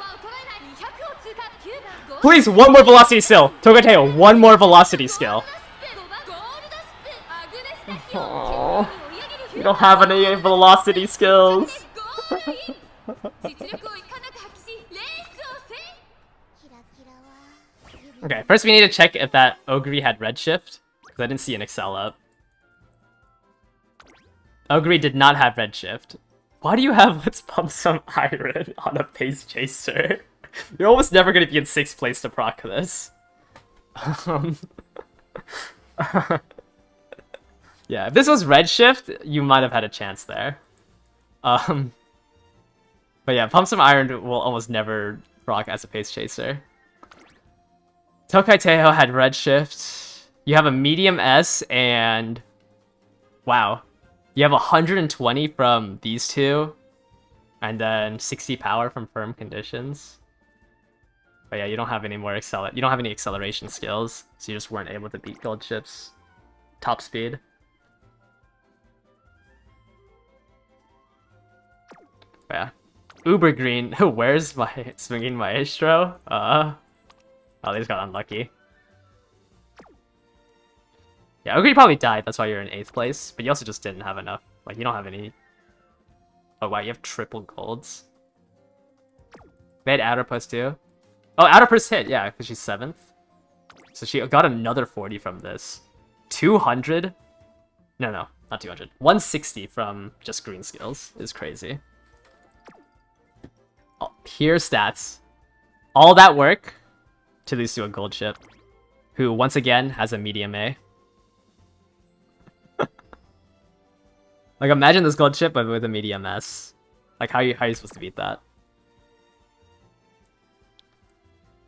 Please, one more velocity skill. Togateo, one more velocity skill. Aww. You don't have any velocity skills. Okay, first we need to check if that Ogre had red shift, because I didn't see an Excel up. Ogre did not have red shift. Why do you have let's pump some iron on a pace chaser? You're almost never going to be in 6th place to proc this. Yeah, if this was red shift, you might have had a chance there. But yeah, pump some iron will almost never proc as a pace chaser. Tokai Teo had red shift. You have a medium S and wow. You have 120 from these two, and then 60 power from firm conditions. But yeah, you don't have any more you don't have any acceleration skills, so you just weren't able to beat gold chips. Top speed. But yeah. Uber green. Where's my swinging maestro? Oh, they just got unlucky. Yeah, Ogre probably died, that's why you're in 8th place, but you also just didn't have enough. Like, you don't have any... Oh wow, you have triple golds. They had Outerpuss too. Oh, Outerpuss hit, yeah, because she's 7th. So she got another 40 from this. 200? No, not 200. 160 from just green skills is crazy. Oh, pure stats. All that work to lose to a gold chip, who once again has a medium A. Like, imagine this gold chip but with a medium S. Like, how are you supposed to beat that?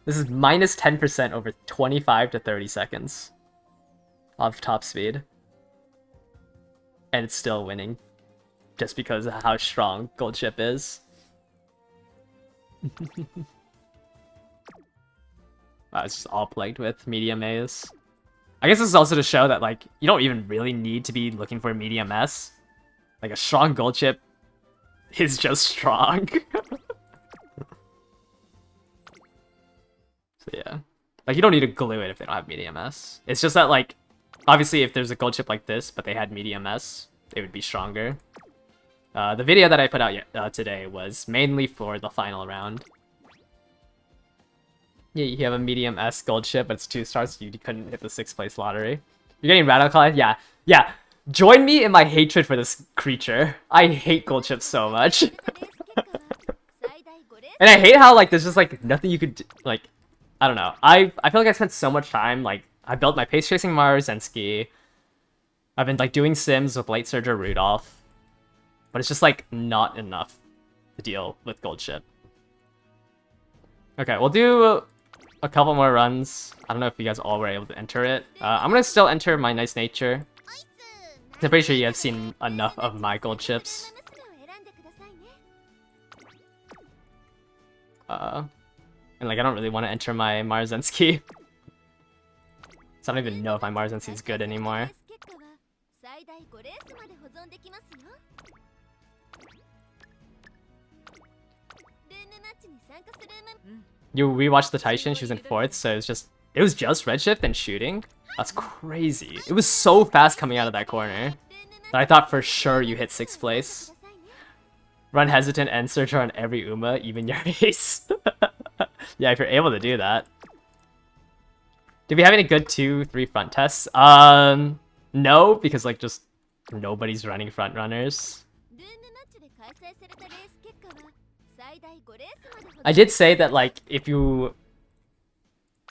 This is minus 10% over 25 to 30 seconds of top speed. And it's still winning. Just because of how strong gold chip is. Wow, it's just all plagued with medium A's. I guess this is also to show that, like, you don't even really need to be looking for medium S. Like, a strong gold chip is just strong. So yeah. Like, you don't need to glue it if they don't have medium S. It's just that, like, obviously if there's a gold chip like this, but they had medium S, it would be stronger. The video that I put out today was mainly for the final round. Yeah, you have a medium S gold chip, but it's 2 stars, so you couldn't hit the 6th place lottery. You're getting radicalized? Yeah. Yeah. Join me in my hatred for this creature. I hate gold chips so much. And I hate how, like, there's just, like, nothing you could do. Like, I don't know. I feel like I spent so much time, like, I built my pace tracing Marzensky. I've been, like, doing sims with Light Surge or Rudolph. But it's just, like, not enough to deal with gold chip. Okay, we'll do a couple more runs. I don't know if you guys all were able to enter it. I'm gonna still enter my Nice Nature. I'm pretty sure you have seen enough of my gold chips. And like, I don't really want to enter my Marzensky. So I don't even know if my Marzensky is good anymore. You rewatched the Taishin, she was in 4th, so it was just Redshift and shooting? That's crazy. It was so fast coming out of that corner that I thought for sure you hit 6th place. Run hesitant and searcher on every Uma, even your ace. Yeah, if you're able to do that. Did we have any good 2-3 front tests? No, because like just nobody's running front runners. I did say that like if you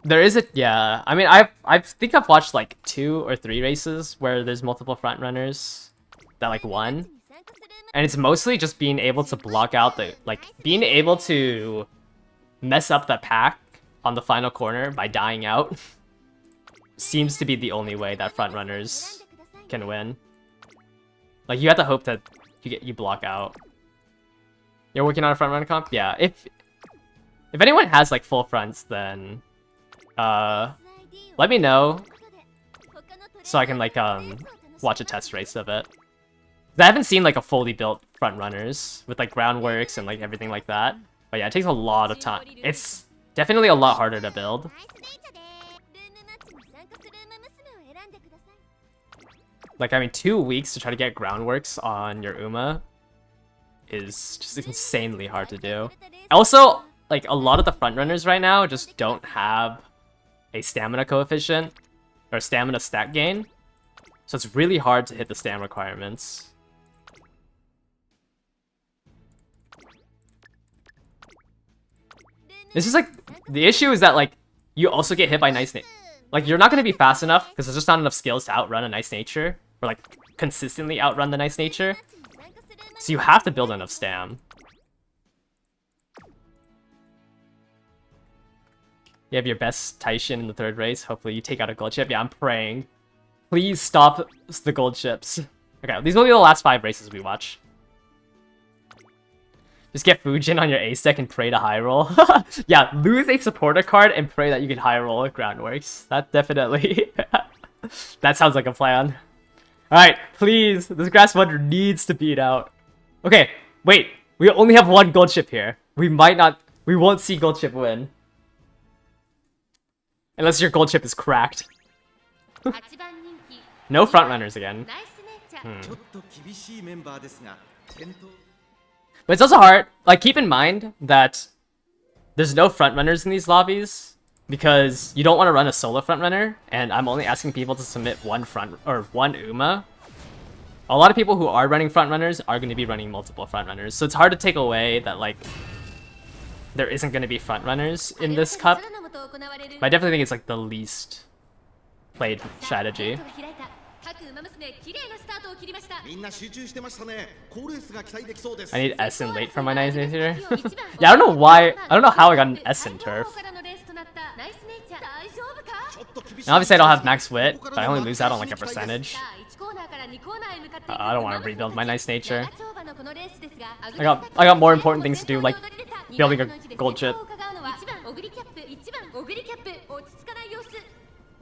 there is a yeah, I mean I think I've watched like 2 or 3 races where there's multiple front runners that like won. And it's mostly just being able to block out the like being able to mess up the pack on the final corner by dying out seems to be the only way that front runners can win. Like you have to hope that you block out. You're working on a front runner comp? Yeah. If anyone has like full fronts, then let me know so I can like watch a test race of it. I haven't seen like a fully built front runners with like groundworks and like everything like that. But yeah, it takes a lot of time. It's definitely a lot harder to build. Like, I mean, 2 weeks to try to get groundworks on your Uma is just insanely hard to do. Also, like, a lot of the front runners right now just don't have a stamina coefficient or stamina stat gain. So it's really hard to hit the stam requirements. This is like, the issue is that like, you also get hit by Nice Nature. Like, you're not going to be fast enough because there's just not enough skills to outrun a Nice Nature. Or like, consistently outrun the Nice Nature. So you have to build enough stam. You have your best Taishin in the 3rd race. Hopefully you take out a gold chip. Yeah, I'm praying. Please stop the gold chips. Okay, these will be the last 5 races we watch. Just get Fujin on your ace deck and pray to high roll. Yeah, lose a supporter card and pray that you can high roll Groundworks. That definitely... that sounds like a plan. Alright, please. This Grass Wonder needs to beat out. Okay, wait. We only have 1 gold chip here. We won't see gold chip win. Unless your gold chip is cracked. No front runners again. But it's also hard. Like, keep in mind that there's no front runners in these lobbies because you don't want to run a solo front runner, and I'm only asking people to submit 1 Uma. A lot of people who are running front runners are going to be running multiple front runners, so it's hard to take away that like there isn't going to be front runners in this cup. But I definitely think it's like the least played strategy. I need S in late for my Nice Nature. Yeah, I don't know why. I don't know how I got an S in Turf. And obviously I don't have max wit, but I only lose out on like a percentage. I don't want to rebuild my Nice Nature. I got more important things to do, like building a gold chip.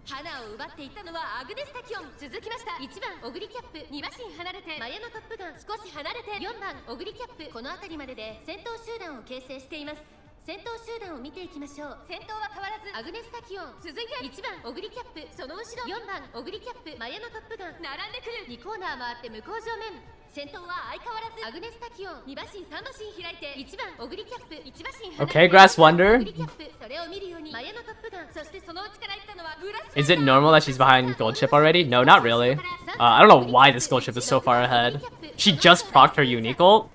花を奪っていったのはアグネスタキオン。続きました1番オグリキャップ。2馬身離れてマヤのトップガン。少し離れて4番オグリキャップ。この辺りまでで先頭集団を形成しています。先頭集団を見ていきましょう。先頭は変わらずアグネスタキオン。続いて1番オグリキャップ。その後ろ4番オグリキャップ。マヤのトップガン。並んでくる。2コーナー回って向こう正面。先頭は相変わらずアグネスタキオン。2馬身3馬身開いて1番オグリキャップ。1馬身離れて Okay, Grass Wonder. オグリキャップ。それを見るようにマヤのトップガン。そしてその内から行ったのはグラス。 Is it normal that she's behind Gold Chip already? No, not really. I don't know why this Gold Chip is so far ahead. She just procced her unique ult.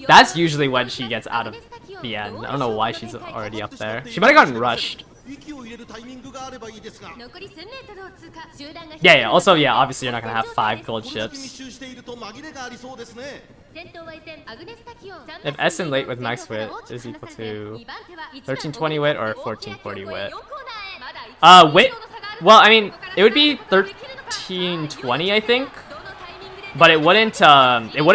That's usually when she gets out of the end. I don't know why she's already up there. She might have gotten rushed. 息を入れるタイミングがあればいいですが。残り1000メートルを通過。集団が Yeah, yeah. Also, yeah, obviously you're not gonna have 5 gold これだけ密 ships. 集していると紛れがありそうですね。 先頭は依然アグネスタキオン。 If S in late with max wit is equal to 1320 wit or 1440 wit. Wit? Well, I mean, it would be 1320, I think. But it wouldn't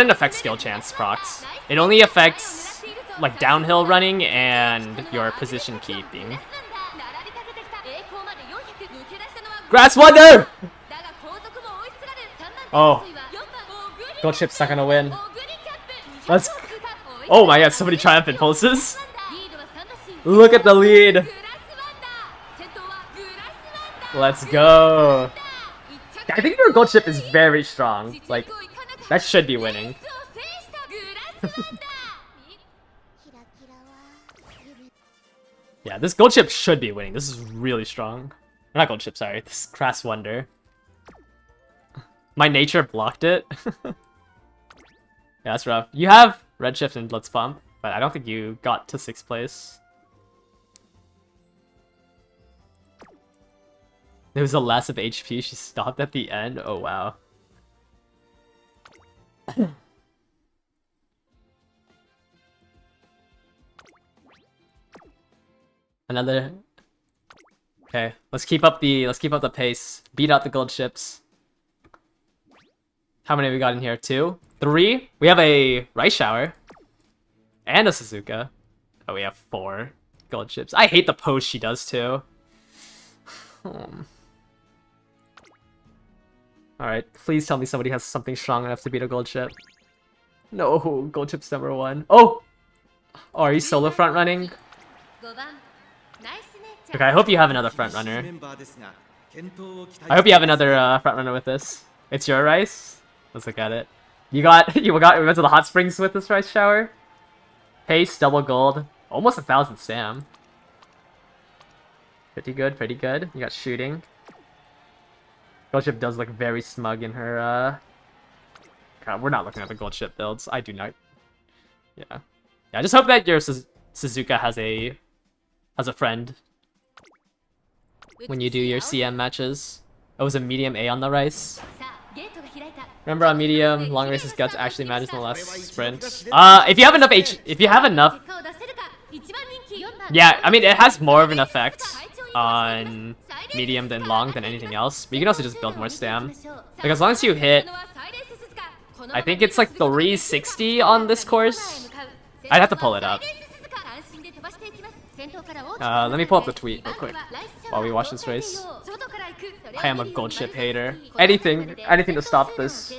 affect skill chance procs. It only affects like downhill running and your position keeping. Grass Wonder! Oh. Gold Chip's not gonna win. Let's... Oh my god, so many triumphant pulses. Look at the lead. Let's go. I think your Gold Chip is very strong. Like, that should be winning. Yeah, this Gold Chip should be winning. This is really strong. Not Gold Chip, sorry. This Grass Wonder. My nature blocked it. Yeah, that's rough. You have Redshift and Blitz Pump, but I don't think you got to 6th place. There was a less of HP. She stopped at the end. Oh, wow. Another... Okay, let's keep up the pace. Beat out the gold ships. How many have we got in here? 2? 3? We have a Rice Shower. And a Suzuka. Oh, we have 4 gold ships. I hate the pose she does too. Alright, please tell me somebody has something strong enough to beat a gold ship. No, gold chip's number 1. Oh! Oh, are you solo front running? Okay, I hope you have another front runner. I hope you have another front runner with this. It's your Rice? Let's look at it. We went to the hot springs with this Rice Shower. Pace, double gold. Almost 1,000 stam. Pretty good, pretty good. You got shooting. Gold ship does look very smug in her, God, we're not looking at the gold ship builds. I do not. Yeah. Yeah, I just hope that your Suzuka has a friend when you do your CM matches. Oh, it was a medium A on the Rice. Remember on medium, long races guts actually matters in the last sprint. If you have enough, yeah, I mean it has more of an effect on medium than long than anything else. But you can also just build more stam. Like as long as you hit, I think it's like 360 on this course. I'd have to pull it up. Let me pull up the tweet real quick while we watch this race. I am a gold ship hater. Anything to stop this.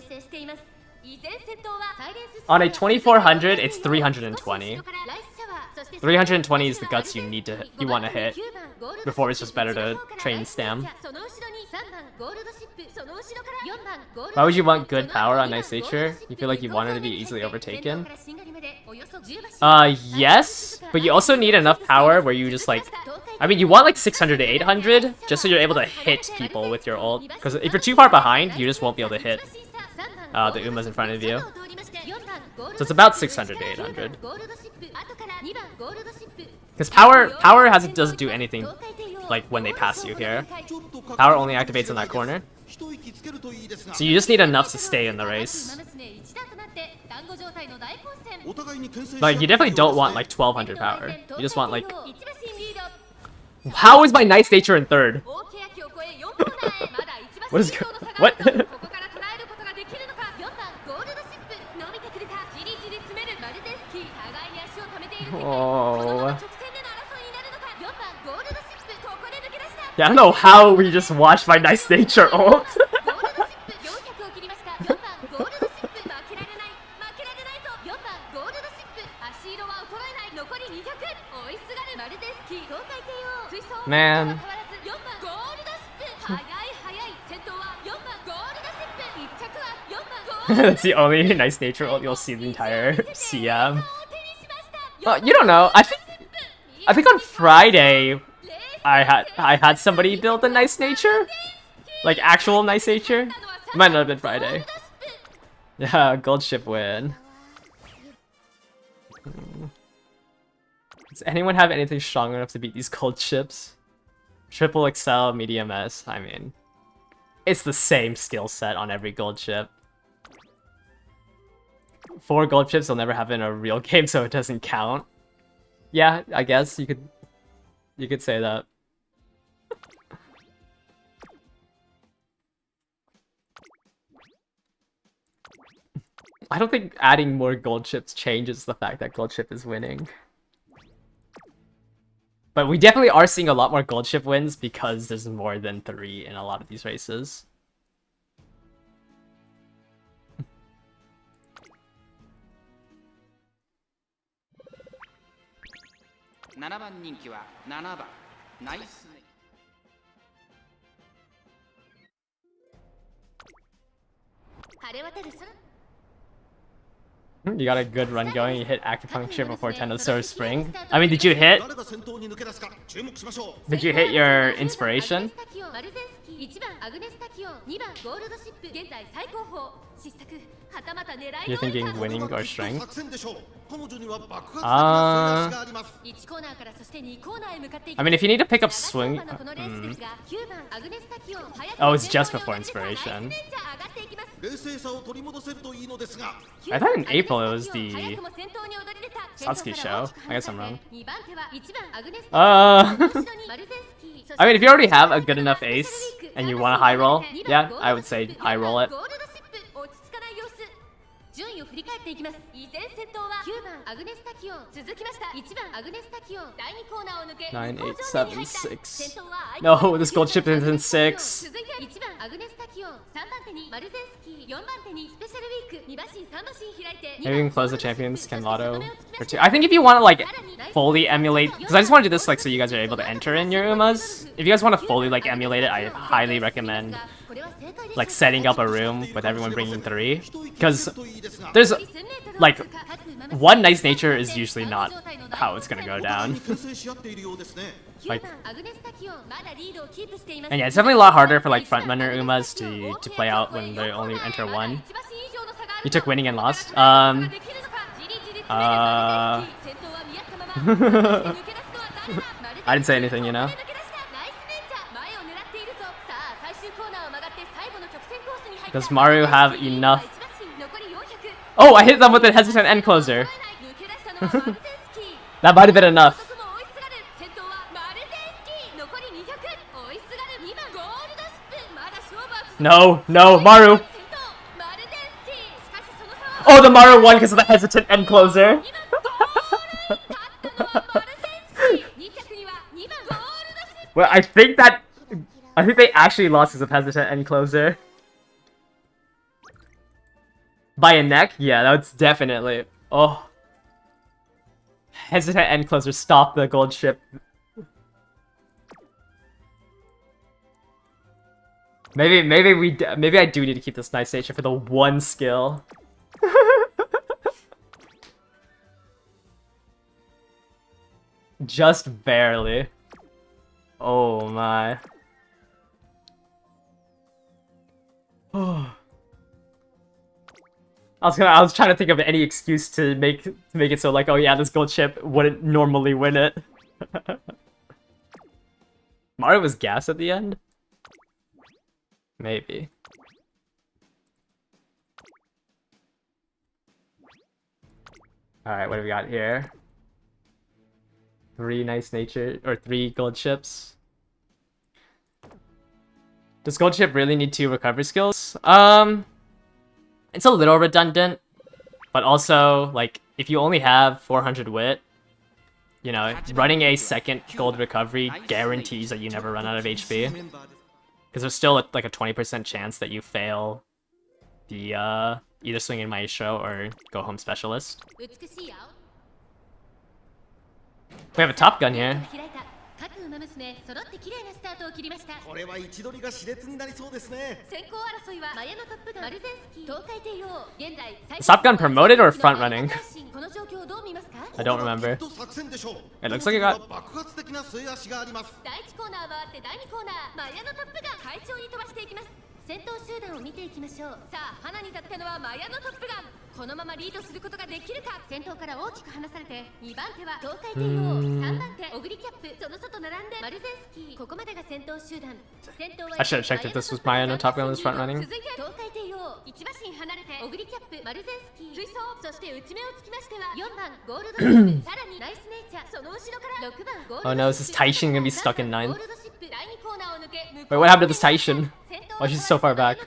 On a 2400, it's 320. 320 is the guts you want to hit before it's just better to train stam. Why would you want good power on Nice Nature? You feel like you want her to be easily overtaken? Yes, but you also need enough power where you just like... I mean, you want like 600 to 800, just so you're able to hit people with your ult. Because if you're too far behind, you just won't be able to hit the Umas in front of you. So it's about 600 to 800. Because power doesn't do anything like when they pass you here. Power only activates in that corner. So you just need enough to stay in the race. Like, you definitely don't want like 1200 power. You just want like... How is my Nice Nature in 3rd? What is... What? Oh. Yeah, I don't know how we just watched my nice nature ult. 400を切りました。4番ゴールドシップ負けられないぞ。4番ゴールドシップ足色は衰えない。残り200。追いすがるマルゼンスキー東海帝王追走 Man. 4番ゴールドシップ速い先頭は4番ゴールドシップ1着は4番ゴールド That's the only nice nature ult you'll see in the entire CM. You don't know. I think on Friday I had somebody build a nice nature, like actual nice nature. Might not have been Friday. Yeah, gold ship win. Does anyone have anything strong enough to beat these gold ships? Triple XL, medium S. I mean, it's the same skill set on every gold ship. 4 gold ships will never have in a real game, so it doesn't count. Yeah, I guess you could say that. I don't think adding more gold ships changes the fact that gold ship is winning. But we definitely are seeing a lot more gold ship wins because there's more than 3 in a lot of these races. 7番人気は7番ナイスネ。晴れ渡る空 You got a good run going, you hit acupuncture before 10 of Solar Spring. I mean, did you hit? Did you hit your inspiration? You're thinking winning or strength? I mean, if you need to pick up swing... Oh, it's just before inspiration. I thought in April it was the Satsuki show. I guess I'm wrong. I mean, if you already have a good enough ace and you want a high roll, yeah, I would say high roll it. 順位を振り返っていきます。依然先頭は9番アグネスタキオン、続きました1番アグネスタキオン、第2コーナーを抜け9876. No, this gold ship is in 6. 続いて1番アグネスタキオン、3番手にマルゼンスキー、4番手にスペシャルウィーク、2馬身3馬身開いて Maybe we can close the champions, can lotto for 2. I think if you want to like fully emulate, because I just want to do this like so you guys are able to enter in your Umas. If you guys want to fully like emulate it, I highly recommend like setting up a room with everyone bringing 3, because there's like one nice nature is usually not how it's gonna go down. Like, and yeah, it's definitely a lot harder for like frontrunner Umas to play out when they only enter 1. You took winning and lost. I didn't say anything, you know. Does Maru have enough? Oh, I hit them with a hesitant end closer. That might have been enough. No, no, Maru. Oh, the Maru won because of the hesitant end closer. Well, I think they actually lost because of hesitant end closer. By a neck? Yeah, that's definitely... Oh. Hesitant end closer, stop the gold ship. Maybe I do need to keep this nice nature for the one skill. Just barely. Oh my. Oh. I was trying to think of any excuse to make it so like, oh yeah, this gold ship wouldn't normally win it. Mario was gas at the end? Maybe. Alright, what do we got here? 3 nice nature, or 3 gold ships. Does gold ship really need 2 recovery skills? It's a little redundant, but also, like, if you only have 400 wit, you know, running a second gold recovery guarantees that you never run out of HP. Because there's still like a 20% chance that you fail the either swinging maestro or go home specialist. We have a top gun here. 各馬娘揃って綺麗なスタートを切りました。これは位置取りが熾烈になりそうですね。先行争いはマヤのトップガンマルゼンスキー東海帝王現在 Is Top Gun promoted or front running? この状況をどう見ますか？ I don't remember. きっと作戦でしょう。 It looks like it got 爆発的な末足があります。第1コーナーはあって第2コーナーマヤのトップガン快調に飛ばしていきます。先頭集団を見ていきましょう。さあ花に立ったのはマヤのトップガン。このままリードすることができるか。先頭から大きく離されて2番手は東海帝王3番手オグリキャップその外並んでマルゼンスキーここまでが先頭集団。先頭は I should have checked if this was Maya no Top Gun was front running. 続いて東海帝王1馬身離れてオグリキャップマルゼンスキー追走そして内目をつきましては4番ゴールドシップさらにナイスネイチャーその後ろから6番ゴールドシップ Oh no, is this Taishin gonna be stuck in 9th? ゴールドシップ第2コーナーを抜け Wait, what happened to this Taishin? Why she's so far back?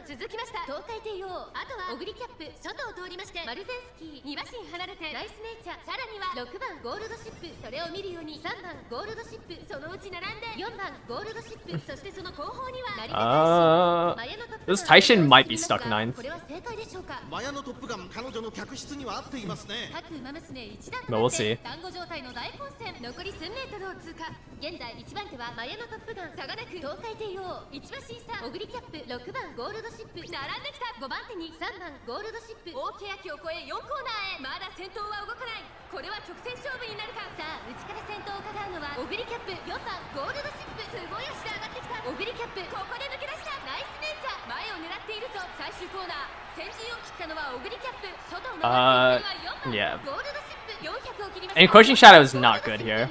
続きました東海帝王あとはオグリキャップ外を通りましてマルゼンスキー2馬身離れてナイスネイチャーさらには6番ゴールドシップそれを見るように3番ゴールドシップそのうち並んで4番ゴールドシップそしてその後方には成田大臣 This Taishin might be stuck 9th. これは正解でしょうかマヤのトップガン彼女の客室には合っていますね。各馬娘一段と But な we'll って see. 団子状態の大混戦残り1000メートルを通過現在1番手はマヤのトップガン差がなく東海帝王1馬身差オグリキャップ6番ゴールドシップ並んできた5番手に3番ゴールドシップ大欅を越え4コーナーへまだ先頭は動かないこれは直線勝負になるかさあ内から先頭を伺うのはオグリキャップ4番ゴールドシップすごい足で上がってきたオグリキャップここで抜け出したナイスネイチャー前を狙っているぞ最終コーナー先陣を切ったのはオグリキャップ外を回っているのは4番 yeah. ゴールドシップ400を切りました Encroaching Shadow is not good here.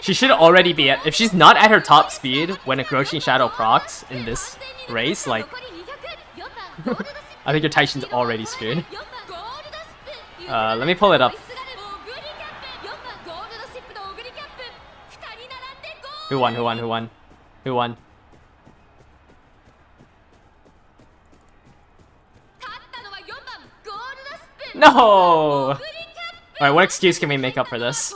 She should already be at, if she's not at her top speed when Encroaching Shadow procs in this race, like, I think your Taishin's already screwed. Let me pull it up. Who won? Who won? Who won? Who won? No! Alright, what excuse can we make up for this?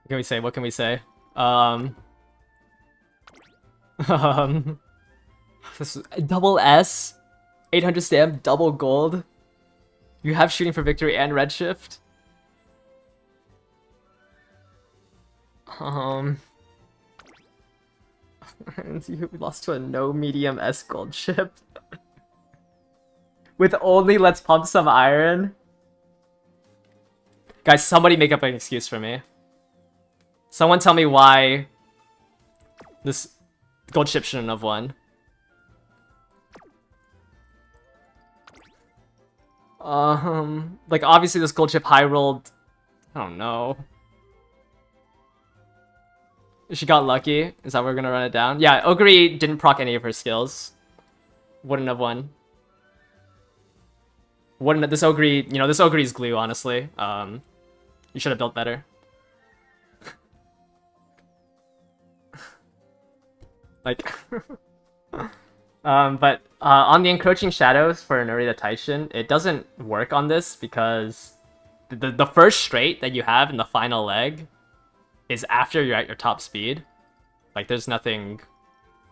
What can we say? What can we say? This is double S, 800 stamp, double gold. You have shooting for victory and redshift. And you lost to a no medium S gold chip. With only let's pump some iron. Guys, somebody make up an excuse for me. Someone tell me why this gold chip shouldn't have won. Like obviously this gold chip high rolled. I don't know. She got lucky. Is that what we're gonna run it down? Yeah, Ogre didn't proc any of her skills. Wouldn't have won. Wouldn't this Ogre? You know, this Ogre is glue. Honestly, you should have built better. Like, but on the encroaching shadows for Narita Taishin, it doesn't work on this because the first straight that you have in the final leg is after you're at your top speed. Like, there's nothing...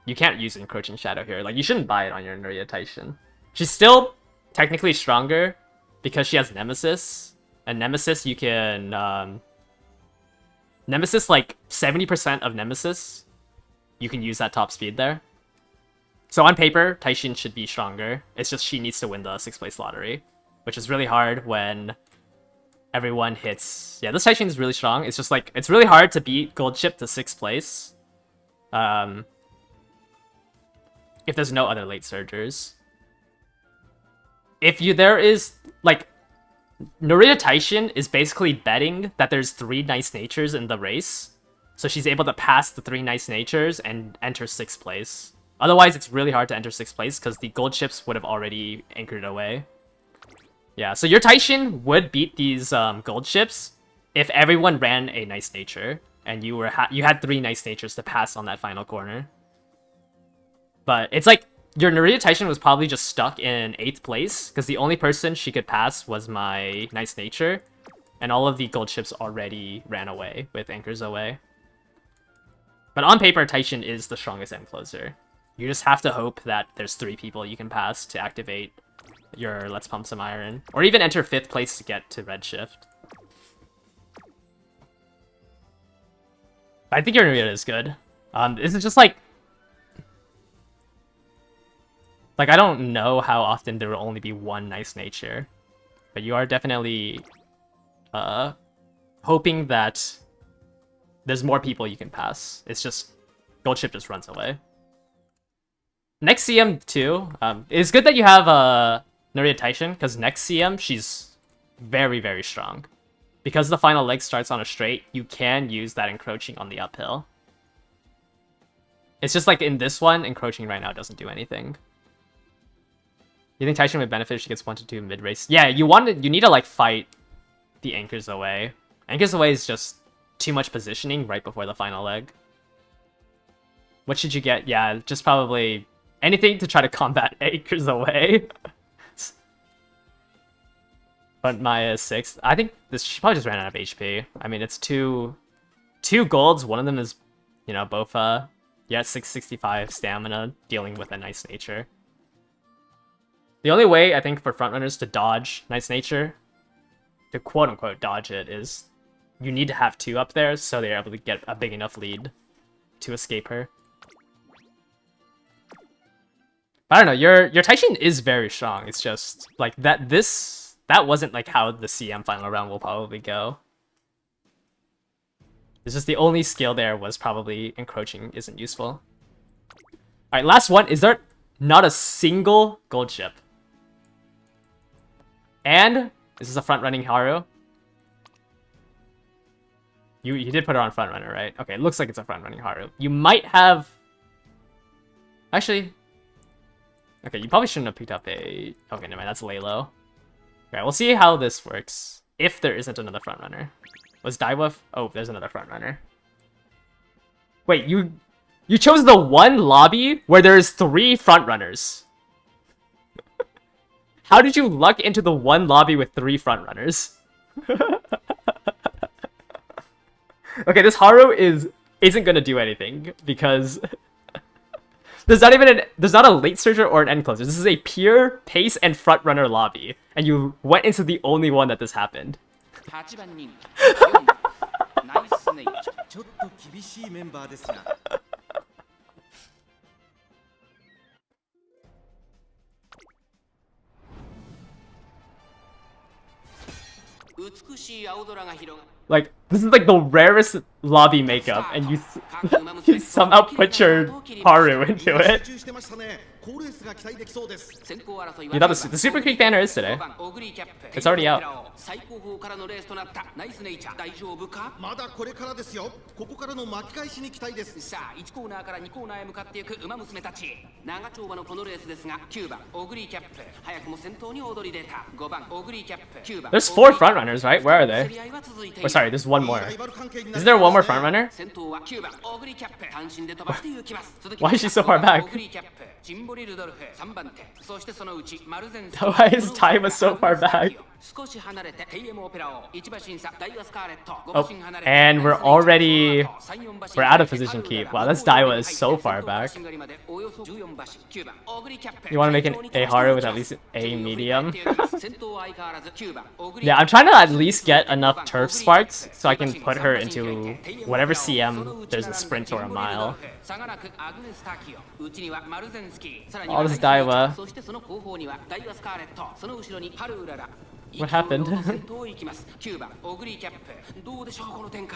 You can't use encroaching shadow here. Like, you shouldn't buy it on your Narita Taishin. She's still technically stronger because she has Nemesis. And Nemesis, you can... Nemesis, like, 70% of Nemesis, you can use that top speed there. So on paper, Taishin should be stronger. It's just she needs to win the 6th place lottery, which is really hard when everyone hits... Yeah, this Taishin is really strong. It's just like, it's really hard to beat gold chip to 6th place. If there's no other late surgers. There is, like, Narita Taishin is basically betting that there's 3 nice natures in the race. So she's able to pass the 3 nice natures and enter 6th place. Otherwise, it's really hard to enter 6th place because the gold chips would have already anchored away. Yeah, so your Taishin would beat these gold chips if everyone ran a nice nature. and you had 3 nice natures to pass on that final corner. But it's like your Narita Taishin was probably just stuck in 8th place because the only person she could pass was my nice nature, and all of the gold chips already ran away with Anchors Away. But on paper, Taishin is the strongest end closer. You just have to hope that there's 3 people you can pass to activate your Let's Pump Some Iron, or even enter 5th place to get to Redshift. I think your Narita is good. This is just like I don't know how often there will only be 1 nice nature, but you are definitely hoping that there's more people you can pass. It's just gold chip just runs away. Next CM too, it's good that you have Narita Taishin, because next CM she's very, very strong. Because the final leg starts on a straight, you can use that encroaching on the uphill. It's just like in this one, encroaching right now doesn't do anything. You think Taishin would benefit if she gets 1 to 2 mid race? Yeah, you need to like fight the Anchors Away. Anchors Away is just too much positioning right before the final leg. What should you get? Yeah, just probably anything to try to combat Anchors Away. But Maya is 6th. I think she probably just ran out of HP. I mean, it's two golds. One of them is, you know, both 665 stamina, dealing with a nice nature. The only way, I think, for frontrunners to dodge nice nature, to quote-unquote dodge it, is you need to have 2 up there so they're able to get a big enough lead to escape her. I don't know, your Taishin is very strong. It's just, like, that wasn't, like, how the CM final round will probably go. It's just the only skill there was probably encroaching isn't useful. Alright, last one. Is there not a single gold chip? And this is a front-running Haru. You did put her on front-runner, right? Okay, it looks like it's a front-running Haru. You might have... Actually... Okay, you probably shouldn't have picked up a... Okay, never mind, that's Lalo. Okay, we'll see how this works. If there isn't another front-runner. Was Daiwa... Oh, there's another front-runner. Wait, you chose the one lobby where there's 3 front-runners. How did you luck into the one lobby with 3 front-runners? Okay, this Haru isn't gonna do anything because there's not a late surger or an end closer. This is a pure pace and front runner lobby, and you went into the only one that this happened. ちょっと厳しいメンバーですが Like, this is like the rarest lobby makeup, and you somehow put your Haru into it. You thought the Super Creek banner is today. It's already out. まだこれからですよここからの巻き返しに期待ですさあ1コーナーから2コーナーへ向かっていく馬娘たち長丁場のこのレースですが9番オグリーキャップ早くも先頭に躍り出た5番オグリーキャップ9番 There's 4 frontrunners, right? Where are they? Oh, sorry, there's one more. Is there one more frontrunner? 先頭は9番オグリーキャップ単身で飛ばして行きます Why is she so far back? オグリーキャップジンボリルドルフ3番手そしてそのうちマルゼン Why is Taiba so far back? 少し離れて TM オペラを1馬審査ダイワスカーレット Oh, and we're out of position keep. Wow, this Daiwa is so far back. You want to make an A Haru with at least A medium? Yeah, I'm trying to at least get enough turf sparks so I can put her into whatever CM there's a sprint or a mile. Oh, this Daiwa. What happened?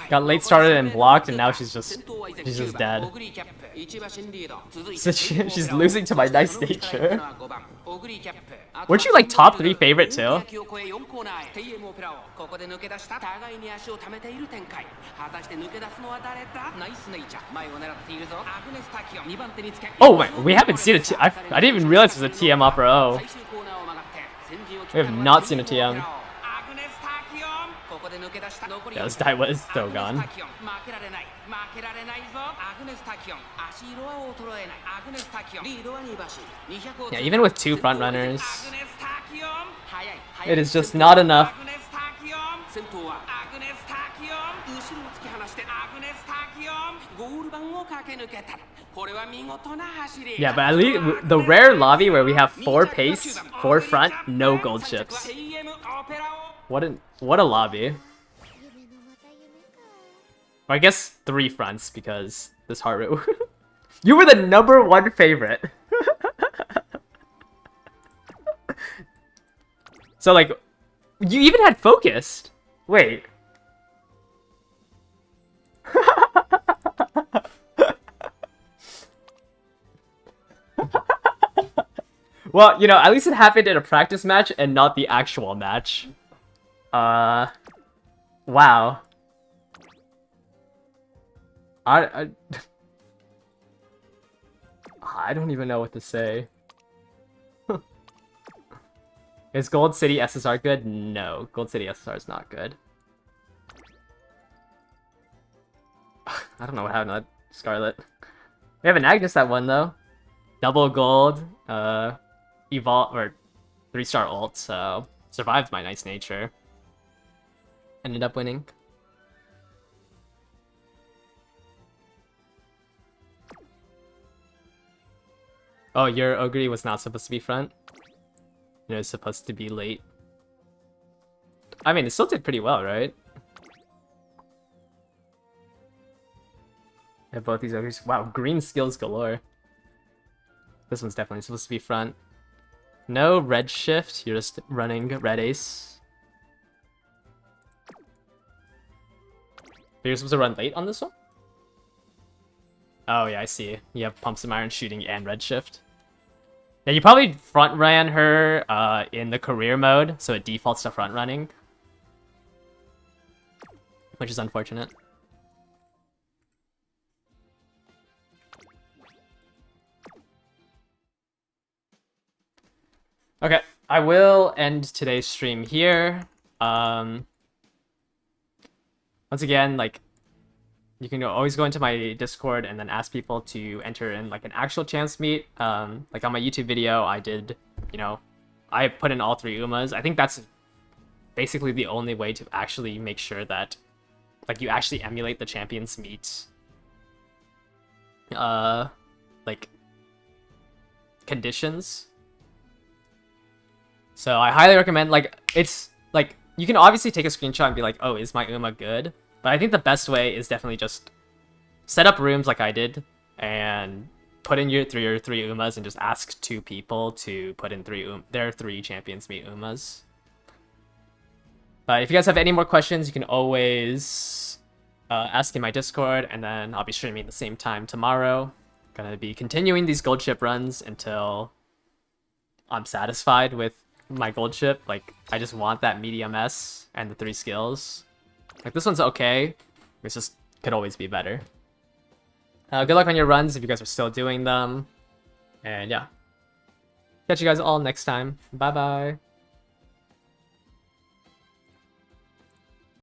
Got late started and blocked, and now she's just dead. So she's losing to my nice nature. Weren't you like top 3 favorite too? Oh wait, we haven't seen it. I didn't even realize it was a TM Opera O. We have not seen a TM. Yeah, this Daiwa is so gone. Yeah, even with 2 front runners, it is just not enough. Yeah, but at least the rare lobby where we have 4 pace, 4 front, no gold chips. What a lobby. Or I guess 3 fronts because this Haru. You were the #1 favorite. So like, you even had focused. Wait. Well, you know, at least it happened in a practice match and not the actual match. Wow. I don't even know what to say. Is Gold City SSR good? No, Gold City SSR is not good. I don't know what happened to that Scarlet. We have an Agnes that won though. Double gold, evolve or 3-star ult, so survived my nice nature. Ended up winning. Oh, your Ogre was not supposed to be front? You know, it's supposed to be late. I mean, it still did pretty well, right? Yeah, both these Ogres. Wow, green skills galore. This one's definitely supposed to be front. No red shift, you're just running red ace. You're supposed to run late on this one? Oh yeah, I see. You have pumps and iron shooting and red shift. Yeah, you probably front ran her in the career mode, so it defaults to front running. Which is unfortunate. Okay, I will end today's stream here. Once again, like, you can always go into my Discord and then ask people to enter in like an actual chance meet. Like on my YouTube video, I did, you know, I put in all 3 Umas. I think that's basically the only way to actually make sure that, like, you actually emulate the champions meet, like, conditions. So I highly recommend, like, it's, like, you can obviously take a screenshot and be like, oh, is my Uma good? But I think the best way is definitely just set up rooms like I did and put in your 3 Umas and just ask 2 people to put in their 3 champions meet Umas. If you guys have any more questions, you can always ask in my Discord, and then I'll be streaming at the same time tomorrow. Gonna be continuing these gold chip runs until I'm satisfied with my gold chip. Like, I just want that medium S and the 3 skills. Like, this one's okay. It's just could always be better. Good luck on your runs if you guys are still doing them. And yeah. Catch you guys all next time. Bye-bye.